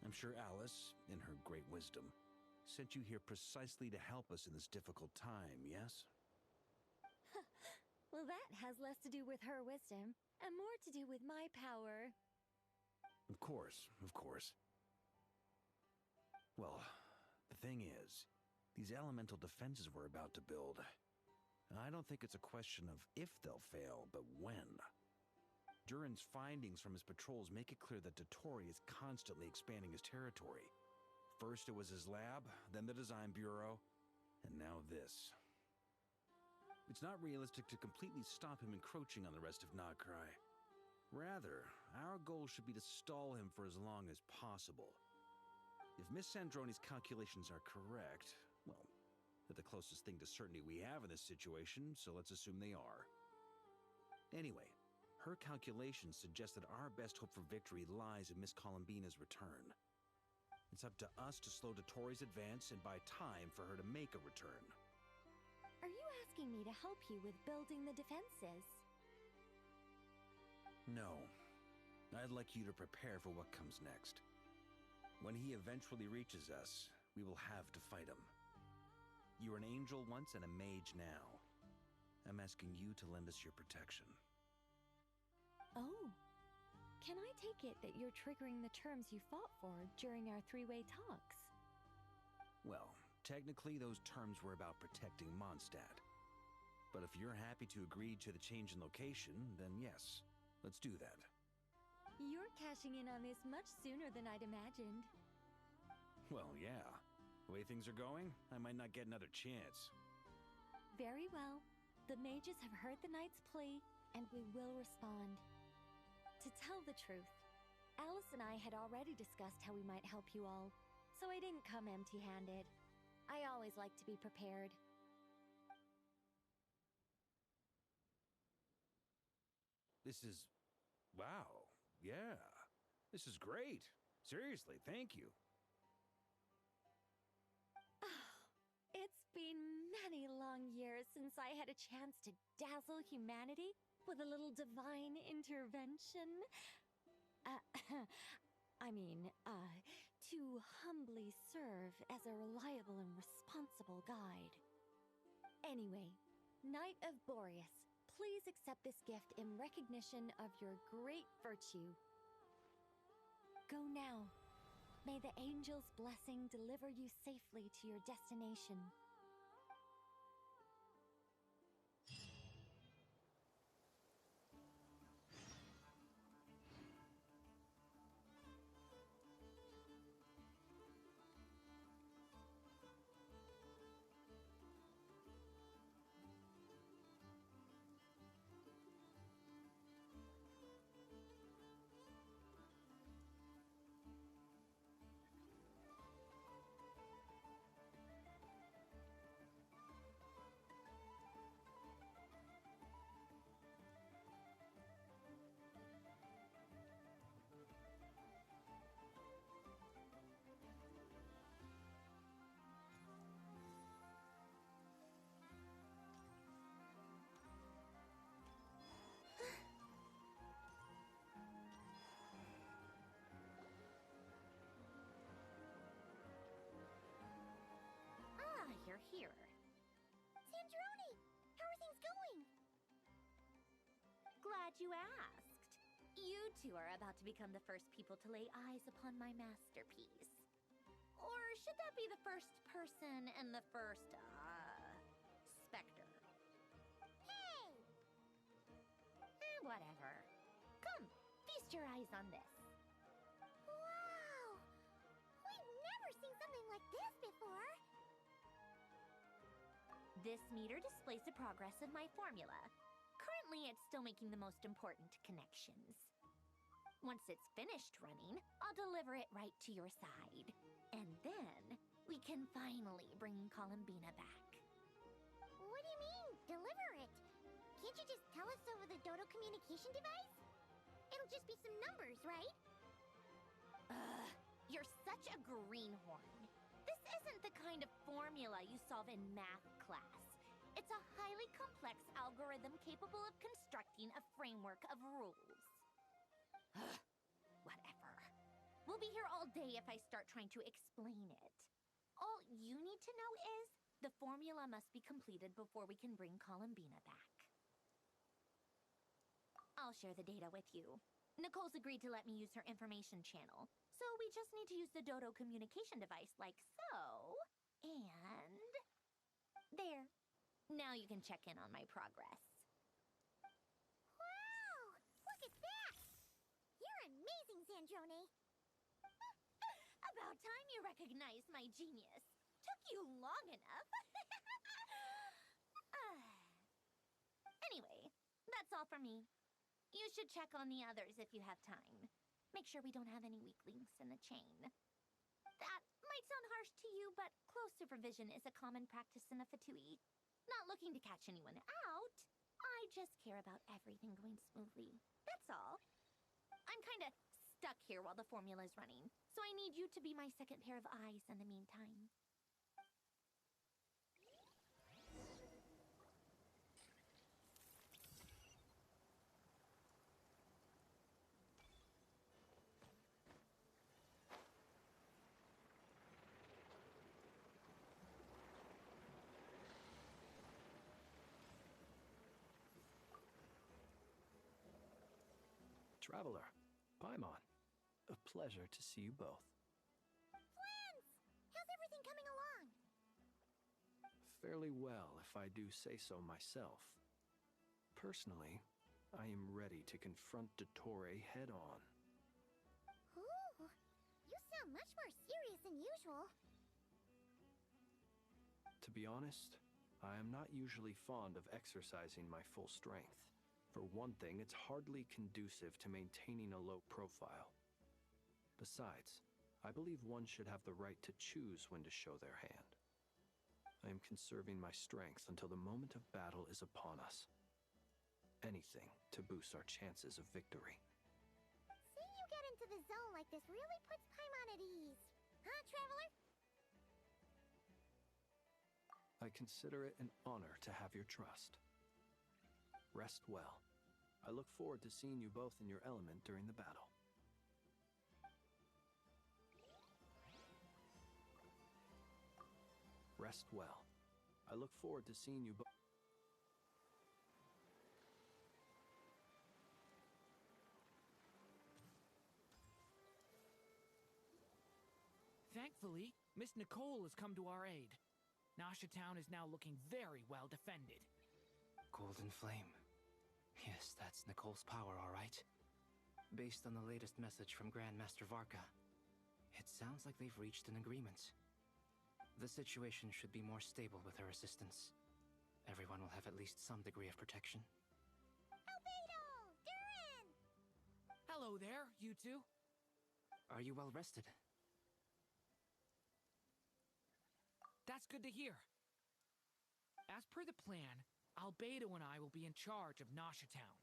I'm sure Alice, in her great wisdom, sent you here precisely to help us in this difficult time, yes? Well, that has less to do with her wisdom and more to do with my power. Of course, of course. Well, the thing is, these elemental defenses we're about to build, I don't think it's a question of if they'll fail, but when. Durin's findings from his patrols make it clear that Dottore is constantly expanding his territory. First it was his lab, then the design bureau, and now this. It's not realistic to completely stop him encroaching on the rest of Nagrai. Rather, our goal should be to stall him for as long as possible. If Miss Sandroni's calculations are correct, well, they're the closest thing to certainty we have in this situation, so let's assume they are. Anyway, her calculations suggest that our best hope for victory lies in Miss Columbina's return. It's up to us to slow Dottore's advance and buy time for her to make a return. Are you asking me to help you with building the defenses? No. I'd like you to prepare for what comes next. When he eventually reaches us, we will have to fight him. You were an angel once and a mage now. I'm asking you to lend us your protection. Oh. Can I take it that you're triggering the terms you fought for during our three-way talks? Well, technically those terms were about protecting Mondstadt. But if you're happy to agree to the change in location, then yes, let's do that. You're cashing in on this much sooner than I'd imagined. Well, yeah. The way things are going, I might not get another chance. Very well. The mages have heard the knight's plea, and we will respond. To tell the truth, Alice and I had already discussed how we might help you all, so I didn't come empty-handed. I always like to be prepared. This is... wow. Yeah. This is great. Seriously, thank you. It's been many long years since I had a chance to dazzle humanity with a little divine intervention. To humbly serve as a reliable and responsible guide. Anyway, Knight of Boreas, please accept this gift in recognition of your great virtue. Go now. May the angel's blessing deliver you safely to your destination. You're here. Sandroni! How are things going? Glad you asked. You two are about to become the first people to lay eyes upon my masterpiece. Or should that be the first person and the first, specter? Hey! Whatever. Come, feast your eyes on this. Wow! We've never seen something like this before. This meter displays the progress of my formula. Currently, it's still making the most important connections. Once it's finished running, I'll deliver it right to your side. And then, we can finally bring Columbina back. What do you mean, deliver it? Can't you just tell us over the Dodo communication device? It'll just be some numbers, right? You're such a greenhorn. This isn't the kind of formula you solve in math class. It's a highly complex algorithm capable of constructing a framework of rules. Whatever. We'll be here all day if I start trying to explain it. All you need to know is the formula must be completed before we can bring Columbina back. I'll share the data with you. Nicole's agreed to let me use her information channel, so we just need to use the Dodo communication device like so. And... there. Now you can check in on my progress. Wow! Look at that! You're amazing, Zandrone! About time you recognized my genius. Took you long enough. Anyway, that's all for me. You should check on the others if you have time. Make sure we don't have any weak links in the chain. That might sound harsh to you, but close supervision is a common practice in a Fatui. Not looking to catch anyone out. I just care about everything going smoothly. That's all. I'm kinda stuck here while the formula is running, so I need you to be my second pair of eyes in the meantime. Traveler, Paimon, a pleasure to see you both. Flans! How's everything coming along? Fairly well, if I do say so myself. Personally, I am ready to confront Dottore head-on. Ooh, you sound much more serious than usual. To be honest, I am not usually fond of exercising my full strength. For one thing, it's hardly conducive to maintaining a low profile. Besides, I believe one should have the right to choose when to show their hand. I am conserving my strength until the moment of battle is upon us. Anything to boost our chances of victory. Seeing you get into the zone like this really puts Paimon at ease. Huh, Traveler? I consider it an honor to have your trust. Rest well. I look forward to seeing you both in your element during the battle. Rest well. I look forward to seeing you both. Thankfully, Miss Nicole has come to our aid. Nasha Town is now looking very well defended. Golden Flame. Yes, that's Nicole's power, all right. Based on the latest message from Grandmaster Varka, it sounds like they've reached an agreement. The situation should be more stable with her assistance. Everyone will have at least some degree of protection. Albedo! Durin! Hello there, you two. Are you well rested? That's good to hear. As per the plan, Albedo and I will be in charge of Nasha Town.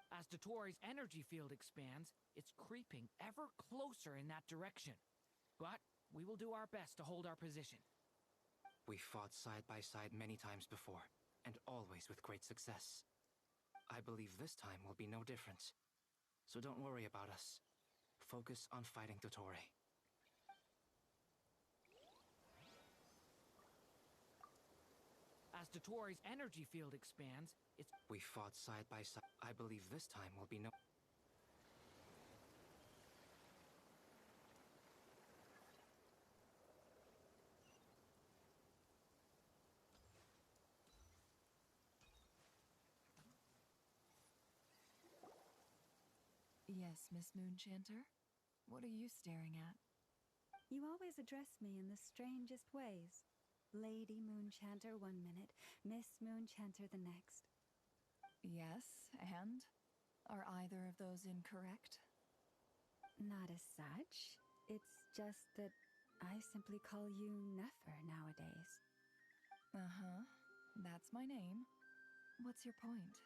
As Dottore's energy field expands, it's creeping ever closer in that direction. But we will do our best to hold our position. We fought side by side many times before, and always with great success. I believe this time will be no different. So don't worry about us. Focus on fighting Dottore. As Dottore's energy field expands, it's... We fought side by side. I believe this time will be no... Yes, Miss Moonchanter? What are you staring at? You always address me in the strangest ways. Lady Moonchanter 1 minute, Miss Moonchanter the next. Yes, and? Are either of those incorrect? Not as such. It's just that I simply call you Nefer nowadays. Uh-huh. That's my name. What's your point?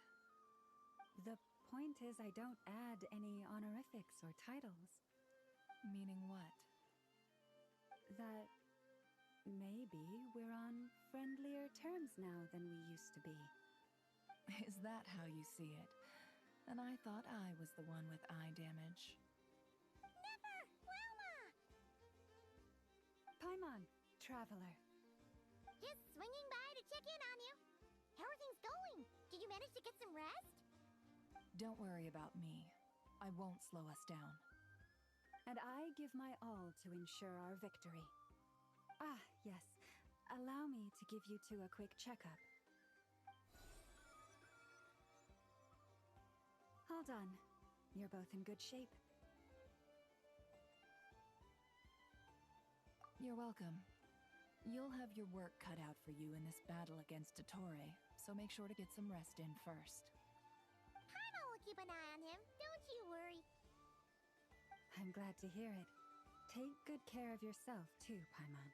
The point is I don't add any honorifics or titles. Meaning what? That maybe we're on friendlier terms now than we used to be. Is that how you see it? And I thought I was the one with eye damage. Never! Wilma! Paimon, traveler. Just swinging by to check in on you. How are things going? Did you manage to get some rest? Don't worry about me. I won't slow us down. And I give my all to ensure our victory. Ah, yes. Allow me to give you two a quick checkup. All done. You're both in good shape. You're welcome. You'll have your work cut out for you in this battle against Dottore, so make sure to get some rest in first. Paimon will keep an eye on him. Don't you worry. I'm glad to hear it. Take good care of yourself, too, Paimon.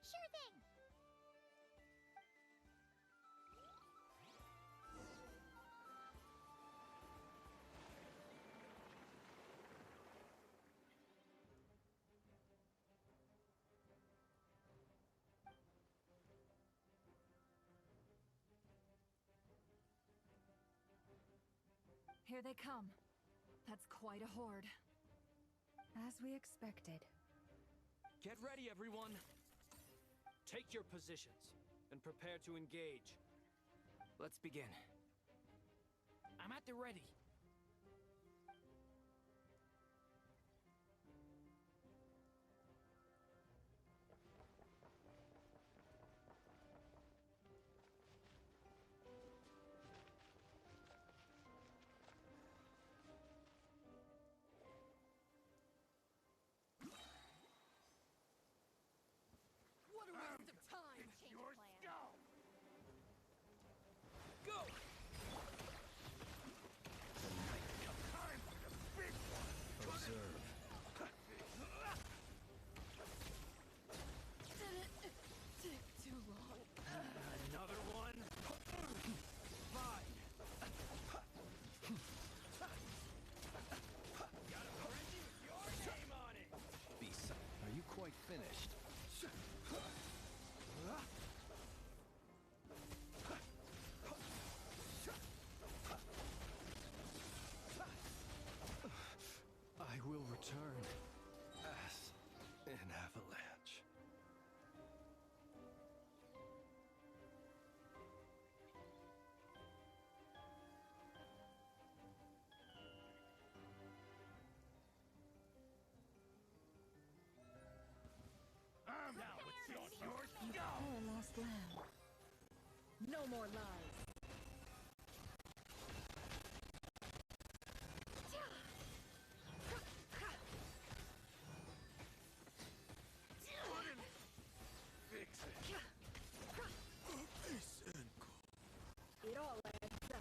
Sure thing. Here they come. That's quite a horde. As we expected. Get ready, everyone! Take your positions and prepare to engage. Let's begin. I'm at the ready. What a waste of time! Yours go! Go! Time for the big one! Observe. Take too long. Another one? Fine! Got a frenzy with your name on it! Are you quite finished? I will return as an avalanche. Now it's yours You go! poor lost lamb. No more lies. Fix it! It all adds up.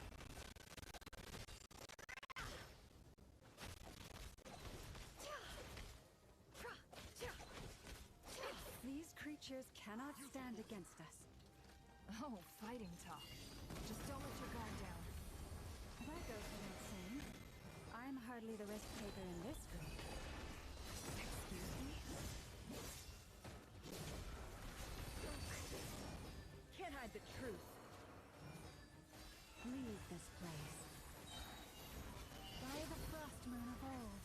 These creatures cannot stand against us. Oh, fighting talk. Just don't let your guard down. That goes without saying. I'm hardly the risk taker in this group. Excuse me? Can't hide the truth. Leave this place. By the frost moon of old.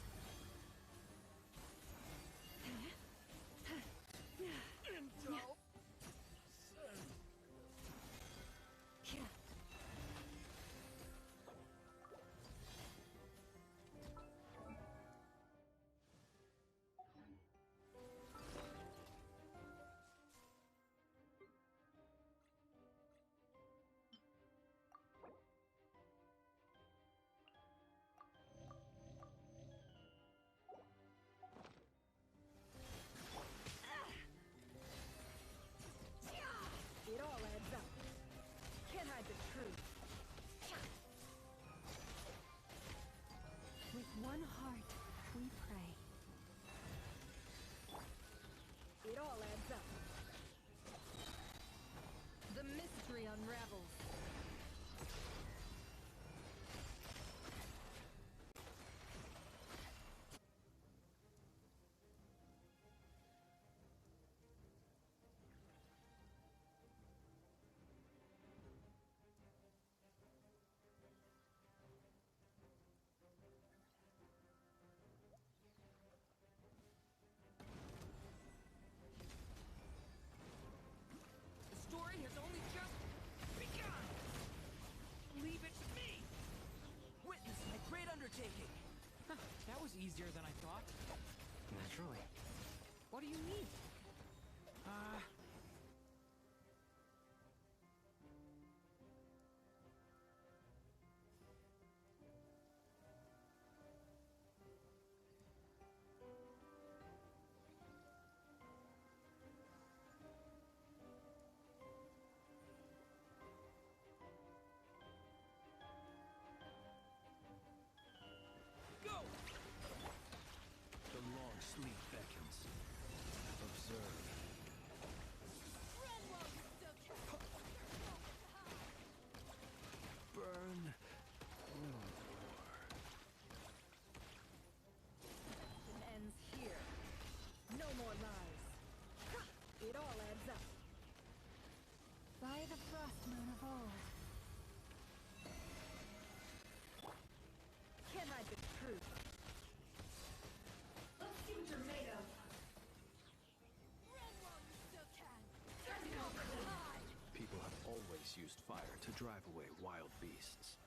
drive away wild beasts.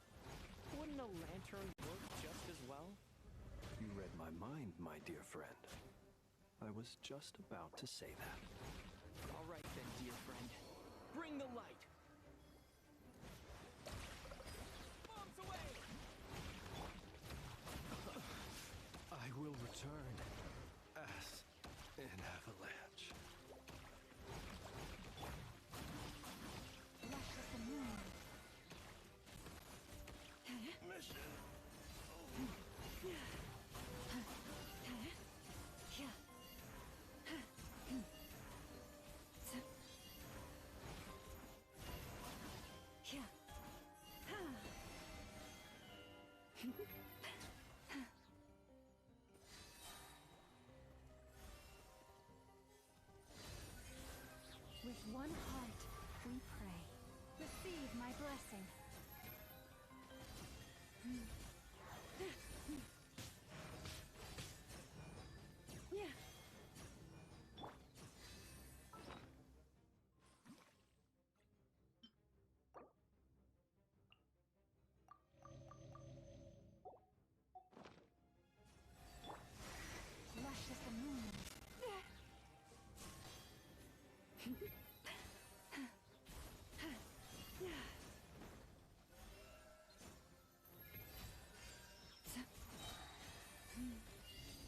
Wouldn't a lantern work just as well? You read my mind, my dear friend. I was just about to say that. All right then, dear friend. Bring the light! Bombs away! I will return as an avalanche. Lush as the moon. Mission. With one heart, we pray. Receive my blessing. Lush as the moon.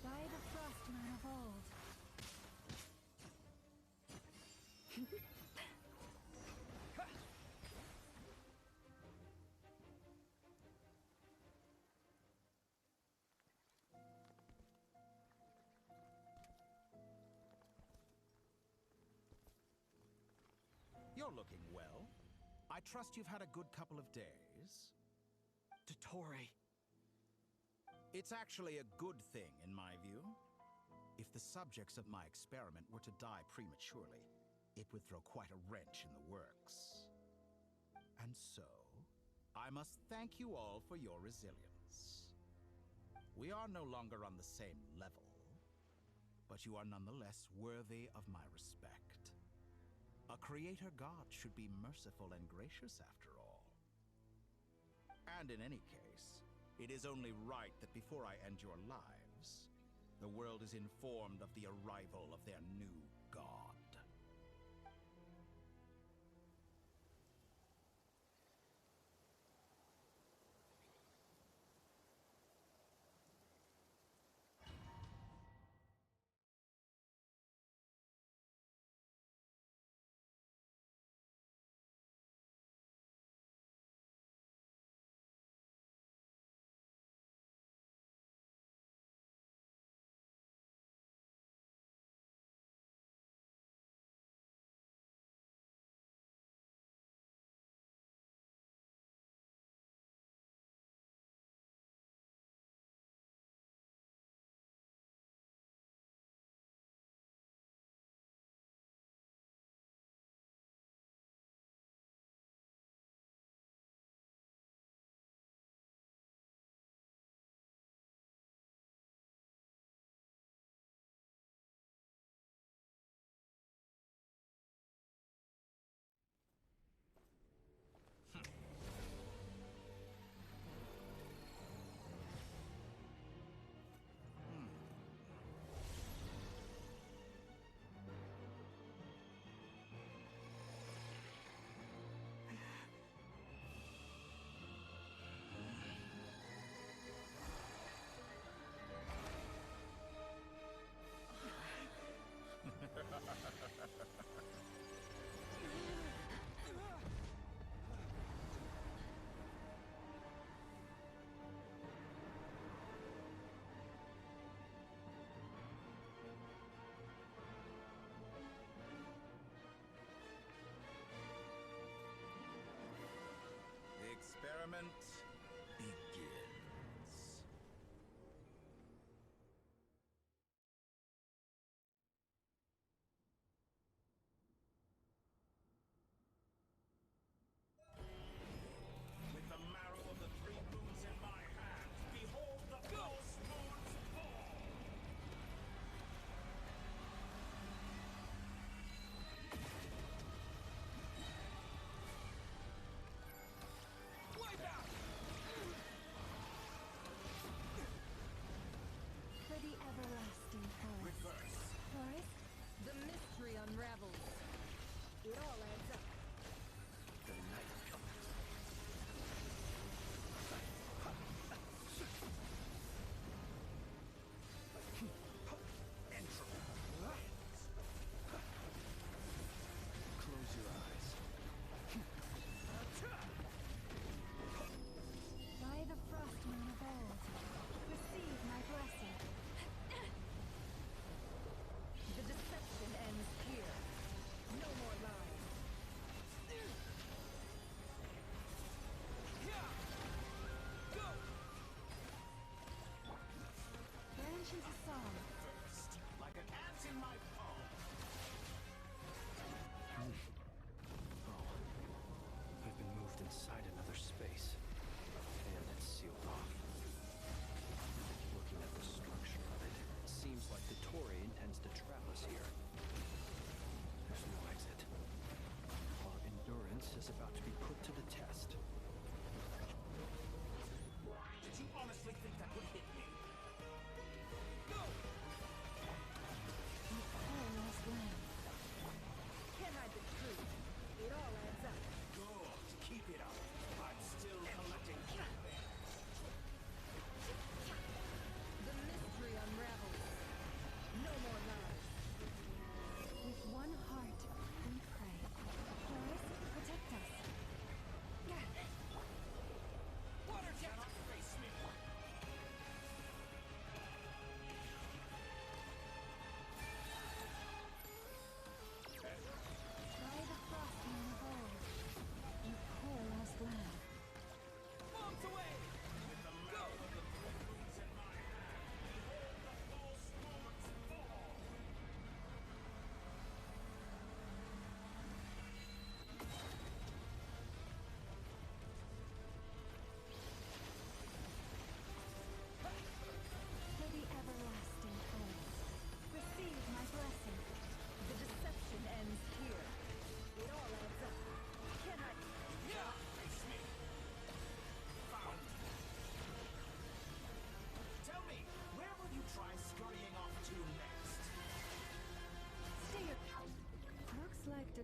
By the frostman of old. You're looking well. I trust you've had a good couple of days. Dottore. It's actually a good thing, in my view. If the subjects of my experiment were to die prematurely, it would throw quite a wrench in the works. And so, I must thank you all for your resilience. We are no longer on the same level, but you are nonetheless worthy of my respect. A creator god should be merciful and gracious after all. And in any case, it is only right that before I end your lives, the world is informed of the arrival of their new god.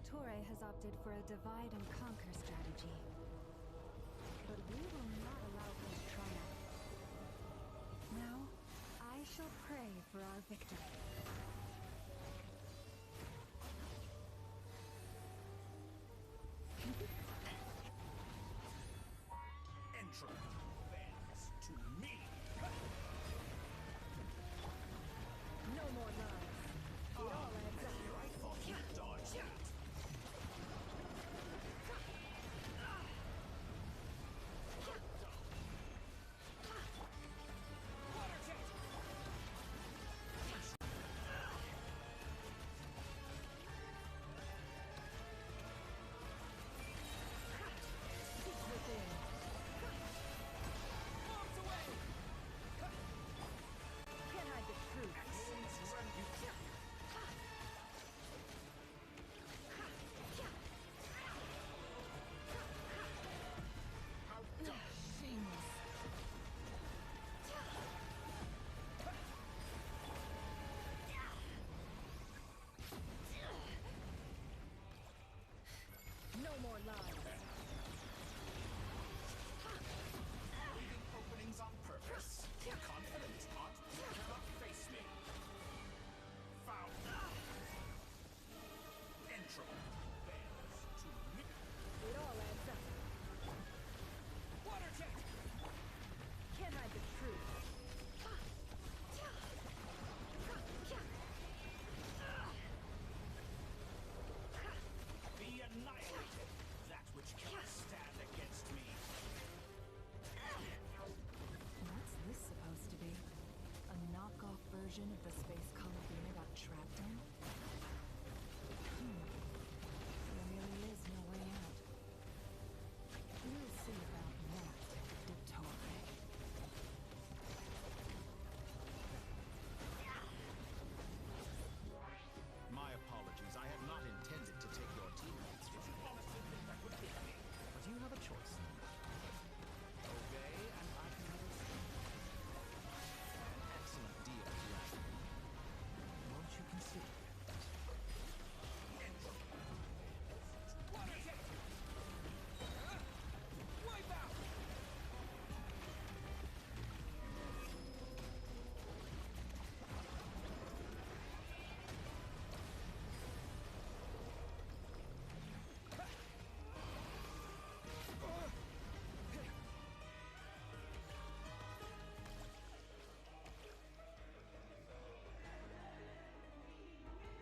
Dottore has opted for a divide and conquer strategy. But we will not allow him to triumph. Now, I shall pray for our victory. Entropy bends to me. No more lies. It all adds up. Here I thought you'd dodge that. Can't hide the truth. Shameless. No more lies. Leaving openings on purpose. Confident not, you cannot face me. Foul. Entropy bends to me. It all adds up. Water jet! Can't hide the truth. Be annihilated, that which cannot stand against me. What's this supposed to be? A knockoff version of the space Columbina got trapped in? There really is no way out. We'll see about that, Dottore. My apologies. I had not intended to take your teammates from you. But you have a choice. Obey, and I can never see. Excellent deal, if you ask me. Won't you consider it? Water jet! Wipe out!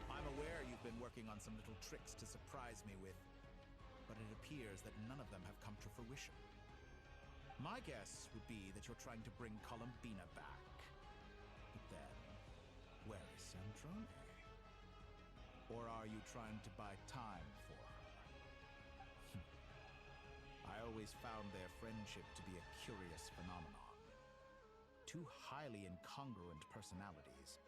I'm aware you've been working on some little tricks to surprise me with, but it appears that none of them have come to fruition. My guess would be that you're trying to bring Columbina back. But then, where is Sandrone? Or are you trying to buy time for her? I always found their friendship to be a curious phenomenon. Two highly incongruent personalities,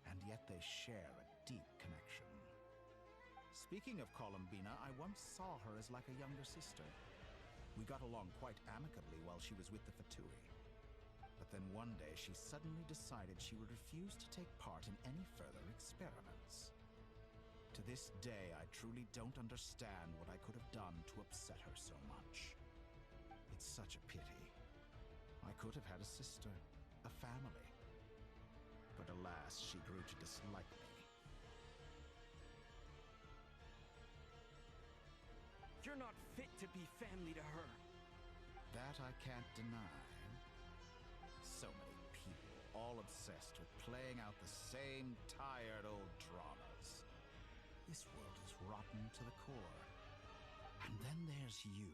and yet they share a deep connection. Speaking of Columbina, I once saw her as like a younger sister. We got along quite amicably while she was with the Fatui. But then one day she suddenly decided she would refuse to take part in any further experiments. To this day, I truly don't understand what I could have done to upset her so much. It's such a pity. I could have had a sister, a family. But alas, she grew to dislike me. You're not fit to be family to her. That I can't deny. So many people, all obsessed with playing out the same tired old dramas. This world is rotten to the core. And then there's you.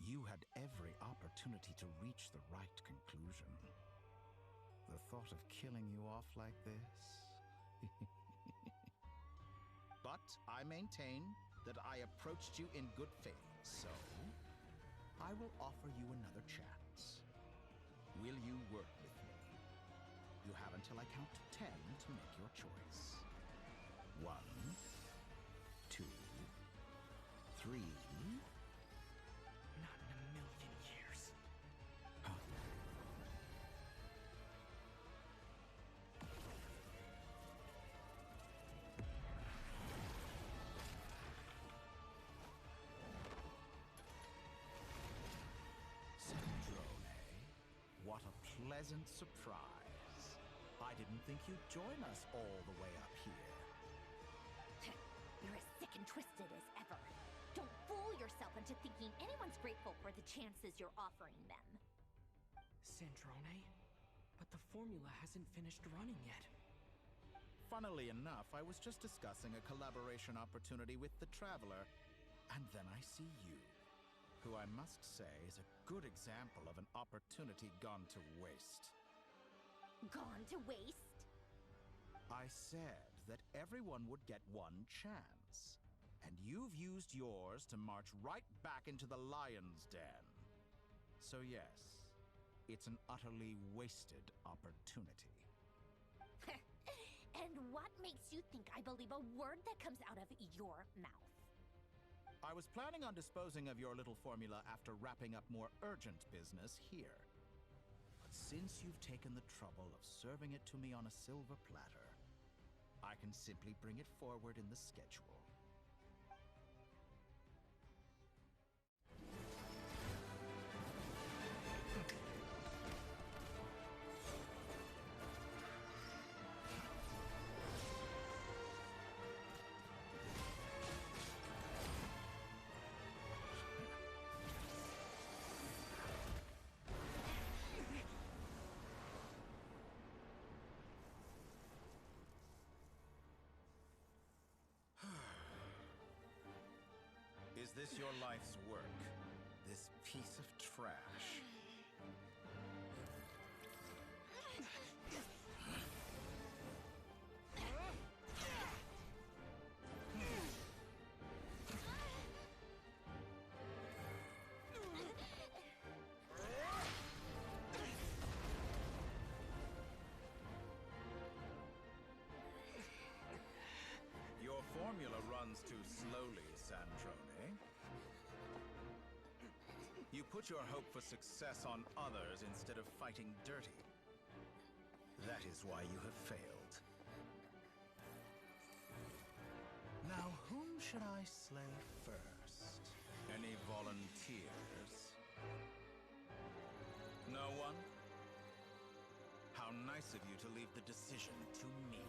You had every opportunity to reach the right conclusion. The thought of killing you off like this? But I maintain that I approached you in good faith, so I will offer you another chance. Will you work with me? You have until I count to 10 to make your choice. 1, 2, 3. Not in a million years. pleasant surprise. I didn't think you'd join us all the way up here. You're as sick and twisted as ever. Don't fool yourself into thinking anyone's grateful for the chances you're offering them. Sandrone? But the formula hasn't finished running yet. Funnily enough, I was just discussing a collaboration opportunity with the Traveler, and then I see you, who I must say is a good example of an opportunity gone to waste. Gone to waste? I said that everyone would get one chance, and you've used yours to march right back into the lion's den. So yes, it's an utterly wasted opportunity. And what makes you think I believe a word that comes out of your mouth? I was planning on disposing of your little formula after wrapping up more urgent business here. But since you've taken the trouble of serving it to me on a silver platter, I can simply bring it forward in the schedule. Is this your life's work? This piece of trash? Your formula runs too slowly, Sandrone. You put your hope for success on others instead of fighting dirty. That is why you have failed. Now, whom should I slay first? Any volunteers? No one? How nice of you to leave the decision to me.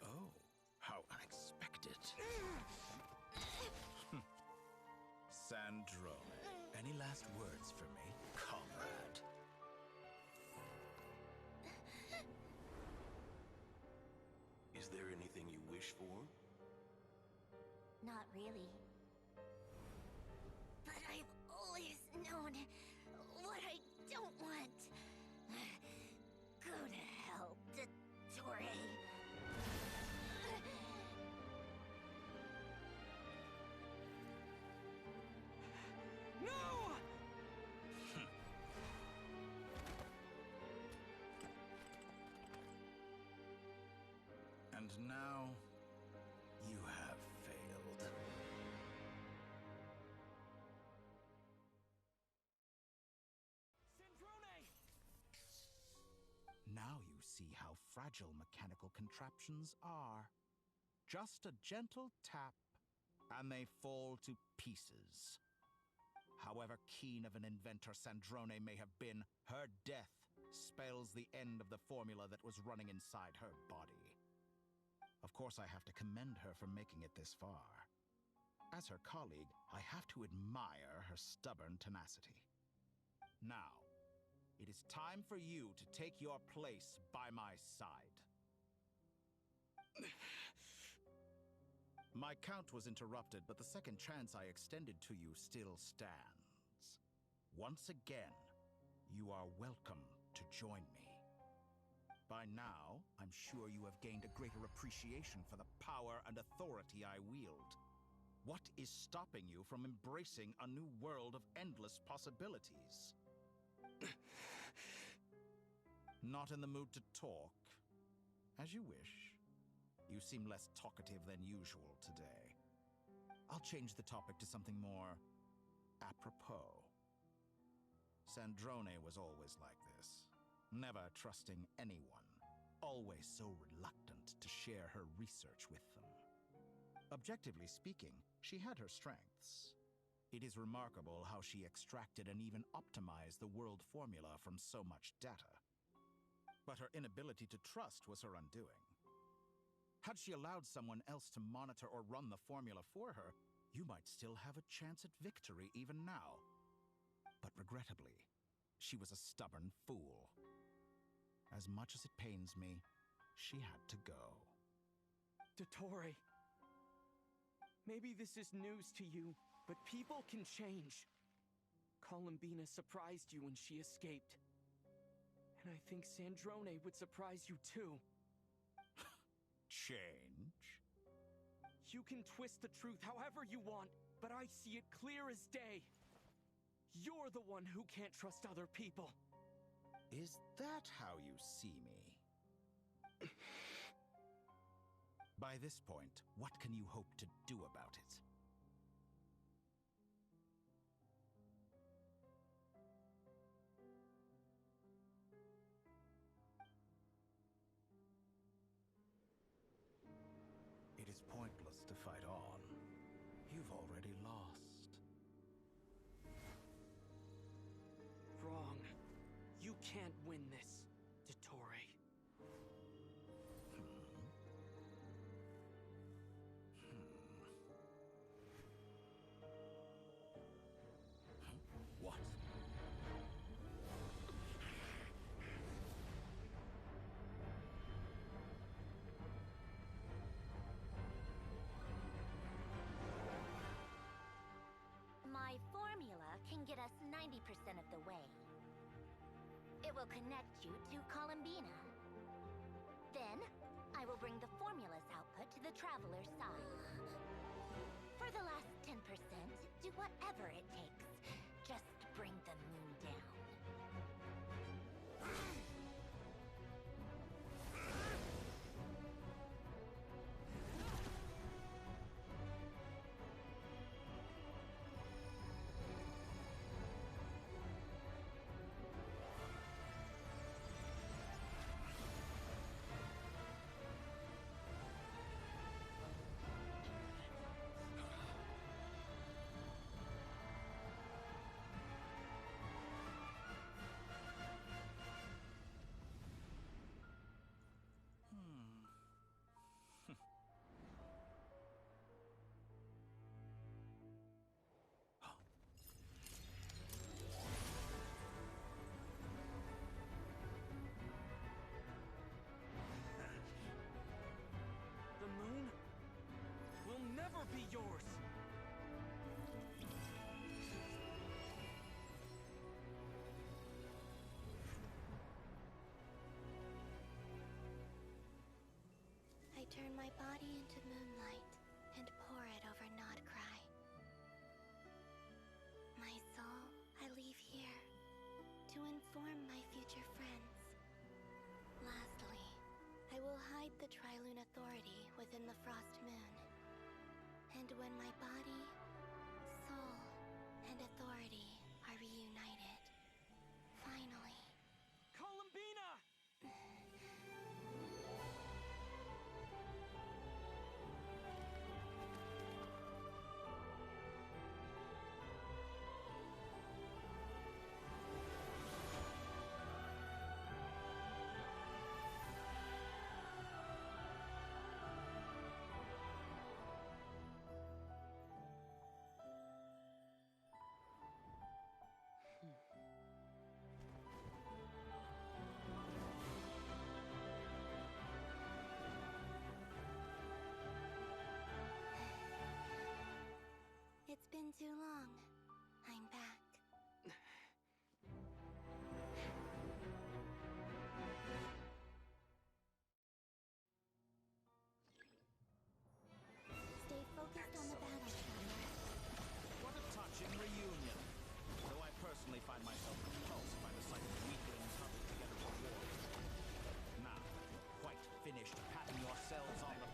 Oh, how unexpected. Sandrone, any last words for me, comrade? Is there anything you wish for? Not really. But I've always known what I don't want. Go to hell, Dottore. No! And now, you have failed. Now you see how fragile mechanical contraptions are. Just a gentle tap, and they fall to pieces. However keen of an inventor Sandrone may have been, her death spells the end of the formula that was running inside her body. Of course, I have to commend her for making it this far. As her colleague, I have to admire her stubborn tenacity. Now, it is time for you to take your place by my side. My count was interrupted, but the second chance I extended to you still stands. Once again, you are welcome to join me. By now, I'm sure you have gained a greater appreciation for the power and authority I wield. What is stopping you from embracing a new world of endless possibilities? Not in the mood to talk? As you wish. You seem less talkative than usual today. I'll change the topic to something more apropos. Sandrone was always like this, never trusting anyone, always so reluctant to share her research with them. Objectively speaking, she had her strengths. It is remarkable how she extracted and even optimized the world formula from so much data. But her inability to trust was her undoing. Had she allowed someone else to monitor or run the formula for her, you might still have a chance at victory even now. But regrettably, she was a stubborn fool. As much as it pains me, she had to go. Dottore, maybe this is news to you, but people can change. Columbina surprised you when she escaped. And I think Sandrone would surprise you too. Change? You can twist the truth however you want, but I see it clear as day. You're the one who can't trust other people. Is that how you see me? By this point, what can you hope to do about it? It is pointless to fight on. You've already lost. Wrong. You can't win this, Dottore. What? My formula can get us 90% of the way. It will connect you to Columbina. Then, I will bring the formula's output to the Traveler's side. For the last 10%, do whatever it takes. Just bring the moon down. The moon will never be yours. I turn my body into moonlight and pour it over Nodcry. My soul, I leave here to inform my future friends. Lastly, I will hide the Trilune Authority within the Frost Moon. And when my body, soul, and authority are reunited, finally... Columbina! It's been too long. I'm back. Stay focused on the battle, Traveler. What a touching reunion. Though I personally find myself repulsed by the sight of weaklings huddled together for war. Now that you're quite finished patting yourselves on the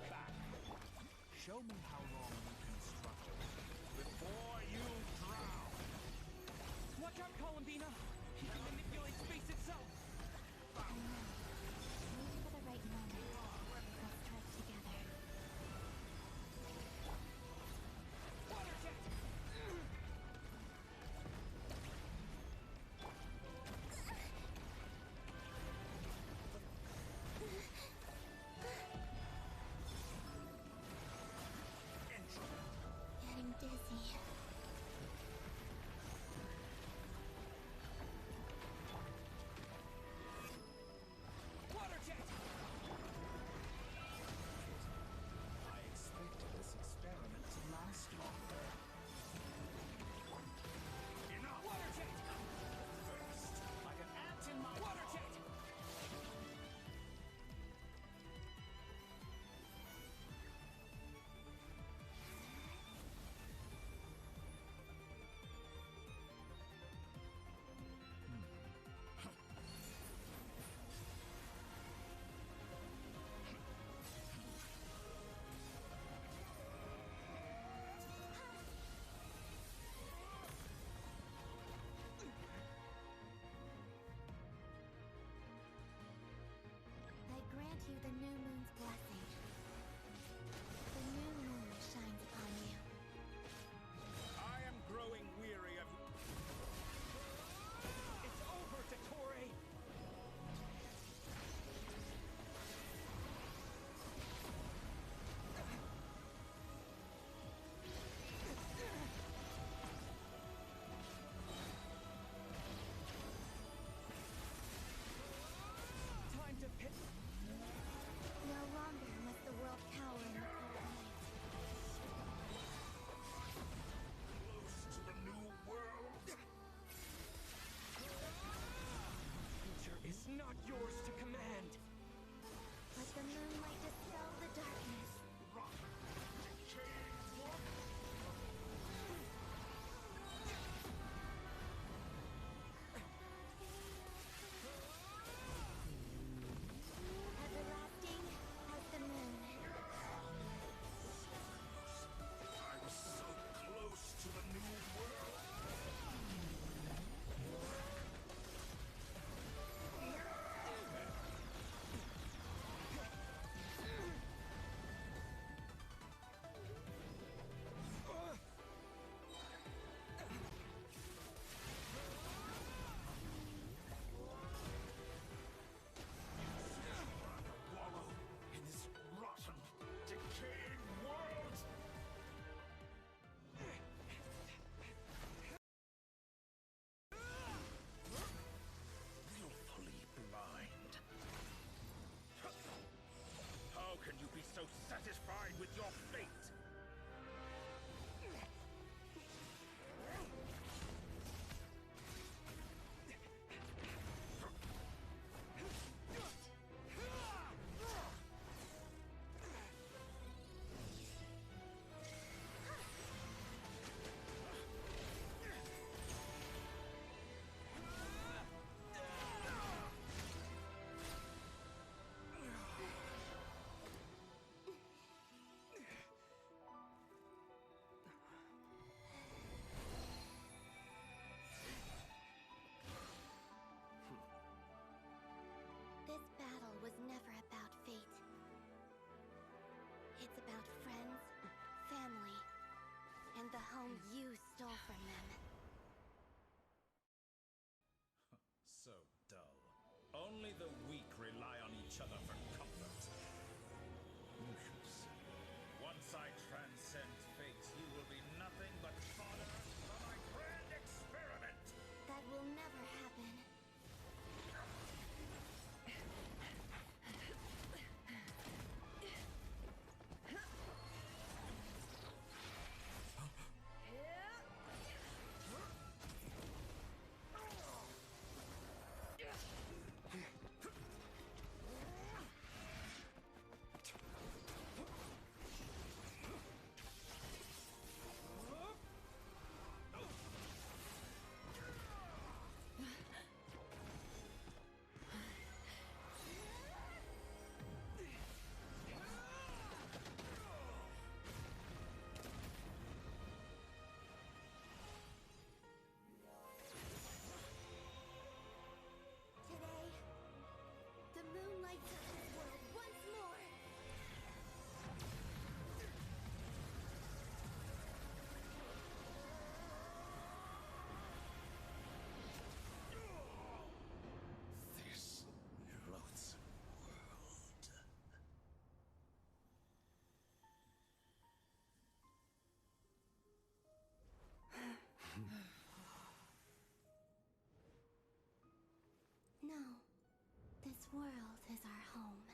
yours to command. Let the moonlight dispel the darkness. Everlasting as the moon. I was so close to the new world. Wallow in this rotten, decaying world. Willfully blind. How can you be so satisfied with your fate? This battle was never about fate. It's about friends, family, and the home you stole from them. So dull. Only the weak rely on each other for comfort. You should see. Once I transcend fate, you will be nothing but fodder for my grand experiment. That will never happen. Today, the moon lights up this world once more. This loathsome world. No, this world is our home.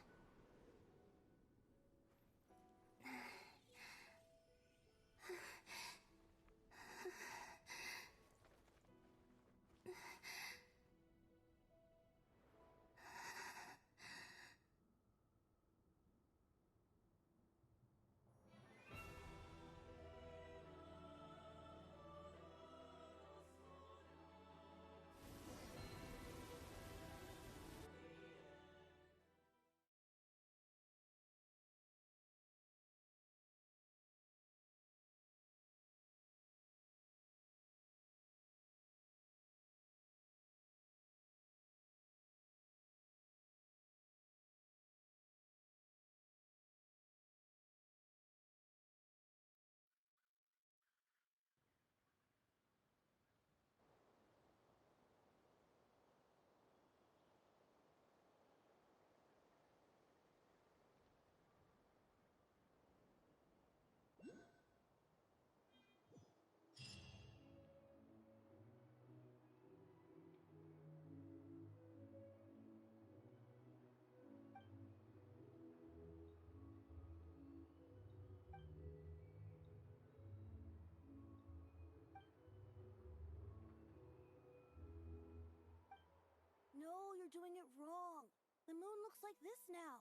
No, you're doing it wrong. The moon looks like this now.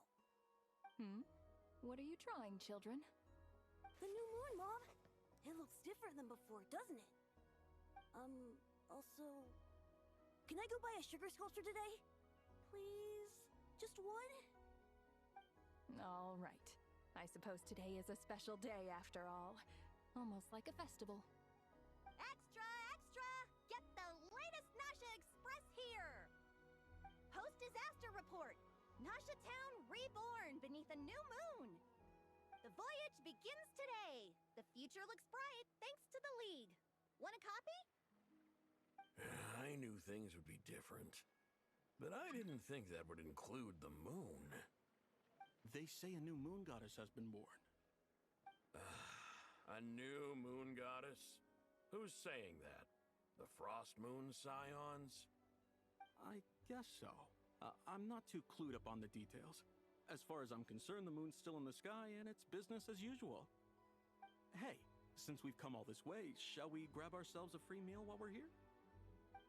What are you drawing, children? The new moon, Mom. It looks different than before, doesn't it? Also... Can I go buy a sugar sculpture today? Please? Just one? All right. I suppose today is a special day after all. Almost like a festival. Extra, extra! Get the latest Nasha Express here! Post-disaster report! Nasha Town reborn beneath a new moon! The voyage begins today! The future looks bright thanks to the League. Want a copy? I knew things would be different, but I didn't think that would include the moon. They say a new moon goddess has been born. A new moon goddess? Who's saying that? The Frost Moon Scions? I guess so. I'm not too clued up on the details. As far as I'm concerned, the moon's still in the sky and it's business as usual. Hey, since we've come all this way, shall we grab ourselves a free meal while we're here?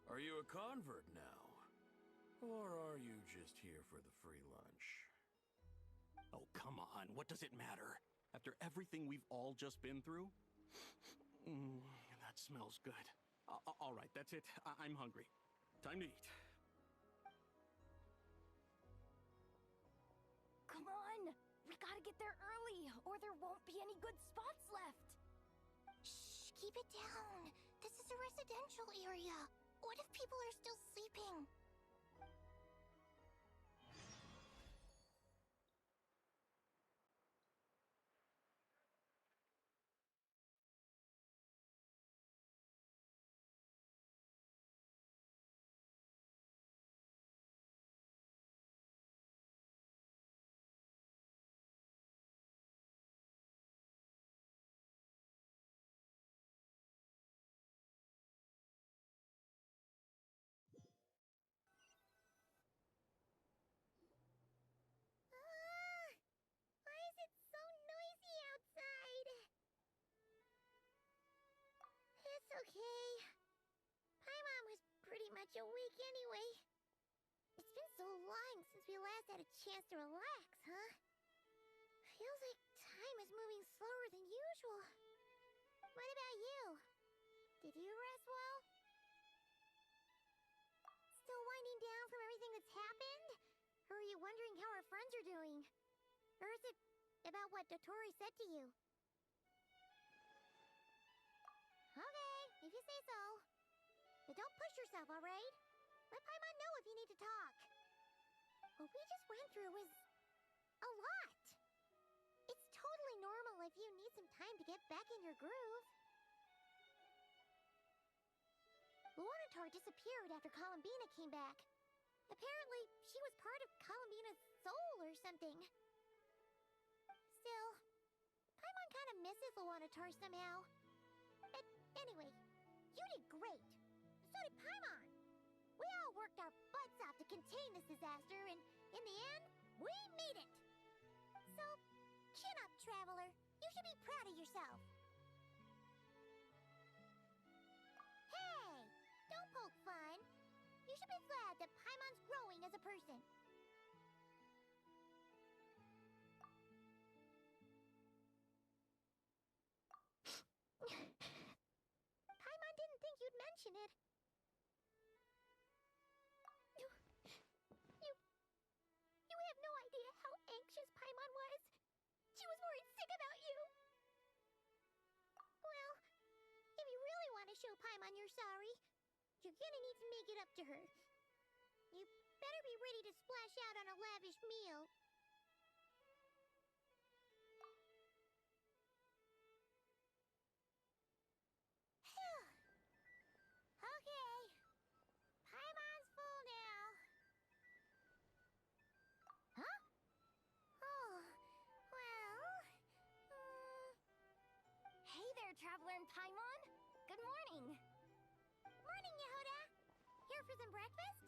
Are you a convert now? Or are you just here for the free lunch? Oh, come on. What does it matter? After everything we've all just been through? That smells good. All right, that's it. I'm hungry. Time to eat. Come on! We gotta get there early, or there won't be any good spots left! Shh, keep it down. This is a residential area. What if people are still sleeping? Why is it so noisy outside? It's okay. Paimon was pretty much awake anyway. It's been so long since we last had a chance to relax, huh? Feels like time is moving slower than usual. What about you? Did you rest well? Still winding down from everything that's happened? Or are you wondering how our friends are doing? Or is it about what Dotori said to you? Okay, if you say so. But don't push yourself, alright? Let Paimon know if you need to talk. What we just went through was... a lot. It's totally normal if you need some time to get back in your groove. Luanatar disappeared after Columbina came back. Apparently, she was part of Columbina's soul or something. Still, Paimon kind of misses Luanatar somehow. But anyway, you did great. So did Paimon. We all worked our butts off to contain this disaster, and in the end, we made it. So, chin up, Traveler. You should be proud of yourself. Hey, don't poke fun. You should be glad that Paimon's growing as a person. Paimon didn't think you'd mention it. You have no idea how anxious Paimon was. She was worried sick about you. Well, if you really want to show Paimon you're sorry, you're gonna need to make it up to her. You better be ready to splash out on a lavish meal. Okay. Paimon's full now. Huh? Oh, well... Hey there, Traveler and Paimon! Good morning! Morning, Yehuda! Here for some breakfast?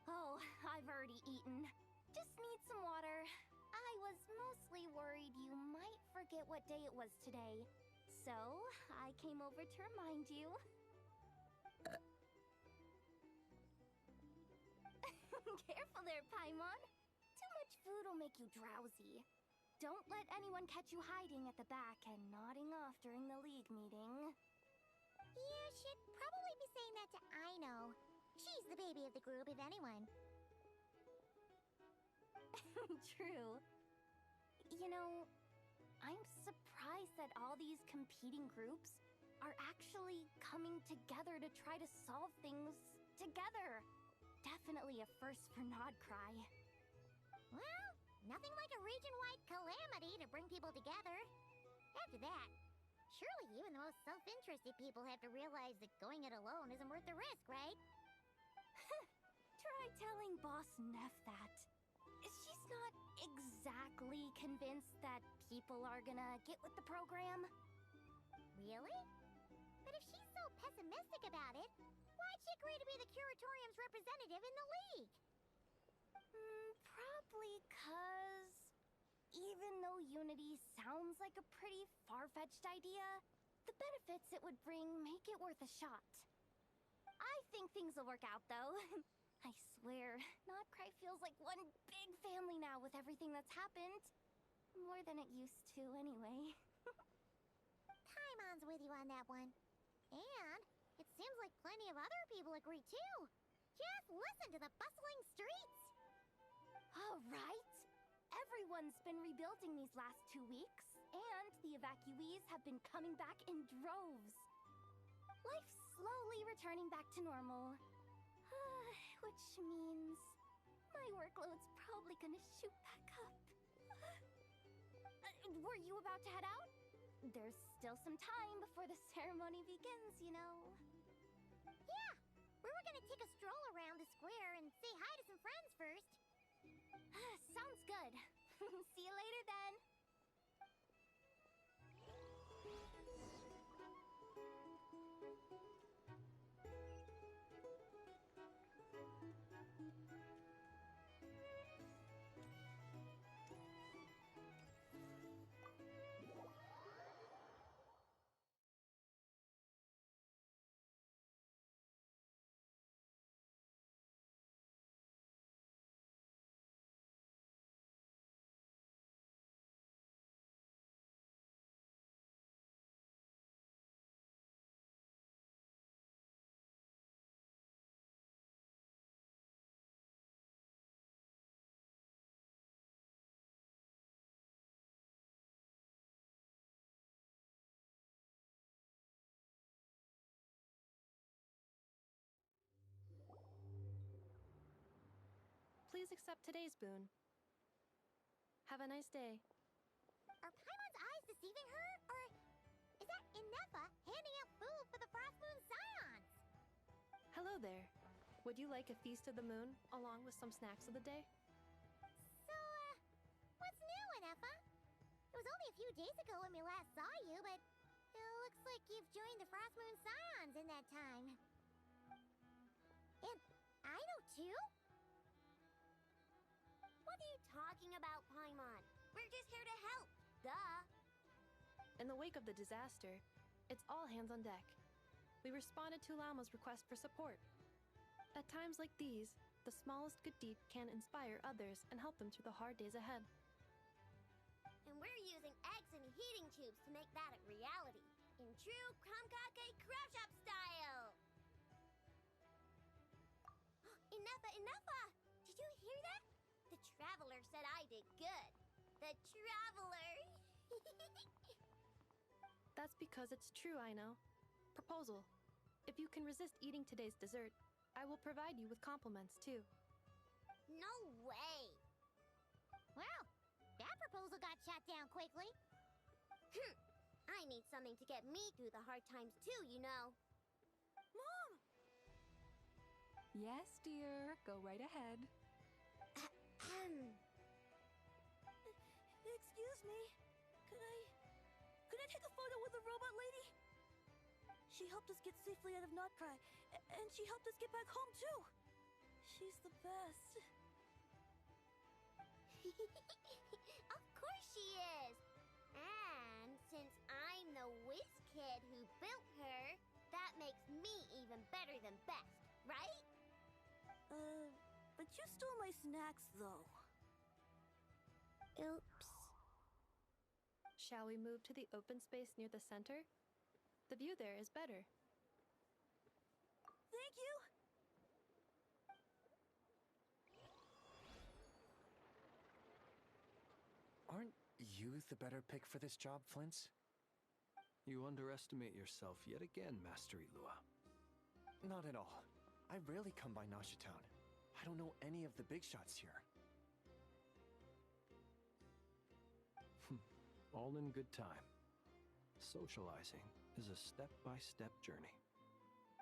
Oh, I've already eaten. Just need some water. I was mostly worried you might forget what day it was today. So, I came over to remind you. Careful there, Paimon. Too much food will make you drowsy. Don't let anyone catch you hiding at the back and nodding off during the league meeting. You should probably be saying that to Aino. She's the baby of the group, if anyone. True. You know, I'm surprised that all these competing groups are actually coming together to try to solve things together. Definitely a first for Nodcry. Well, nothing like a region-wide calamity to bring people together. After that, surely even the most self-interested people have to realize that going it alone isn't worth the risk, right? Try telling Boss Neff that. She's not exactly convinced that people are gonna get with the program. Really? But if she's so pessimistic about it, why'd she agree to be the Curatorium's representative in the League? Probably 'cause even though Unity sounds like a pretty far-fetched idea, the benefits it would bring make it worth a shot. I think things will work out, though. I swear, Nodcry feels like one big family now with everything that's happened. More than it used to, anyway. Paimon's with you on that one. And it seems like plenty of other people agree, too. Just listen to the bustling streets. All right. Everyone's been rebuilding these last 2 weeks, and the evacuees have been coming back in droves. Life's slowly returning back to normal. Which means my workload's probably gonna shoot back up. Were you about to head out? There's still some time before the ceremony begins, you know. Yeah, we were gonna take a stroll around the square and say hi to some friends first. Sounds good. See you later then. Please accept today's boon. Have a nice day. Are Paimon's eyes deceiving her? Or is that Inefa handing out food for the Frost Moon Scions? Hello there. Would you like a feast of the moon, along with some snacks of the day? So, what's new, Inefa? It was only a few days ago when we last saw you, but it looks like you've joined the Frost Moon Scions in that time. And I know too? What are you talking about, Paimon? We're just here to help. Duh. In the wake of the disaster, it's all hands on deck. We responded to Lama's request for support. At times like these, the smallest good deed can inspire others and help them through the hard days ahead. And we're using eggs and heating tubes to make that a reality. In true Kamkake Craft Shop style! Inefa! Did you hear that? The Traveler said I did good. The Traveler! That's because it's true, I know. Proposal. If you can resist eating today's dessert, I will provide you with compliments, too. No way! Well, that proposal got shot down quickly. I need something to get me through the hard times, too, you know. Mom! Yes, dear. Go right ahead. Excuse me. Could I take a photo with the robot lady? She helped us get safely out of Nodcry, and she helped us get back home too. She's the best. Of course she is. And since I'm the whiz kid who built her, that makes me even better than best, right? But You stole my snacks, though. Oops. Shall we move to the open space near the center? The view there is better. Thank you! Aren't you the better pick for this job, Flint's? You underestimate yourself yet again, Master Ilua. Not at all. I rarely come by Nasha Town. I don't know any of the big shots here. All in good time. Socializing is a step-by-step journey.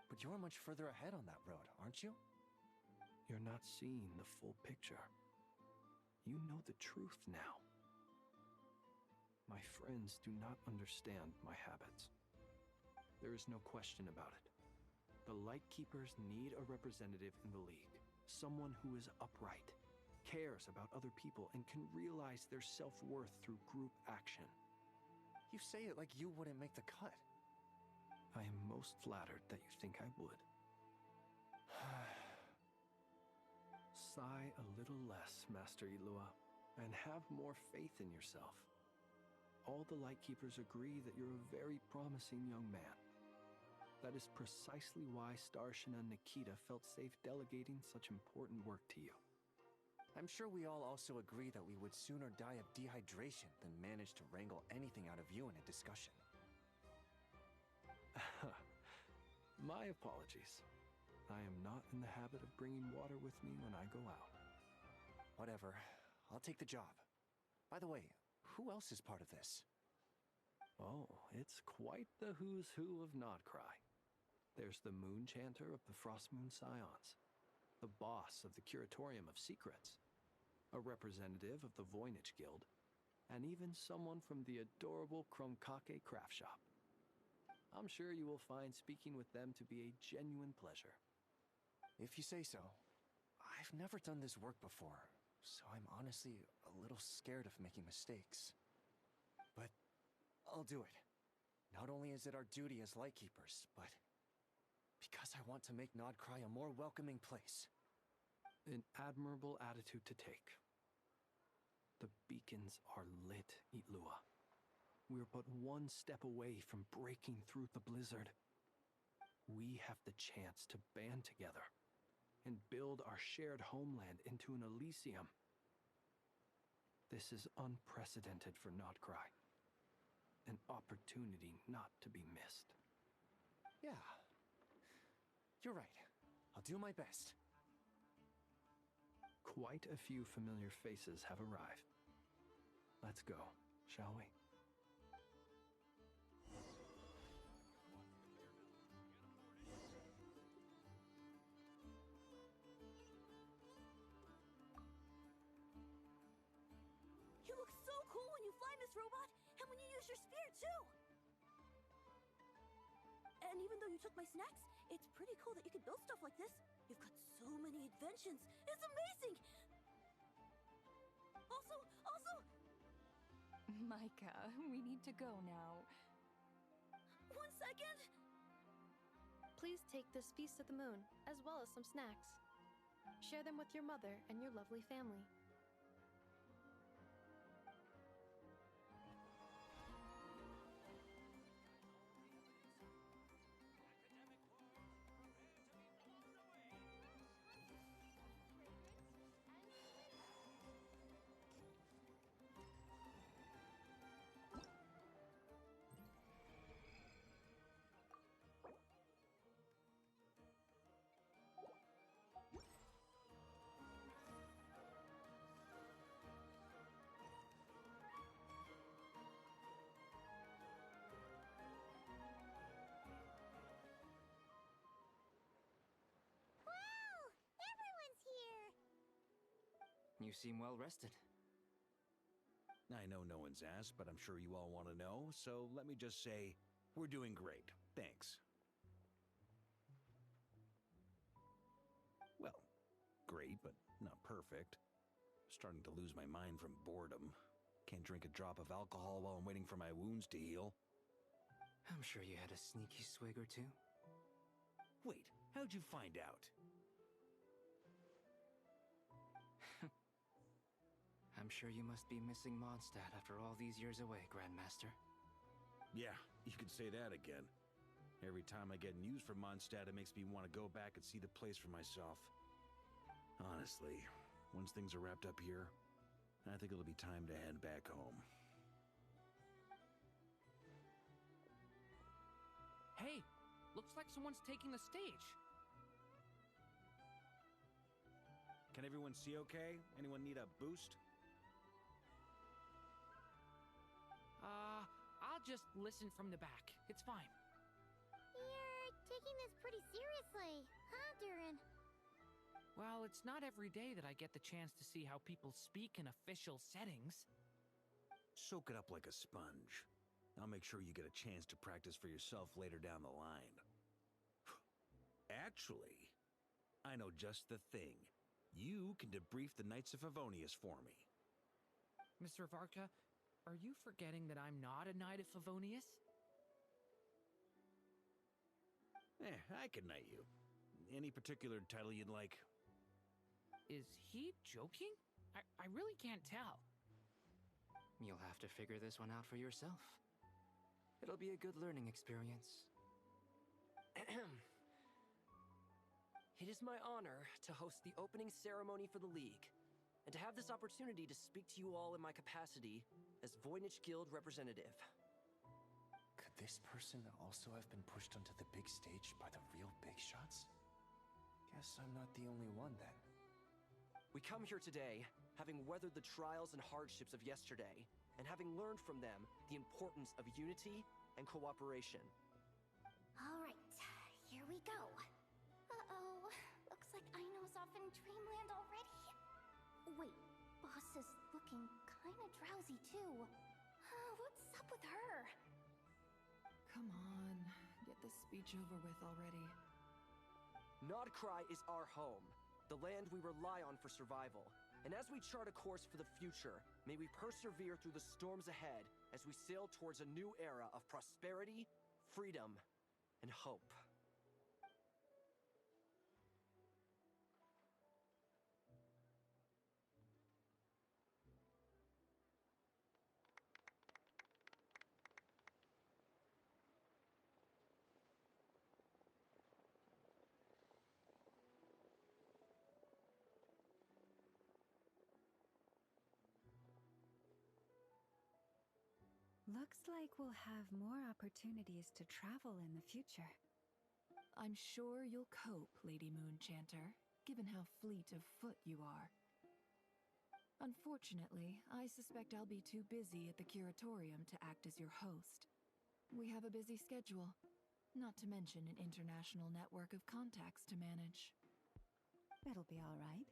But you're much further ahead on that road, aren't you? You're not seeing the full picture. You know the truth now. My friends do not understand my habits. There is no question about it. The Lightkeepers need a representative in the League. Someone who is upright, cares about other people, and can realize their self-worth through group action. You say it like you wouldn't make the cut. I am most flattered that you think I would. Sigh a little less, Master Ilua, and have more faith in yourself. All the Lightkeepers agree that you're a very promising young man. That is precisely why Starshina and Nikita felt safe delegating such important work to you. I'm sure we all also agree that we would sooner die of dehydration than manage to wrangle anything out of you in a discussion. My apologies. I am not in the habit of bringing water with me when I go out. Whatever. I'll take the job. By the way, who else is part of this? Oh, it's quite the who's who of Nodcry. There's the Moon Chanter of the Frostmoon Scions, the boss of the Curatorium of Secrets, a representative of the Voynich Guild, and even someone from the adorable Kromkake craft shop. I'm sure you will find speaking with them to be a genuine pleasure. If you say so. I've never done this work before, so I'm honestly a little scared of making mistakes. But I'll do it. Not only is it our duty as Lightkeepers, but because I want to make Nodcry a more welcoming place. An admirable attitude to take. The beacons are lit, Ilua. We're but one step away from breaking through the blizzard. We have the chance to band together and build our shared homeland into an Elysium. This is unprecedented for Nodcry. An opportunity not to be missed. Yeah. You're right. I'll do my best. Quite a few familiar faces have arrived. Let's go, shall we? You look so cool when you fly, Miss Robot, and when you use your spear, too! And even though you took my snacks, it's pretty cool that you can build stuff like this. You've got so many inventions. It's amazing! Also... Micah, we need to go now. 1 second! Please take this Feast of the Moon, as well as some snacks. Share them with your mother and your lovely family. You seem well rested. I know no one's asked, but I'm sure you all want to know, so let me just say, we're doing great. Thanks. Well, great, but not perfect. Starting to lose my mind from boredom. Can't drink a drop of alcohol while I'm waiting for my wounds to heal. I'm sure you had a sneaky swig or two. Wait, how'd you find out? I'm sure you must be missing Mondstadt after all these years away, Grandmaster. Yeah, you could say that again. Every time I get news from Mondstadt, it makes me want to go back and see the place for myself. Honestly, once things are wrapped up here, I think it'll be time to head back home. Hey, looks like someone's taking the stage. Can everyone see okay? Anyone need a boost? I'll just listen from the back. It's fine. You're taking this pretty seriously, huh, Durin? Well, it's not every day that I get the chance to see how people speak in official settings. Soak it up like a sponge. I'll make sure you get a chance to practice for yourself later down the line. Actually, I know just the thing. You can debrief the Knights of Favonius for me. Mr. Varka, are you forgetting that I'm not a Knight of Favonius? I can knight you. Any particular title you'd like? Is he joking? I really can't tell. You'll have to figure this one out for yourself. It'll be a good learning experience. It is my honor to host the opening ceremony for the League, and to have this opportunity to speak to you all in my capacity as Voynich Guild representative. Could this person also have been pushed onto the big stage by the real big shots? Guess I'm not the only one then. We come here today, having weathered the trials and hardships of yesterday, and having learned from them the importance of unity and cooperation. All right, here we go. Uh-oh, looks like Aino's off in Dreamland already. Wait, Boss is looking kinda drowsy too. What's up with her? Come on, get this speech over with already. Nodcry is our home, the land we rely on for survival. And as we chart a course for the future, may we persevere through the storms ahead as we sail towards a new era of prosperity, freedom, and hope. Looks like we'll have more opportunities to travel in the future. I'm sure you'll cope, Lady Moonchanter, given how fleet of foot you are. Unfortunately, I suspect I'll be too busy at the Curatorium to act as your host. We have a busy schedule, not to mention an international network of contacts to manage. It'll be all right.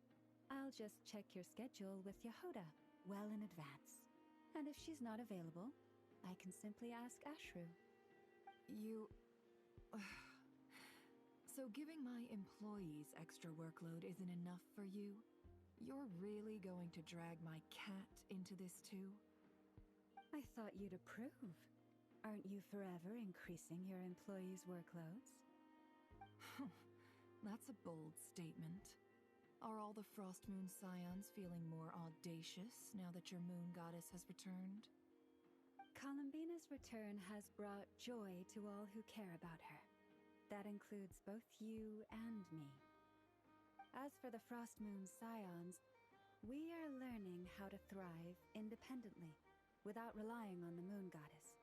I'll just check your schedule with Yehoda well in advance. And if she's not available, I can simply ask Ashru. You... So giving my employees extra workload isn't enough for you? You're really going to drag my cat into this too? I thought you'd approve. Aren't you forever increasing your employees' workloads? That's a bold statement. Are all the Frostmoon Scions feeling more audacious now that your moon goddess has returned? Columbina's return has brought joy to all who care about her. That includes both you and me. As for the Frostmoon Scions, we are learning how to thrive independently, without relying on the moon goddess.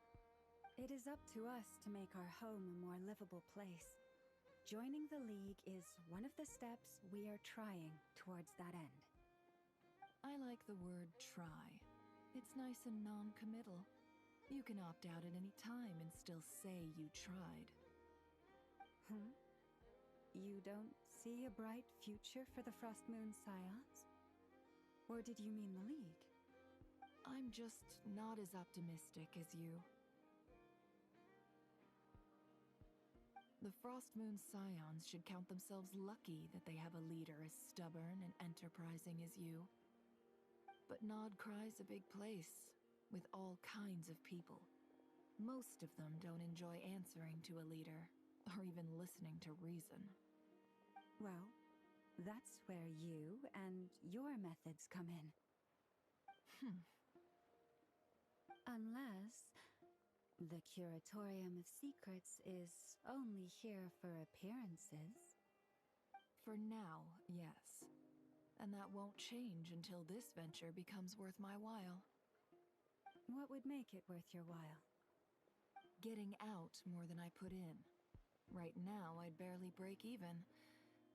It is up to us to make our home a more livable place. Joining the League is one of the steps we are trying towards that end. I like the word try. It's nice and non-committal. You can opt out at any time and still say you tried. You don't see a bright future for the Frostmoon Scions? Or did you mean the League? I'm just not as optimistic as you. The Frostmoon Scions should count themselves lucky that they have a leader as stubborn and enterprising as you. But Nodcry's a big place, with all kinds of people. Most of them don't enjoy answering to a leader, or even listening to reason. Well, that's where you and your methods come in. Unless the Curatorium of Secrets is only here for appearances. For now, yes. And that won't change until this venture becomes worth my while. What would make it worth your while? Getting out more than I put in. Right now, I'd barely break even,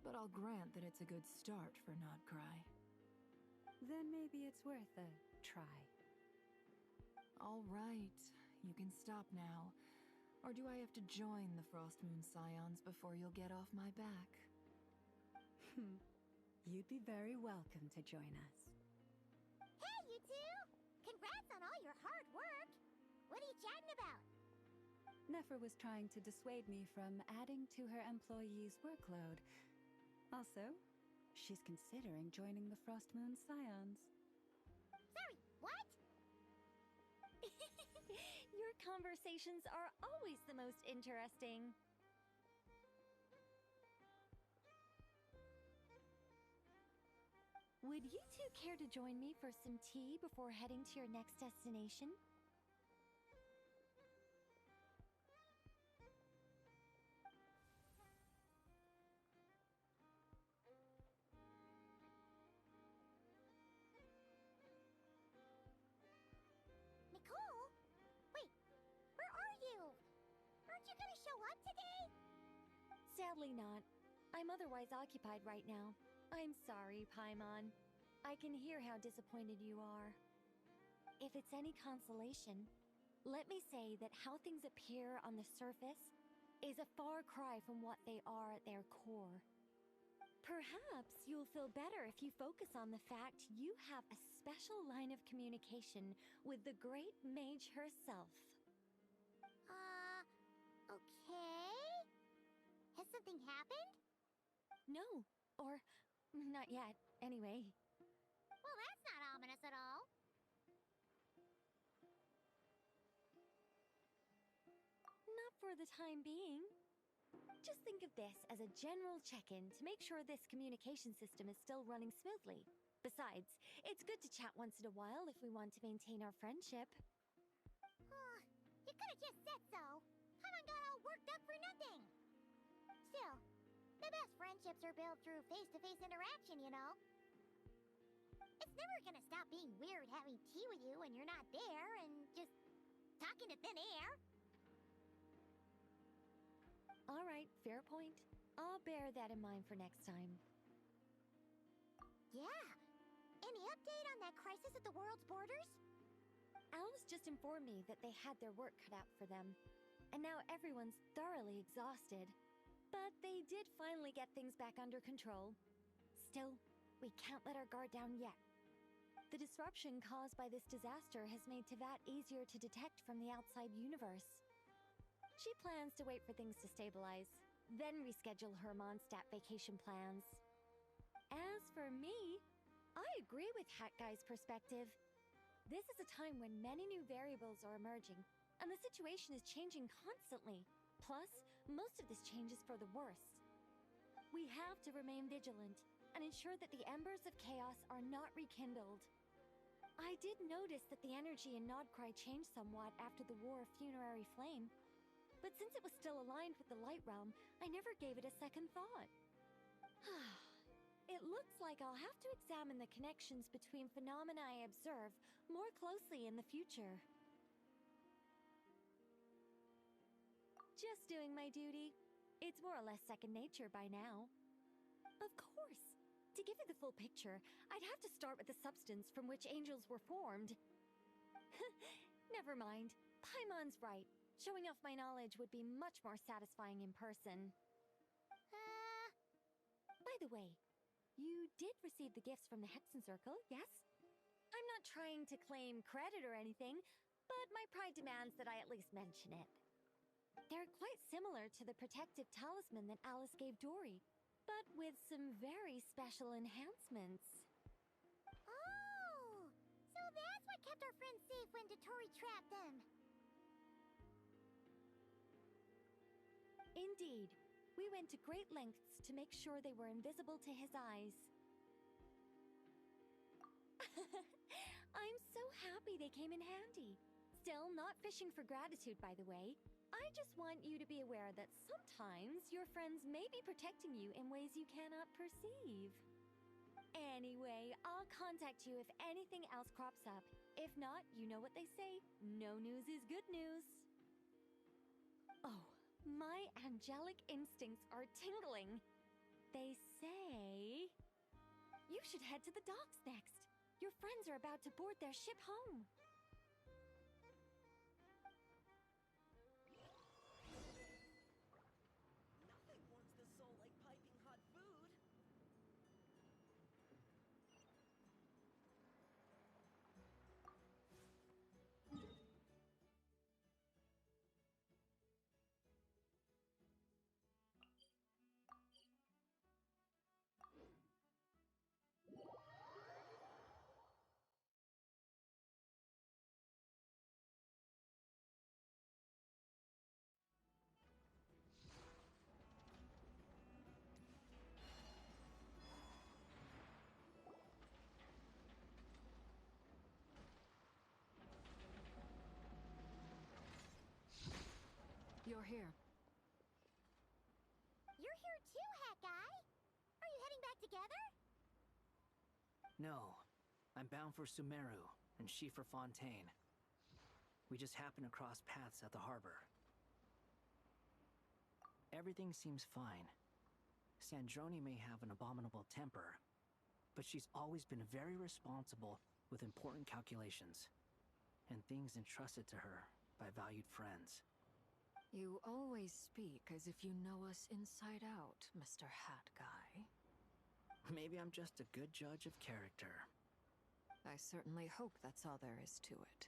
but I'll grant that it's a good start for Nodcry. Then maybe it's worth a try. All right, you can stop now. Or do I have to join the Frostmoon Scions before you'll get off my back? You'd be very welcome to join us. Hey, you two! Congrats on all your hard work! What are you chatting about? Nefer was trying to dissuade me from adding to her employees' workload. Also, she's considering joining the Frostmoon Scions. Sorry, what? Your conversations are always the most interesting. Would you two care to join me for some tea before heading to your next destination? Nicole? Wait, where are you? Aren't you gonna show up today? Sadly not. I'm otherwise occupied right now. I'm sorry, Paimon. I can hear how disappointed you are. If it's any consolation, let me say that how things appear on the surface is a far cry from what they are at their core. Perhaps you'll feel better if you focus on the fact you have a special line of communication with the great mage herself. Okay? Has something happened? No, or not yet, anyway. Well, that's not ominous at all. Not for the time being. Just think of this as a general check-in to make sure this communication system is still running smoothly. Besides, it's good to chat once in a while if we want to maintain our friendship. You could have just said so. Haven't got all worked up for nothing. Still, the best friendships are built through face-to-face interaction, you know. It's never gonna stop being weird having tea with you when you're not there and just talking to thin air. All right, fair point. I'll bear that in mind for next time. Yeah. Any update on that crisis at the world's borders? Alice just informed me that they had their work cut out for them. And now everyone's thoroughly exhausted. But they did finally get things back under control. Still, we can't let our guard down yet. The disruption caused by this disaster has made Teyvat easier to detect from the outside universe. She plans to wait for things to stabilize, then reschedule her Mondstadt vacation plans. As for me, I agree with Hat Guy's perspective. This is a time when many new variables are emerging, and the situation is changing constantly. Plus, most of this change is for the worse. We have to remain vigilant and ensure that the embers of chaos are not rekindled. I did notice that the energy in Nodcry changed somewhat after the War of Funerary Flame, but since it was still aligned with the Light Realm, I never gave it a second thought. It looks like I'll have to examine the connections between phenomena I observe more closely in the future. Just doing my duty. It's more or less second nature by now. Of course. To give you the full picture, I'd have to start with the substance from which angels were formed. Never mind. Paimon's right. Showing off my knowledge would be much more satisfying in person. By the way, you did receive the gifts from the Hexen Circle, yes? I'm not trying to claim credit or anything, but my pride demands that I at least mention it. They're quite similar to the protective talisman that Alice gave Dory, but with some very special enhancements. Oh! So that's what kept our friends safe when Dotori trapped them. Indeed. We went to great lengths to make sure they were invisible to his eyes. I'm so happy they came in handy. Still, not fishing for gratitude, by the way. I just want you to be aware that sometimes your friends may be protecting you in ways you cannot perceive. Anyway, I'll contact you if anything else crops up. If not, you know what they say, no news is good news. Oh, my angelic instincts are tingling. They say you should head to the docks next. Your friends are about to board their ship home. Nothing warms the soul like piping hot food. You're here. You're here too, Hat Guy. Are you heading back together? No. I'm bound for Sumeru, and she for Fontaine. We just happened to cross paths at the harbor. Everything seems fine. Sandrone may have an abominable temper, but she's always been very responsible with important calculations, and things entrusted to her by valued friends. You always speak as if you know us inside out, Mr. Hat Guy. Maybe I'm just a good judge of character. I certainly hope that's all there is to it.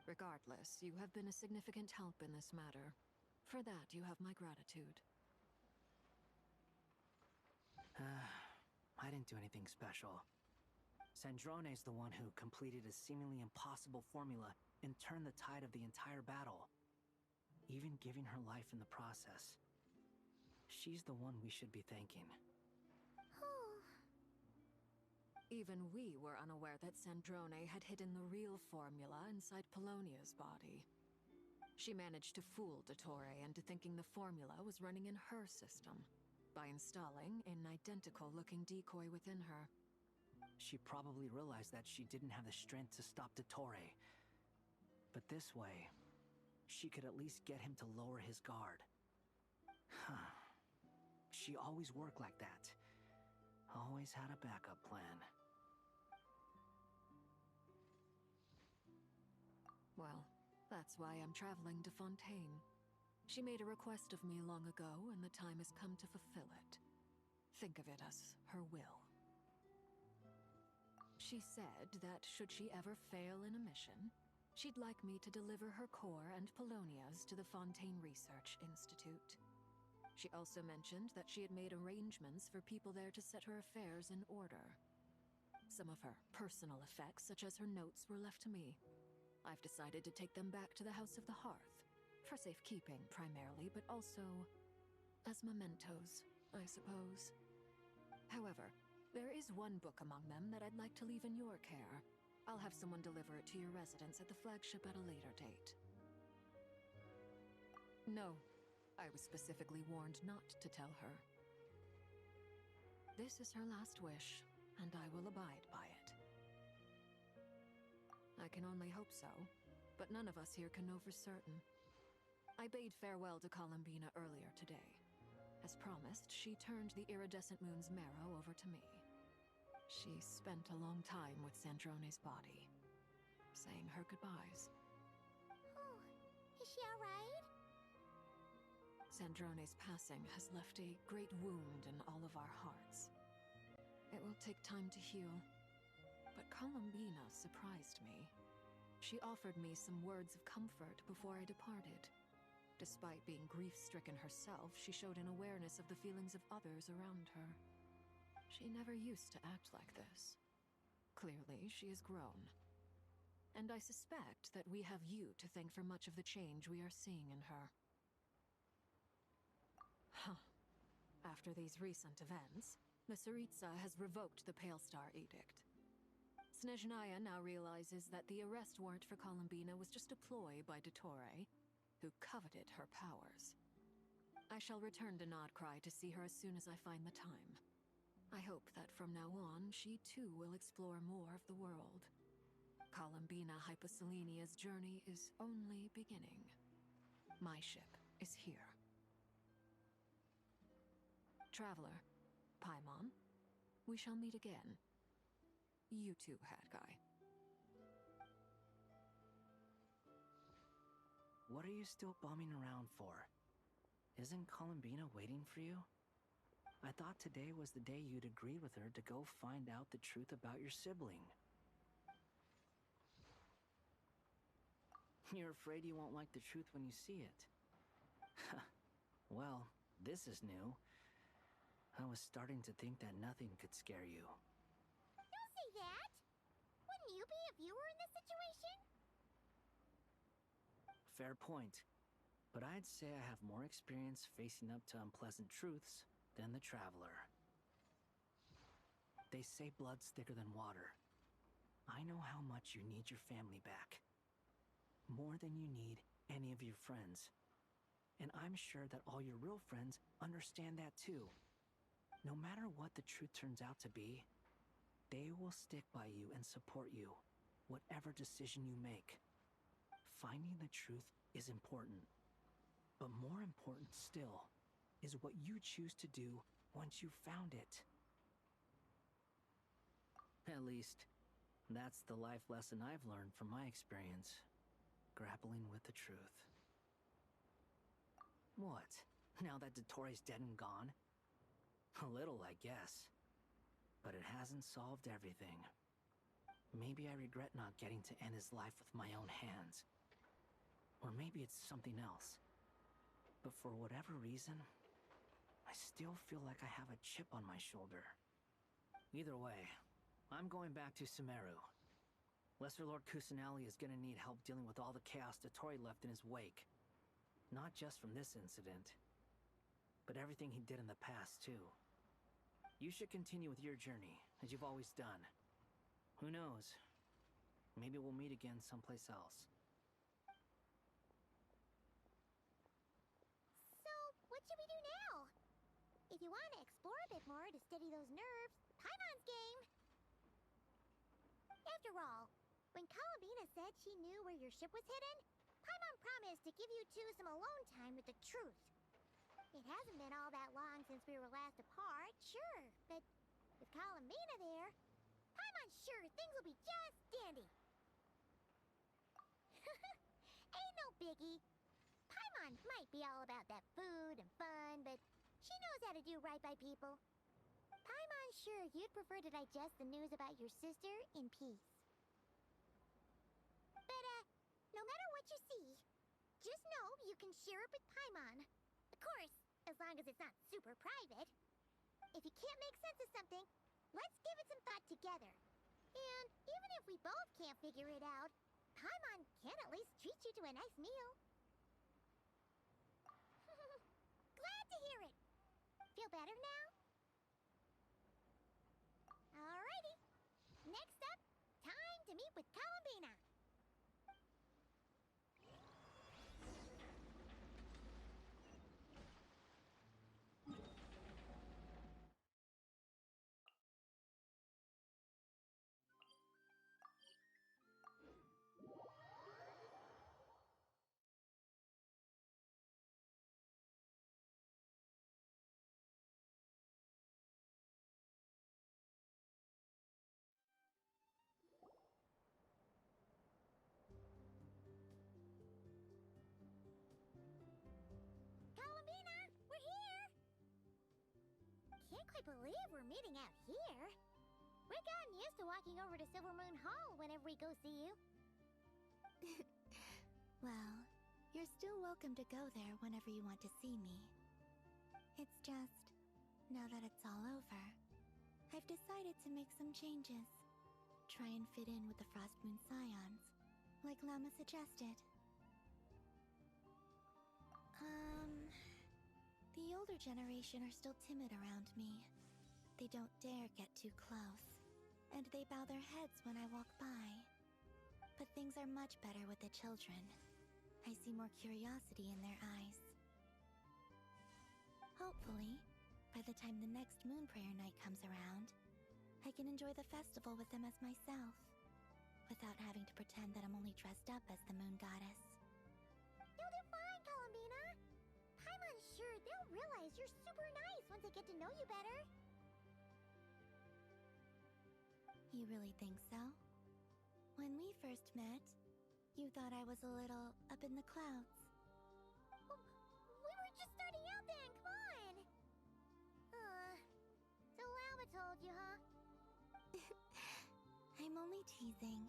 Regardless, you have been a significant help in this matter. For that, you have my gratitude. I didn't do anything special. Sandrone's the one who completed a seemingly impossible formula and turned the tide of the entire battle, even giving her life in the process. She's the one we should be thanking. Even we were unaware that Sandrone had hidden the real formula inside Polonia's body. She managed to fool Dottore into thinking the formula was running in her system by installing an identical-looking decoy within her. She probably realized that she didn't have the strength to stop Dottore. But this way, she could at least get him to lower his guard. She always worked like that. Always had a backup plan. Well, that's why I'm traveling to Fontaine. She made a request of me long ago, and the time has come to fulfill it. Think of it as her will. She said that should she ever fail in a mission, she'd like me to deliver her core and Polonia's to the Fontaine Research Institute. She also mentioned that she had made arrangements for people there to set her affairs in order. Some of her personal effects, such as her notes, were left to me. I've decided to take them back to the House of the Hearth, for safekeeping primarily, but also as mementos, I suppose. However, there is one book among them that I'd like to leave in your care. I'll have someone deliver it to your residence at the flagship at a later date. No, I was specifically warned not to tell her. This is her last wish, and I will abide by it. I can only hope so, but none of us here can know for certain. I bade farewell to Columbina earlier today. As promised, she turned the iridescent moon's marrow over to me. She spent a long time with Sandrone's body, saying her goodbyes. Oh, is she alright? Sandrone's passing has left a great wound in all of our hearts. It will take time to heal, but Columbina surprised me. She offered me some words of comfort before I departed. Despite being grief-stricken herself, she showed an awareness of the feelings of others around her. She never used to act like this. Clearly, she has grown. And I suspect that we have you to thank for much of the change we are seeing in her. Huh. After these recent events, the Tsaritsa has revoked the Pale Star Edict. Snezhnaya now realizes that the arrest warrant for Columbina was just a ploy by Dottore, who coveted her powers. I shall return to Nodcry to see her as soon as I find the time. I hope that from now on, she too will explore more of the world. Columbina Hyposelenia's journey is only beginning. My ship is here. Traveler, Paimon, we shall meet again. You too, Hat Guy. What are you still bumming around for? Isn't Columbina waiting for you? I thought today was the day you'd agreed with her to go find out the truth about your sibling. You're afraid you won't like the truth when you see it. Well, this is new. I was starting to think that nothing could scare you. Don't say that! Wouldn't you be if you were in this situation? Fair point. But I'd say I have more experience facing up to unpleasant truths than the Traveler. They say blood's thicker than water. I know how much you need your family back. More than you need any of your friends. And I'm sure that all your real friends understand that too. No matter what the truth turns out to be, they will stick by you and support you, whatever decision you make. Finding the truth is important. But more important still is what you choose to do once you've found it. At least, that's the life lesson I've learned from my experience, grappling with the truth. What? Now that Dottore's dead and gone? A little, I guess. But it hasn't solved everything. Maybe I regret not getting to end his life with my own hands. Or maybe it's something else. But for whatever reason, I still feel like I have a chip on my shoulder. Either way, I'm going back to Sumeru. Lesser Lord Kusanali is gonna need help dealing with all the chaos Dottore left in his wake. Not just from this incident, but everything he did in the past, too. You should continue with your journey, as you've always done. Who knows? Maybe we'll meet again someplace else. So, what should we do now? If you want to explore a bit more to steady those nerves, Paimon's game! After all, when Columbina said she knew where your ship was hidden, Paimon promised to give you two some alone time with the truth. It hasn't been all that long since we were last apart, sure, but with Columbina there, Paimon's sure things will be just dandy. Ain't no biggie. Paimon might be all about that food and fun, but she knows how to do right by people. Paimon's sure you'd prefer to digest the news about your sister in peace. But, no matter what you see, just know you can share it with Paimon. Of course, as long as it's not super private. If you can't make sense of something, let's give it some thought together. And even if we both can't figure it out, Paimon can at least treat you to a nice meal. Glad to hear it. Feel better now? Alrighty. Next up, time to meet with Columbina. Columbina, we're here! Can't quite believe we're meeting out here. We've gotten used to walking over to Silver Moon Hall whenever we go see you. Well, you're still welcome to go there whenever you want to see me. It's just, now that it's all over, I've decided to make some changes. Try and fit in with the Frostmoon Scions, like Lama suggested. The older generation are still timid around me. They don't dare get too close. and they bow their heads when I walk by. But things are much better with the children. I see more curiosity in their eyes. Hopefully, by the time the next moon prayer night comes around, I can enjoy the festival with them as myself, without having to pretend that I'm only dressed up as the moon goddess. You'll do fine, Columbina. Paimon's sure they'll realize you're super nice once they get to know you better. You really think so? When we first met, you thought I was a little up in the clouds. We were just starting out then, come on! So Lama told you, huh? I'm only teasing.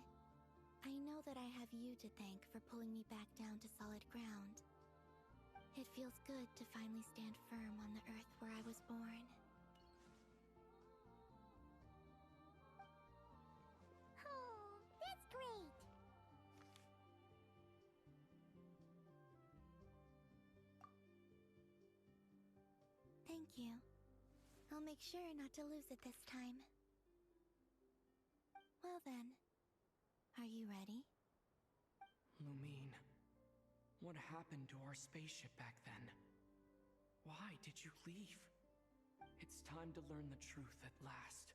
I know that I have you to thank for pulling me back down to solid ground. It feels good to finally stand firm on the earth where I was born. Oh, that's great! Thank you. I'll make sure not to lose it this time. Well then, are you ready? Lumine, what happened to our spaceship back then? Why did you leave? It's time to learn the truth at last.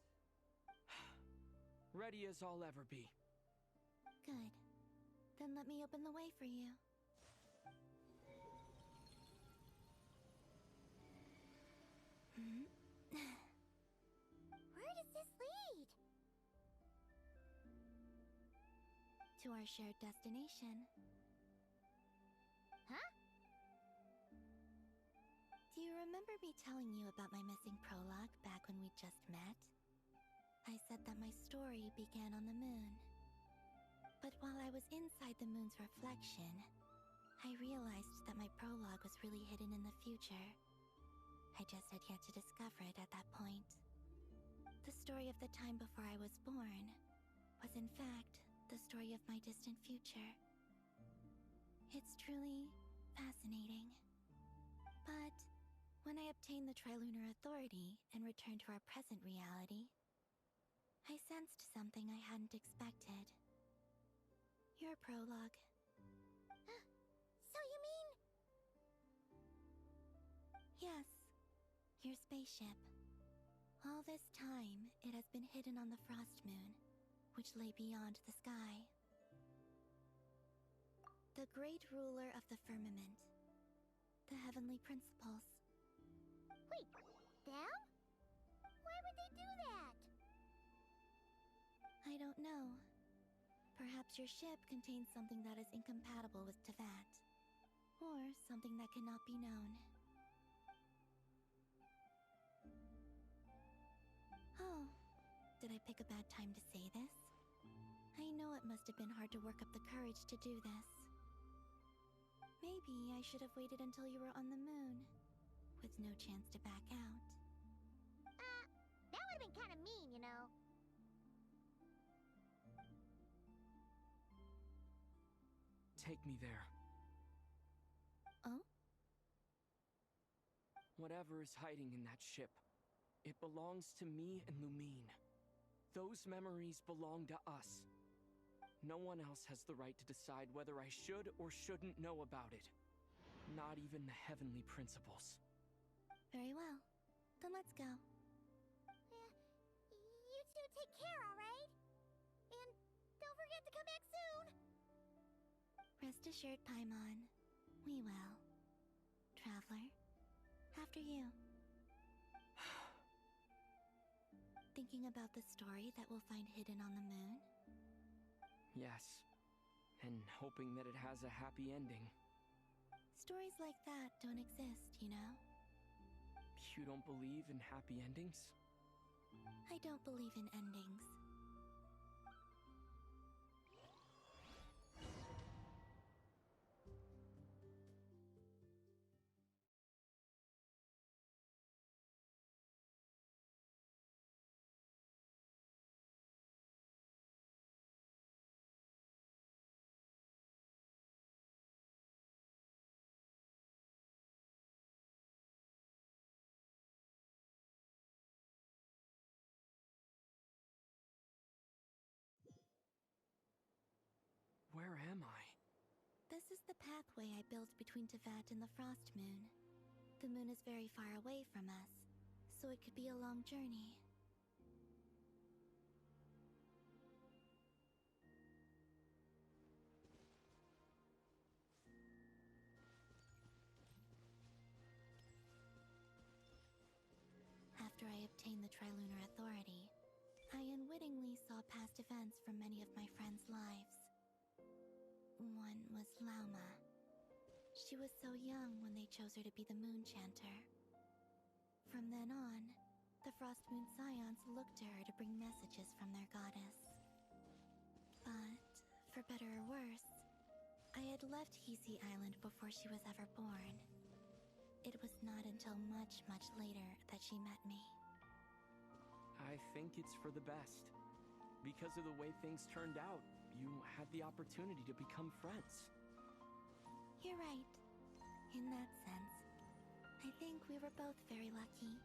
Ready as I'll ever be. Good. Then let me open the way for you. Where does this lead? To our shared destination. Huh? Do you remember me telling you about my missing prologue back when we just met? I said that my story began on the moon. But while I was inside the moon's reflection, I realized that my prologue was really hidden in the future. I just had yet to discover it at that point. The story of the time before I was born was in fact the story of my distant future. It's truly fascinating. But when I obtained the Trilunar Authority and returned to our present reality, I sensed something I hadn't expected. Your prologue. So you mean... Yes, your spaceship. All this time, it has been hidden on the Frost Moon, which lay beyond the sky. The great ruler of the firmament. The heavenly principles. Wait, them? Why would they do that? I don't know. Perhaps your ship contains something that is incompatible with Tevat. Or something that cannot be known. Oh, did I pick a bad time to say this? I know it must have been hard to work up the courage to do this. Maybe I should have waited until you were on the moon, with no chance to back out. That would have been kind of mean, you know. Take me there. Oh? Whatever is hiding in that ship, it belongs to me and Lumine. Those memories belong to us. No one else has the right to decide whether I should or shouldn't know about it. Not even the heavenly principles. Very well. Then let's go. You two take care, alright? And don't forget to come back soon! Rest assured, Paimon. We will. Traveler, after you. Thinking about the story that we'll find hidden on the moon? Yes. And hoping that it has a happy ending. Stories like that don't exist, you know? You don't believe in happy endings? I don't believe in endings. is the pathway I built between Teyvat and the Frost Moon. The moon is very far away from us, so it could be a long journey. After I obtained the Trilunar Authority, I unwittingly saw past events from many of my friends' lives. One was Lauma. She was so young when they chose her to be the Moon Chanter. From then on, the Frost Moon Scions looked to her to bring messages from their goddess. But, for better or worse, I had left Hisi Island before she was ever born. It was not until much, much later that she met me. I think it's for the best. Because of the way things turned out, you had the opportunity to become friends. You're right. In that sense, I think we were both very lucky.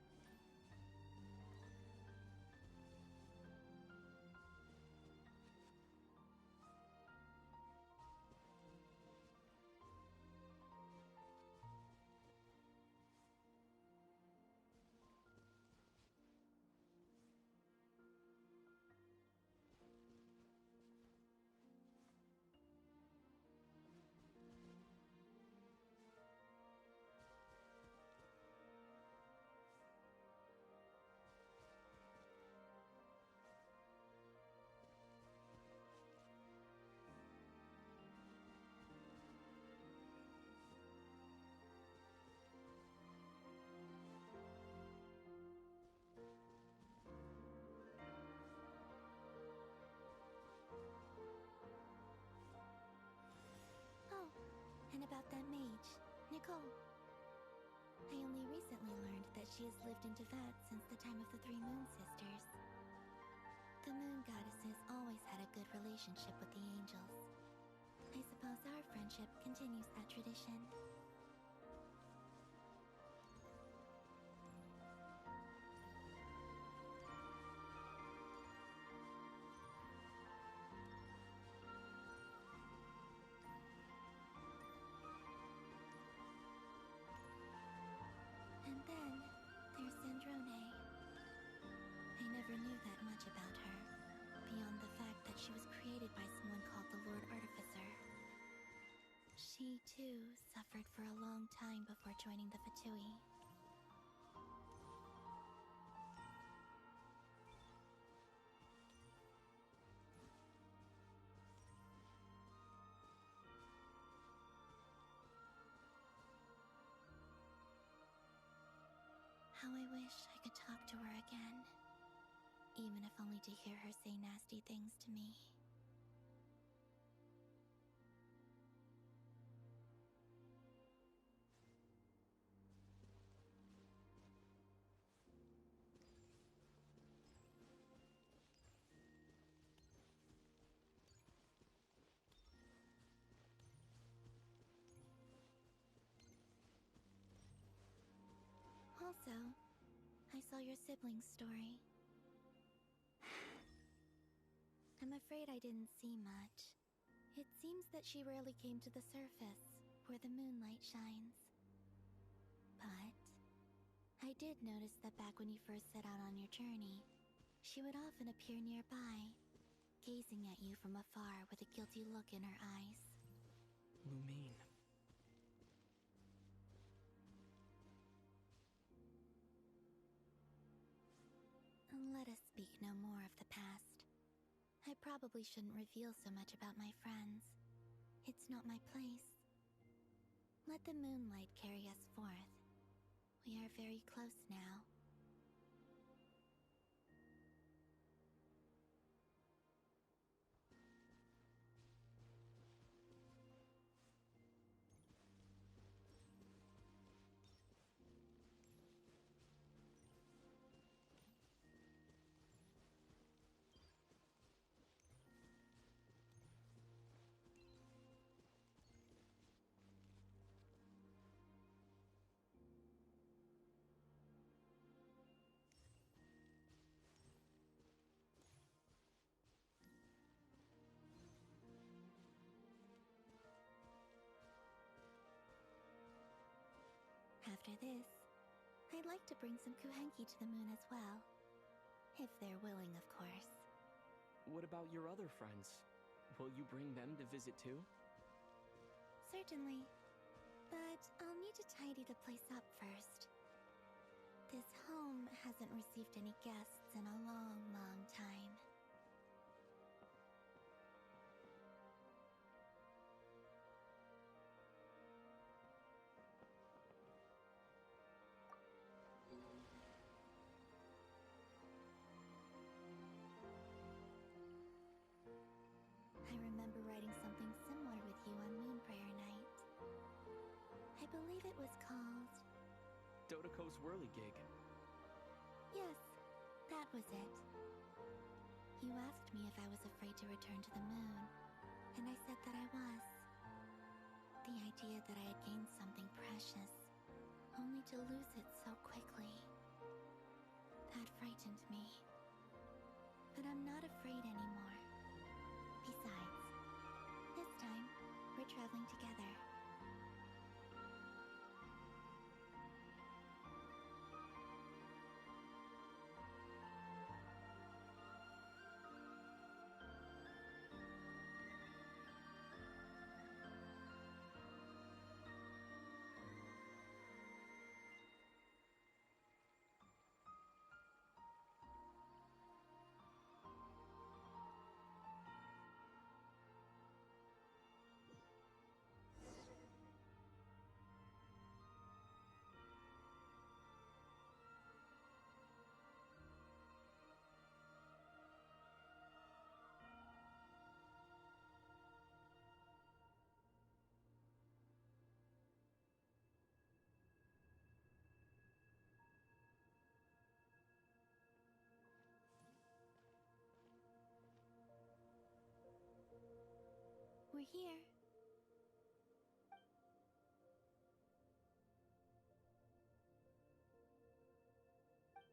Oh, and about that mage, Nicole. I only recently learned that she has lived in Teyvat since the time of the Three Moon Sisters. The Moon Goddesses always had a good relationship with the angels. I suppose our friendship continues that tradition. And then, there's Sandrone. I never knew that much about her, beyond the fact that she was created by someone called the Lord Artificer. She, too, suffered for a long time before joining the Fatui. How I wish I could talk to her again, even if only to hear her say nasty things to me. Also, I saw your sibling's story. I'm afraid I didn't see much. It seems that she rarely came to the surface, where the moonlight shines. But I did notice that back when you first set out on your journey, she would often appear nearby, gazing at you from afar with a guilty look in her eyes. Lumine. Let us speak no more of the past. I probably shouldn't reveal so much about my friends. It's not my place. Let the moonlight carry us forth. We are very close now. after this, I'd like to bring some kuhenki to the moon as well. If they're willing, of course. What about your other friends? Will you bring them to visit too? Certainly. But I'll need to tidy the place up first. This home hasn't received any guests in a long, long time. I remember writing something similar with you on Moon Prayer Night. I believe it was called... Dodoko's Whirligig. Yes, that was it. You asked me if I was afraid to return to the moon, and I said that I was. The idea that I had gained something precious, only to lose it so quickly. That frightened me. But I'm not afraid anymore. Besides, this time, we're traveling together. We're here.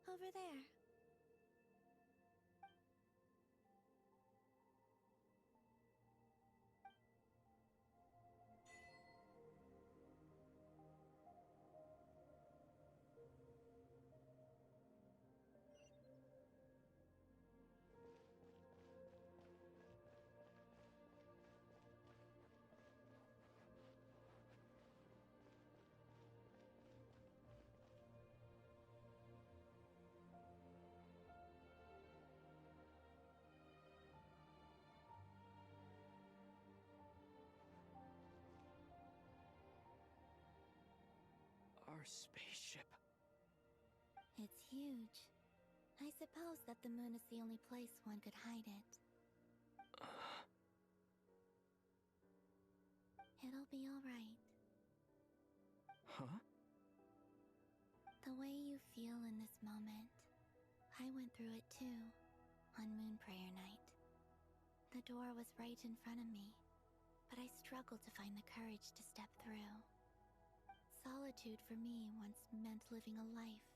Over there. Our spaceship. It's huge. I suppose that the moon is the only place one could hide it. It'll be alright. Huh? The way you feel in this moment, I went through it too, on Moon Prayer Night. The door was right in front of me, but I struggled to find the courage to step through. Solitude for me once meant living a life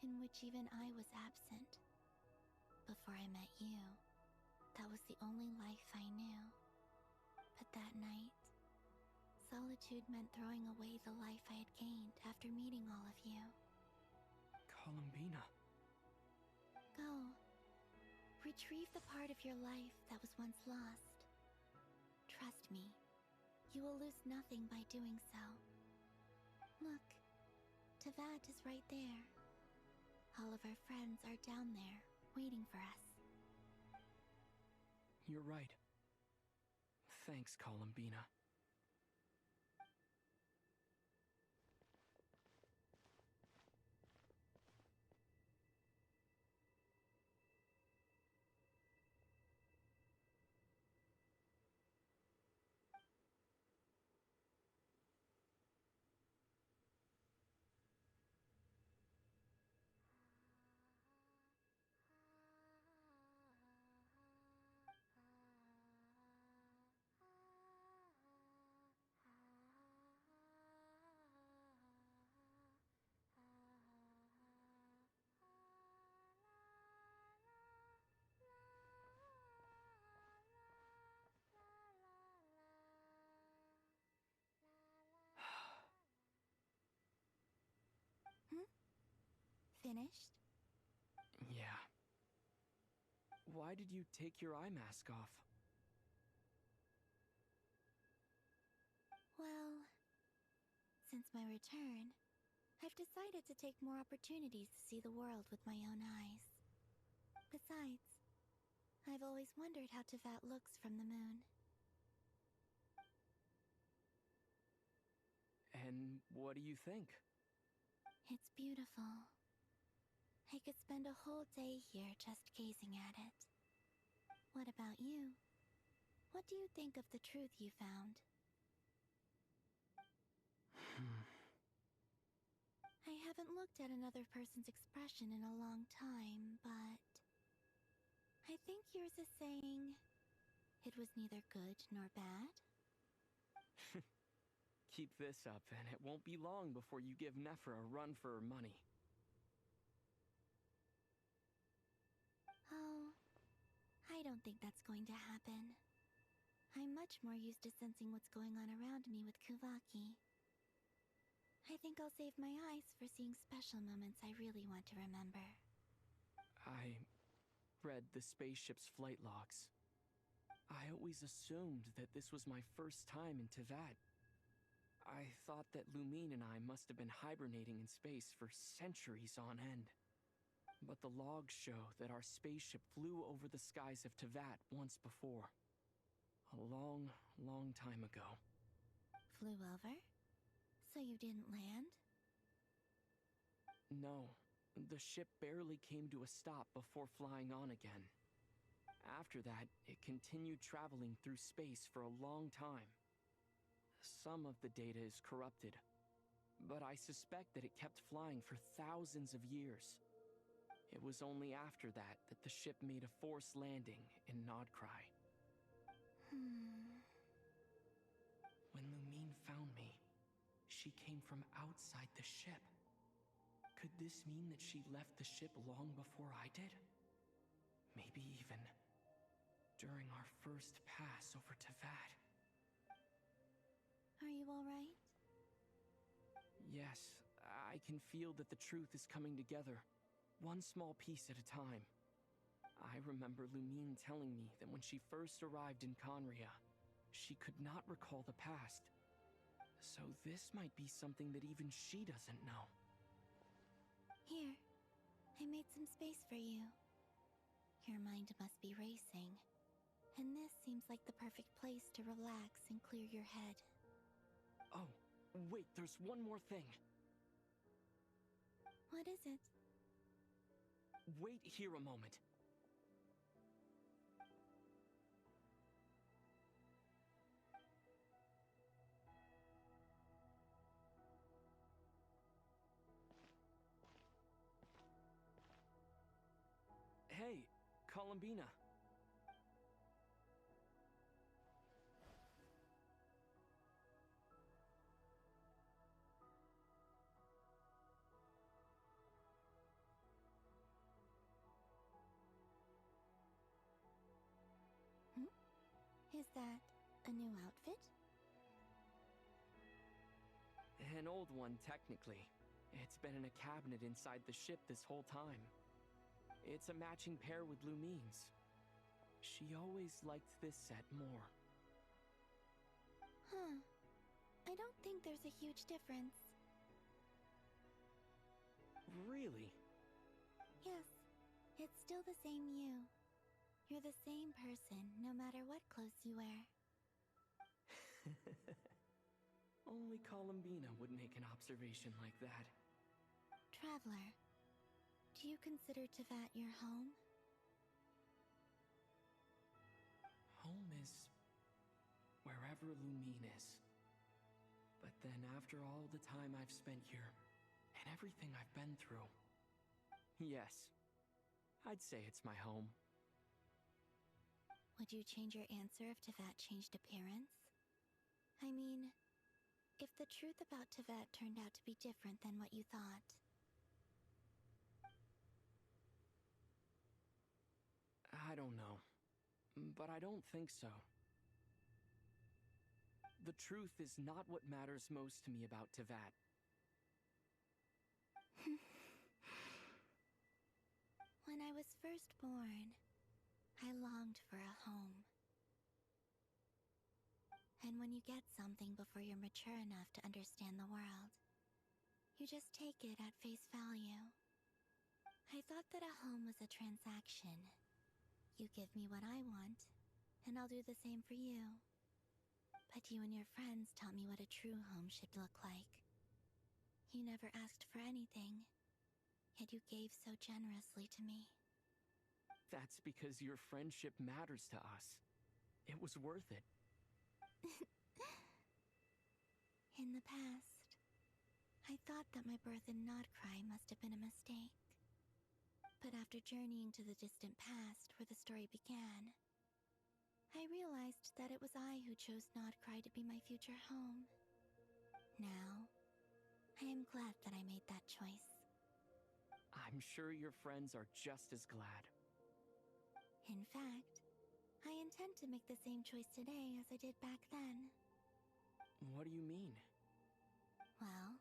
in which even I was absent. Before I met you, that was the only life I knew. But that night, solitude meant throwing away the life I had gained after meeting all of you. Columbina. Go. Retrieve the part of your life that was once lost. Trust me, you will lose nothing by doing so. Look, Tavat is right there. All of our friends are down there, waiting for us. You're right. Thanks, Columbina. Finished? Yeah. Why did you take your eye mask off? Well, since my return, I've decided to take more opportunities to see the world with my own eyes. Besides, I've always wondered how Teyvat looks from the moon. And what do you think? It's beautiful. I could spend a whole day here just gazing at it. What about you? What do you think of the truth you found? I haven't looked at another person's expression in a long time, but I think yours is saying it was neither good nor bad. Keep this up, and it won't be long before you give Nephra a run for her money. Oh, I don't think that's going to happen. I'm much more used to sensing what's going on around me with Kuvaki. I think I'll save my eyes for seeing special moments I really want to remember. I read the spaceship's flight logs. I always assumed that this was my first time in Teyvat. I thought that Lumine and I must have been hibernating in space for centuries on end. But the logs show that our spaceship flew over the skies of Teyvat once before. A long, long time ago. Flew over? So you didn't land? No, the ship barely came to a stop before flying on again. After that, it continued traveling through space for a long time. Some of the data is corrupted, but I suspect that it kept flying for thousands of years. It was only after that that the ship made a forced landing in Nodcry. When Lumine found me, she came from outside the ship. Could this mean that she left the ship long before I did? Maybe even during our first pass over Teyvat. Are you alright? Yes, I can feel that the truth is coming together, one small piece at a time. I remember Lumine telling me that when she first arrived in Conria, she could not recall the past. So this might be something that even she doesn't know. Here, I made some space for you. Your mind must be racing, and this seems like the perfect place to relax and clear your head. Oh, wait, there's one more thing. What is it? Wait here a moment. Hey, Columbina. Is that a new outfit? An old one, technically. It's been in a cabinet inside the ship this whole time. It's a matching pair with Lumine's. She always liked this set more. Huh. I don't think there's a huge difference. Really? Yes, it's still the same you. You're the same person, no matter what clothes you wear. Only Columbina would make an observation like that. Traveler, do you consider Teyvat your home? Home is wherever Lumine is. But then after all the time I've spent here, and everything I've been through, yes, I'd say it's my home. Would you change your answer if Teyvat changed appearance? I mean, if the truth about Teyvat turned out to be different than what you thought. I don't know, but I don't think so. The truth is not what matters most to me about Teyvat. When I was first born, I longed for a home. And when you get something before you're mature enough to understand the world, you just take it at face value. I thought that a home was a transaction. You give me what I want, and I'll do the same for you. But you and your friends taught me what a true home should look like. You never asked for anything, yet you gave so generously to me. That's because your friendship matters to us. It was worth it. In the past, I thought that my birth in Nodcry must have been a mistake. But after journeying to the distant past where the story began, I realized that it was I who chose Nodcry to be my future home. Now, I am glad that I made that choice. I'm sure your friends are just as glad. In fact, I intend to make the same choice today as I did back then. What do you mean? Well,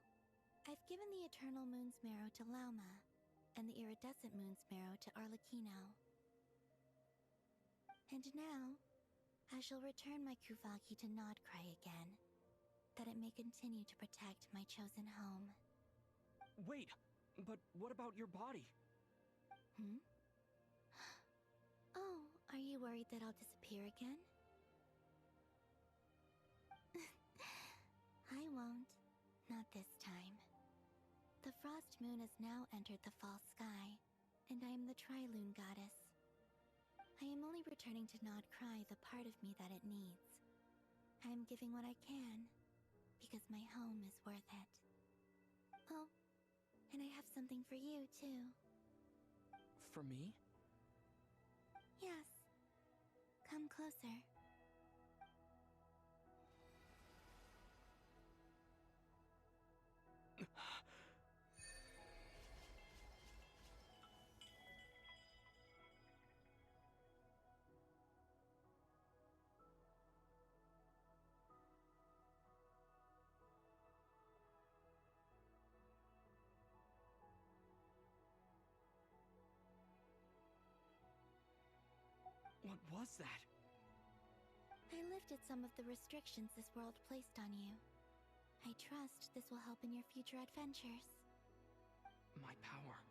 I've given the Eternal Moon's Marrow to Lauma, and the Iridescent Moon's Marrow to Arlecchino. And now, I shall return my Kuvagi to Nodcry again, that it may continue to protect my chosen home. Wait, but what about your body? Hmm? Oh, are you worried that I'll disappear again? I won't. Not this time. The Frost Moon has now entered the fall sky, and I am the Trilune Goddess. I am only returning to Nodcry the part of me that it needs. I am giving what I can, because my home is worth it. Oh, and I have something for you, too. For me? Yes. Come closer. What was that? I lifted some of the restrictions this world placed on you. I trust this will help in your future adventures. My power.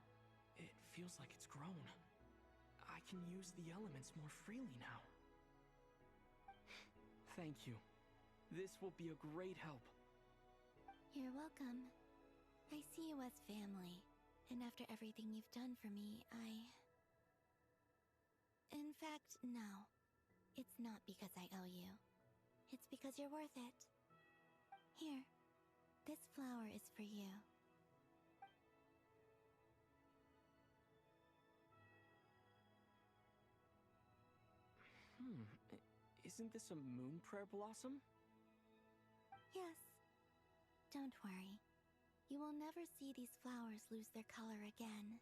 It feels like it's grown. I can use the elements more freely now. Thank you. This will be a great help. You're welcome. I see you as family, and after everything you've done for me, In fact, no. It's not because I owe you. It's because you're worth it. Here, this flower is for you. Isn't this a moon prayer blossom? Yes. Don't worry. You will never see these flowers lose their color again.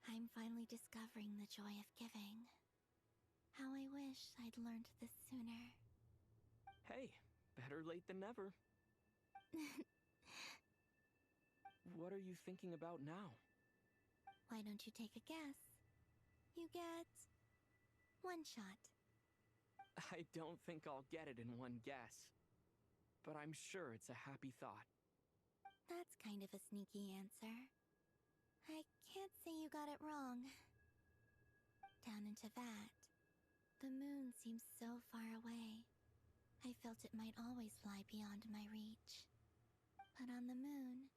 I'm finally discovering the joy of giving. How I wish I'd learned this sooner. Hey, better late than never. What are you thinking about now? Why don't you take a guess? You get... one shot. I don't think I'll get it in one guess. But I'm sure it's a happy thought. That's kind of a sneaky answer. I can't say you got it wrong. Down into that, the moon seems so far away. I felt it might always lie beyond my reach. But on the moon,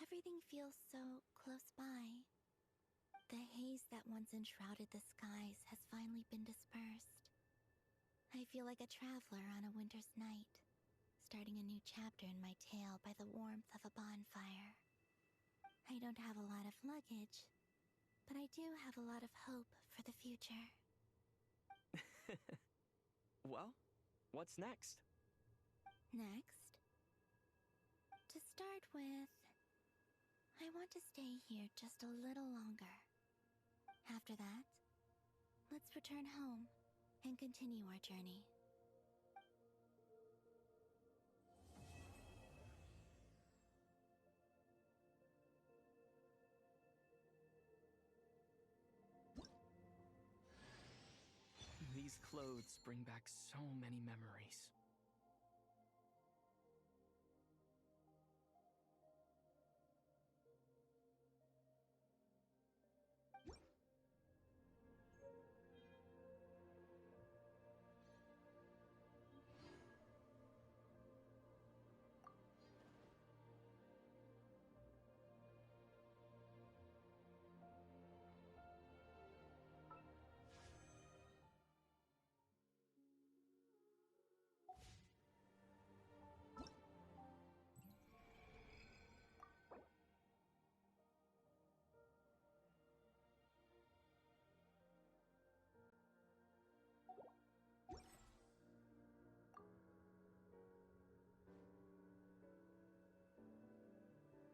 everything feels so close by. The haze that once enshrouded the skies has finally been dispersed. I feel like a traveler on a winter's night, starting a new chapter in my tale by the warmth of a bonfire. I don't have a lot of luggage, but I do have a lot of hope for the future. Well, what's next? Next? To start with, I want to stay here just a little longer. After that, let's return home and continue our journey. These clothes bring back so many memories.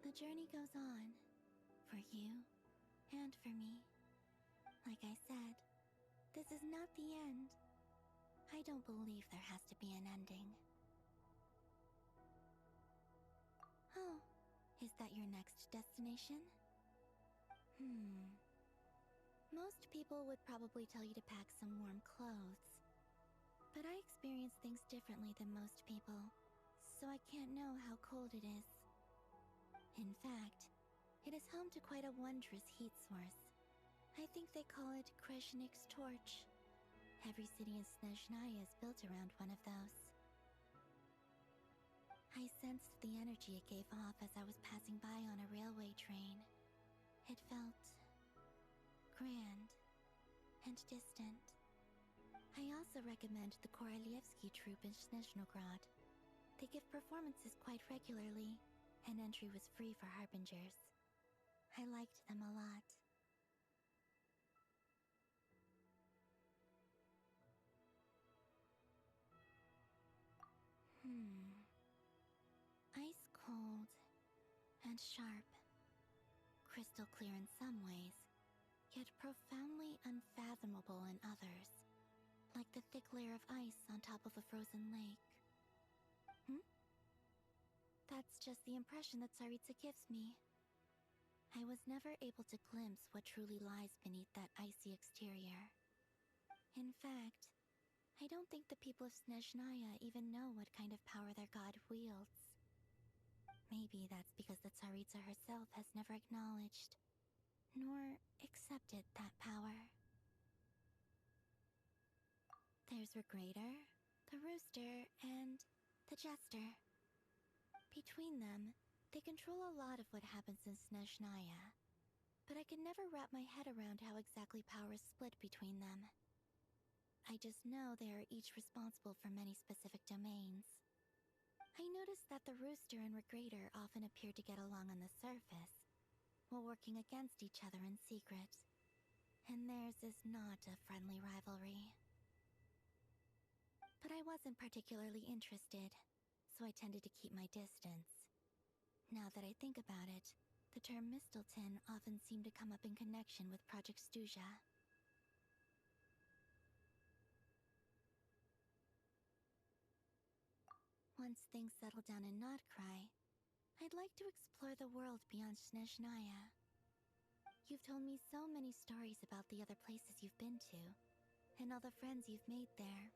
The journey goes on. For you, and for me. Like I said, this is not the end. I don't believe there has to be an ending. Oh, is that your next destination? Most people would probably tell you to pack some warm clothes. But I experience things differently than most people, so I can't know how cold it is. In fact, it is home to quite a wondrous heat source. I think they call it Kreshnik's torch. Every city in Snezhnaya is built around one of those. I sensed the energy it gave off as I was passing by on a railway train. It felt grand and distant. I also recommend the Korolievsky troupe in Snezhnograd. They give performances quite regularly, and entry was free for harbingers. I liked them a lot. Ice cold and sharp. Crystal clear in some ways, yet profoundly unfathomable in others. Like the thick layer of ice on top of a frozen lake. That's just the impression that Tsaritsa gives me. I was never able to glimpse what truly lies beneath that icy exterior. In fact, I don't think the people of Snezhnaya even know what kind of power their god wields. Maybe that's because the Tsaritsa herself has never acknowledged, nor accepted that power. There's Regrator, the Rooster, and the Jester. Between them, they control a lot of what happens in Snezhnaya, but I can never wrap my head around how exactly power is split between them. I just know they are each responsible for many specific domains. I noticed that the Rooster and Regrator often appear to get along on the surface, while working against each other in secret, and theirs is not a friendly rivalry. But I wasn't particularly interested, so I tended to keep my distance. Now that I think about it, the term Mistelton often seemed to come up in connection with Project Stuja. Once things settle down in Notcry, I'd like to explore the world beyond Snezhnaya. You've told me so many stories about the other places you've been to, and all the friends you've made there.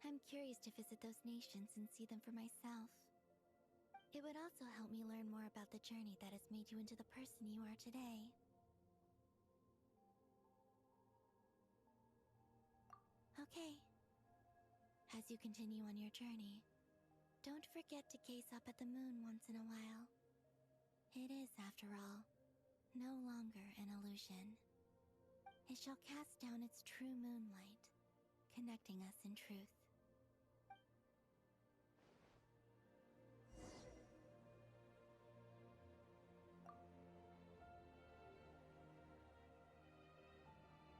I'm curious to visit those nations and see them for myself. It would also help me learn more about the journey that has made you into the person you are today. Okay. As you continue on your journey, don't forget to gaze up at the moon once in a while. It is, after all, no longer an illusion. It shall cast down its true moonlight, connecting us in truth.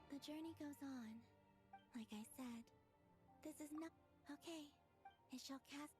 The journey goes on. Like I said, this is not... Okay, it shall cast...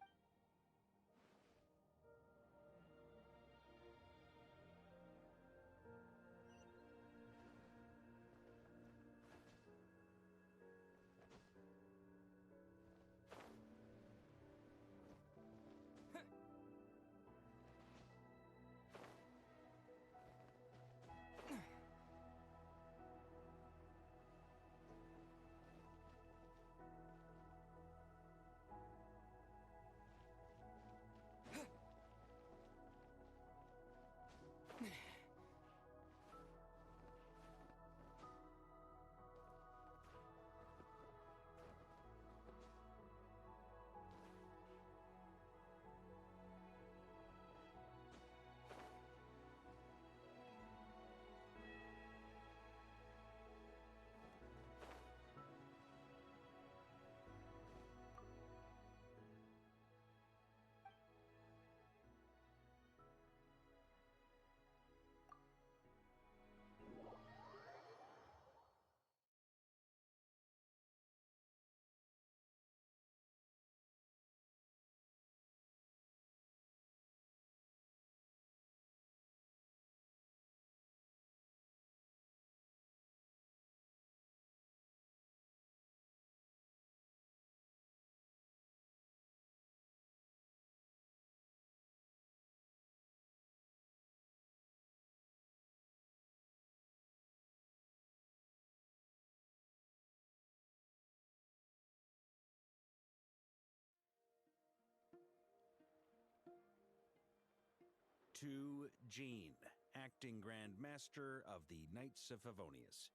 to Jean, acting Grand Master of the Knights of Favonius.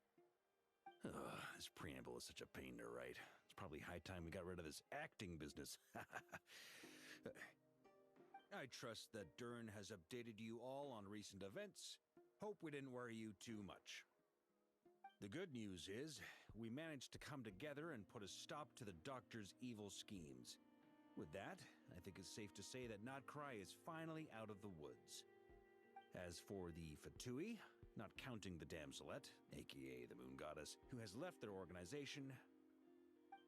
This preamble is such a pain to write. It's probably high time we got rid of this acting business. I trust that Dern has updated you all on recent events. Hope we didn't worry you too much. The good news is, we managed to come together and put a stop to the Doctor's evil schemes. With that, I think it's safe to say that Notcry is finally out of the woods. As for the Fatui, not counting the Damselette, aka the Moon Goddess, who has left their organization,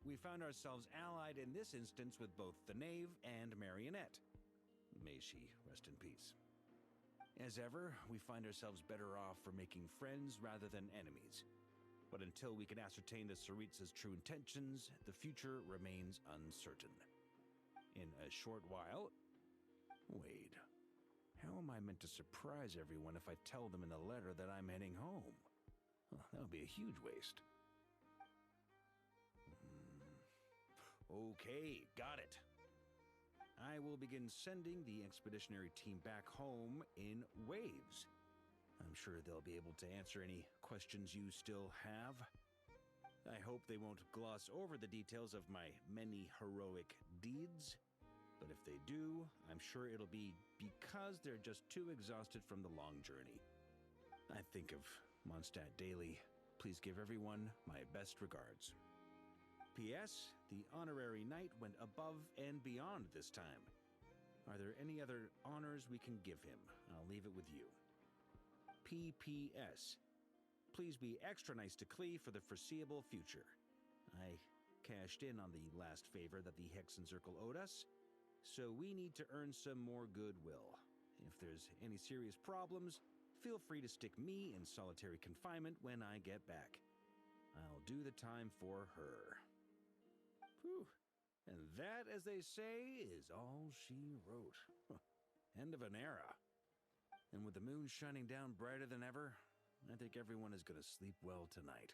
we found ourselves allied in this instance with both the Knave and Marionette. May she rest in peace. As ever, we find ourselves better off for making friends rather than enemies. But until we can ascertain the Tsaritsa's true intentions, the future remains uncertain. In a short while... Wait. How am I meant to surprise everyone if I tell them in the letter that I'm heading home? That would be a huge waste. Okay, got it. I will begin sending the expeditionary team back home in waves. I'm sure they'll be able to answer any questions you still have. I hope they won't gloss over the details of my many heroic deeds. But if they do, I'm sure it'll be because they're just too exhausted from the long journey. I think of Mondstadt daily. Please give everyone my best regards. P.S. The honorary knight went above and beyond this time. Are there any other honors we can give him? I'll leave it with you. P.P.S. Please be extra nice to Klee for the foreseeable future. I cashed in on the last favor that the Hexen Circle owed us, so we need to earn some more goodwill. If there's any serious problems, feel free to stick me in solitary confinement when I get back. I'll do the time for her. Whew. And that, as they say, is all she wrote. End of an era. And with the moon shining down brighter than ever, I think everyone is going to sleep well tonight.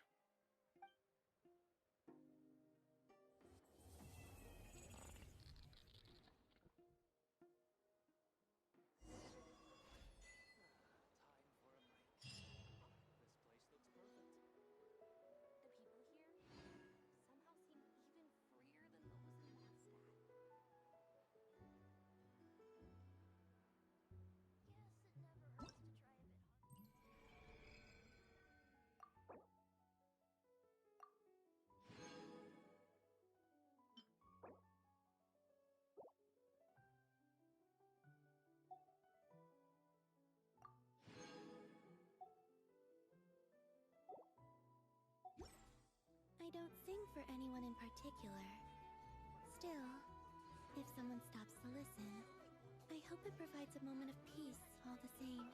I don't sing for anyone in particular. Still, if someone stops to listen, I hope it provides a moment of peace all the same.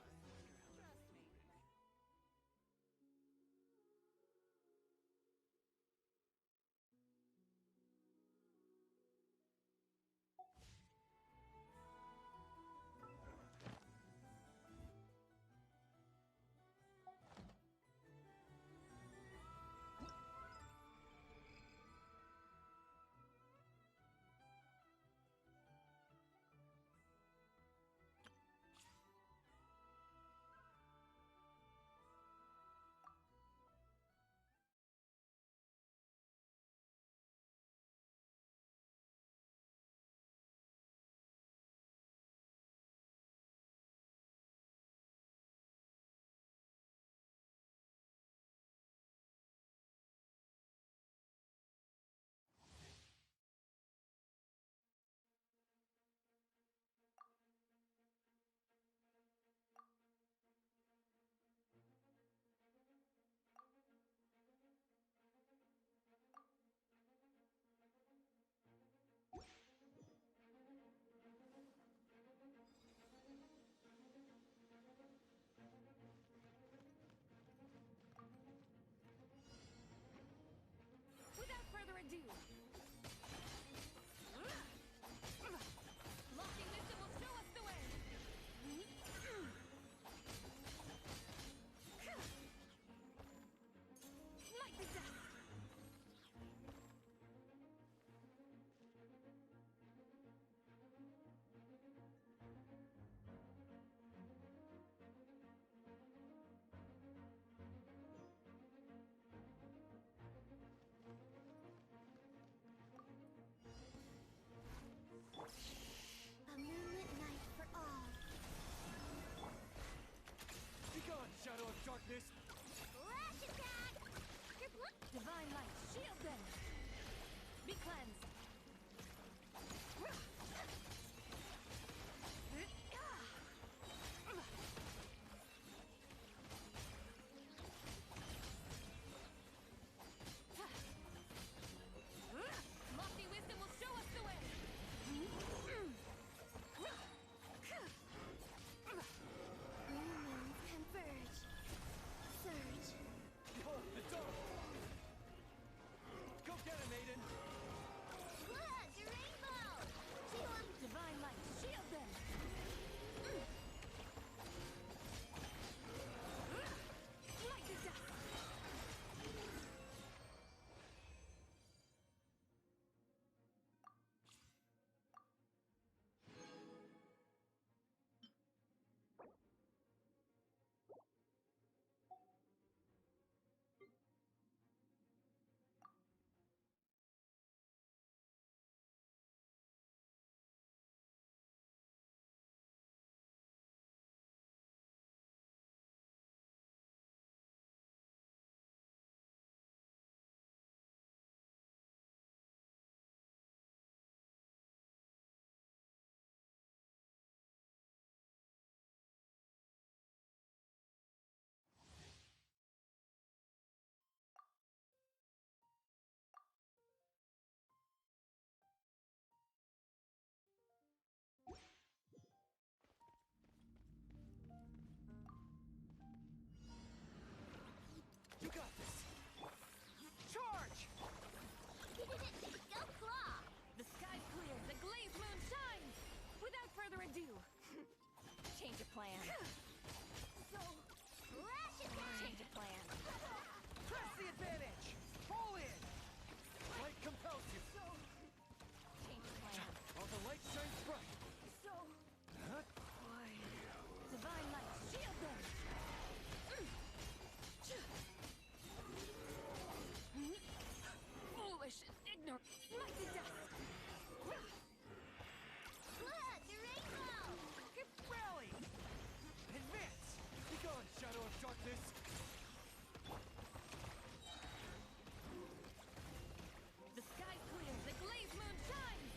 plan. So, crash it then! Change of plan. Press the advantage! Fall in! Light compels you. So, change of plan. While the light shines bright. So, divine light, shield them! Foolish and ignorant, smite to death! Look, the rainbow! Rally! Advance! Be gone, shadow of darkness! The sky clears, the glaze moon shines!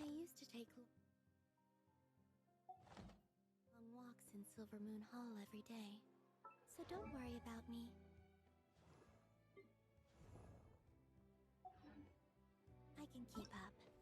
I used to take long walks in Silver Moon Hall every day, so don't worry about me. I can keep up.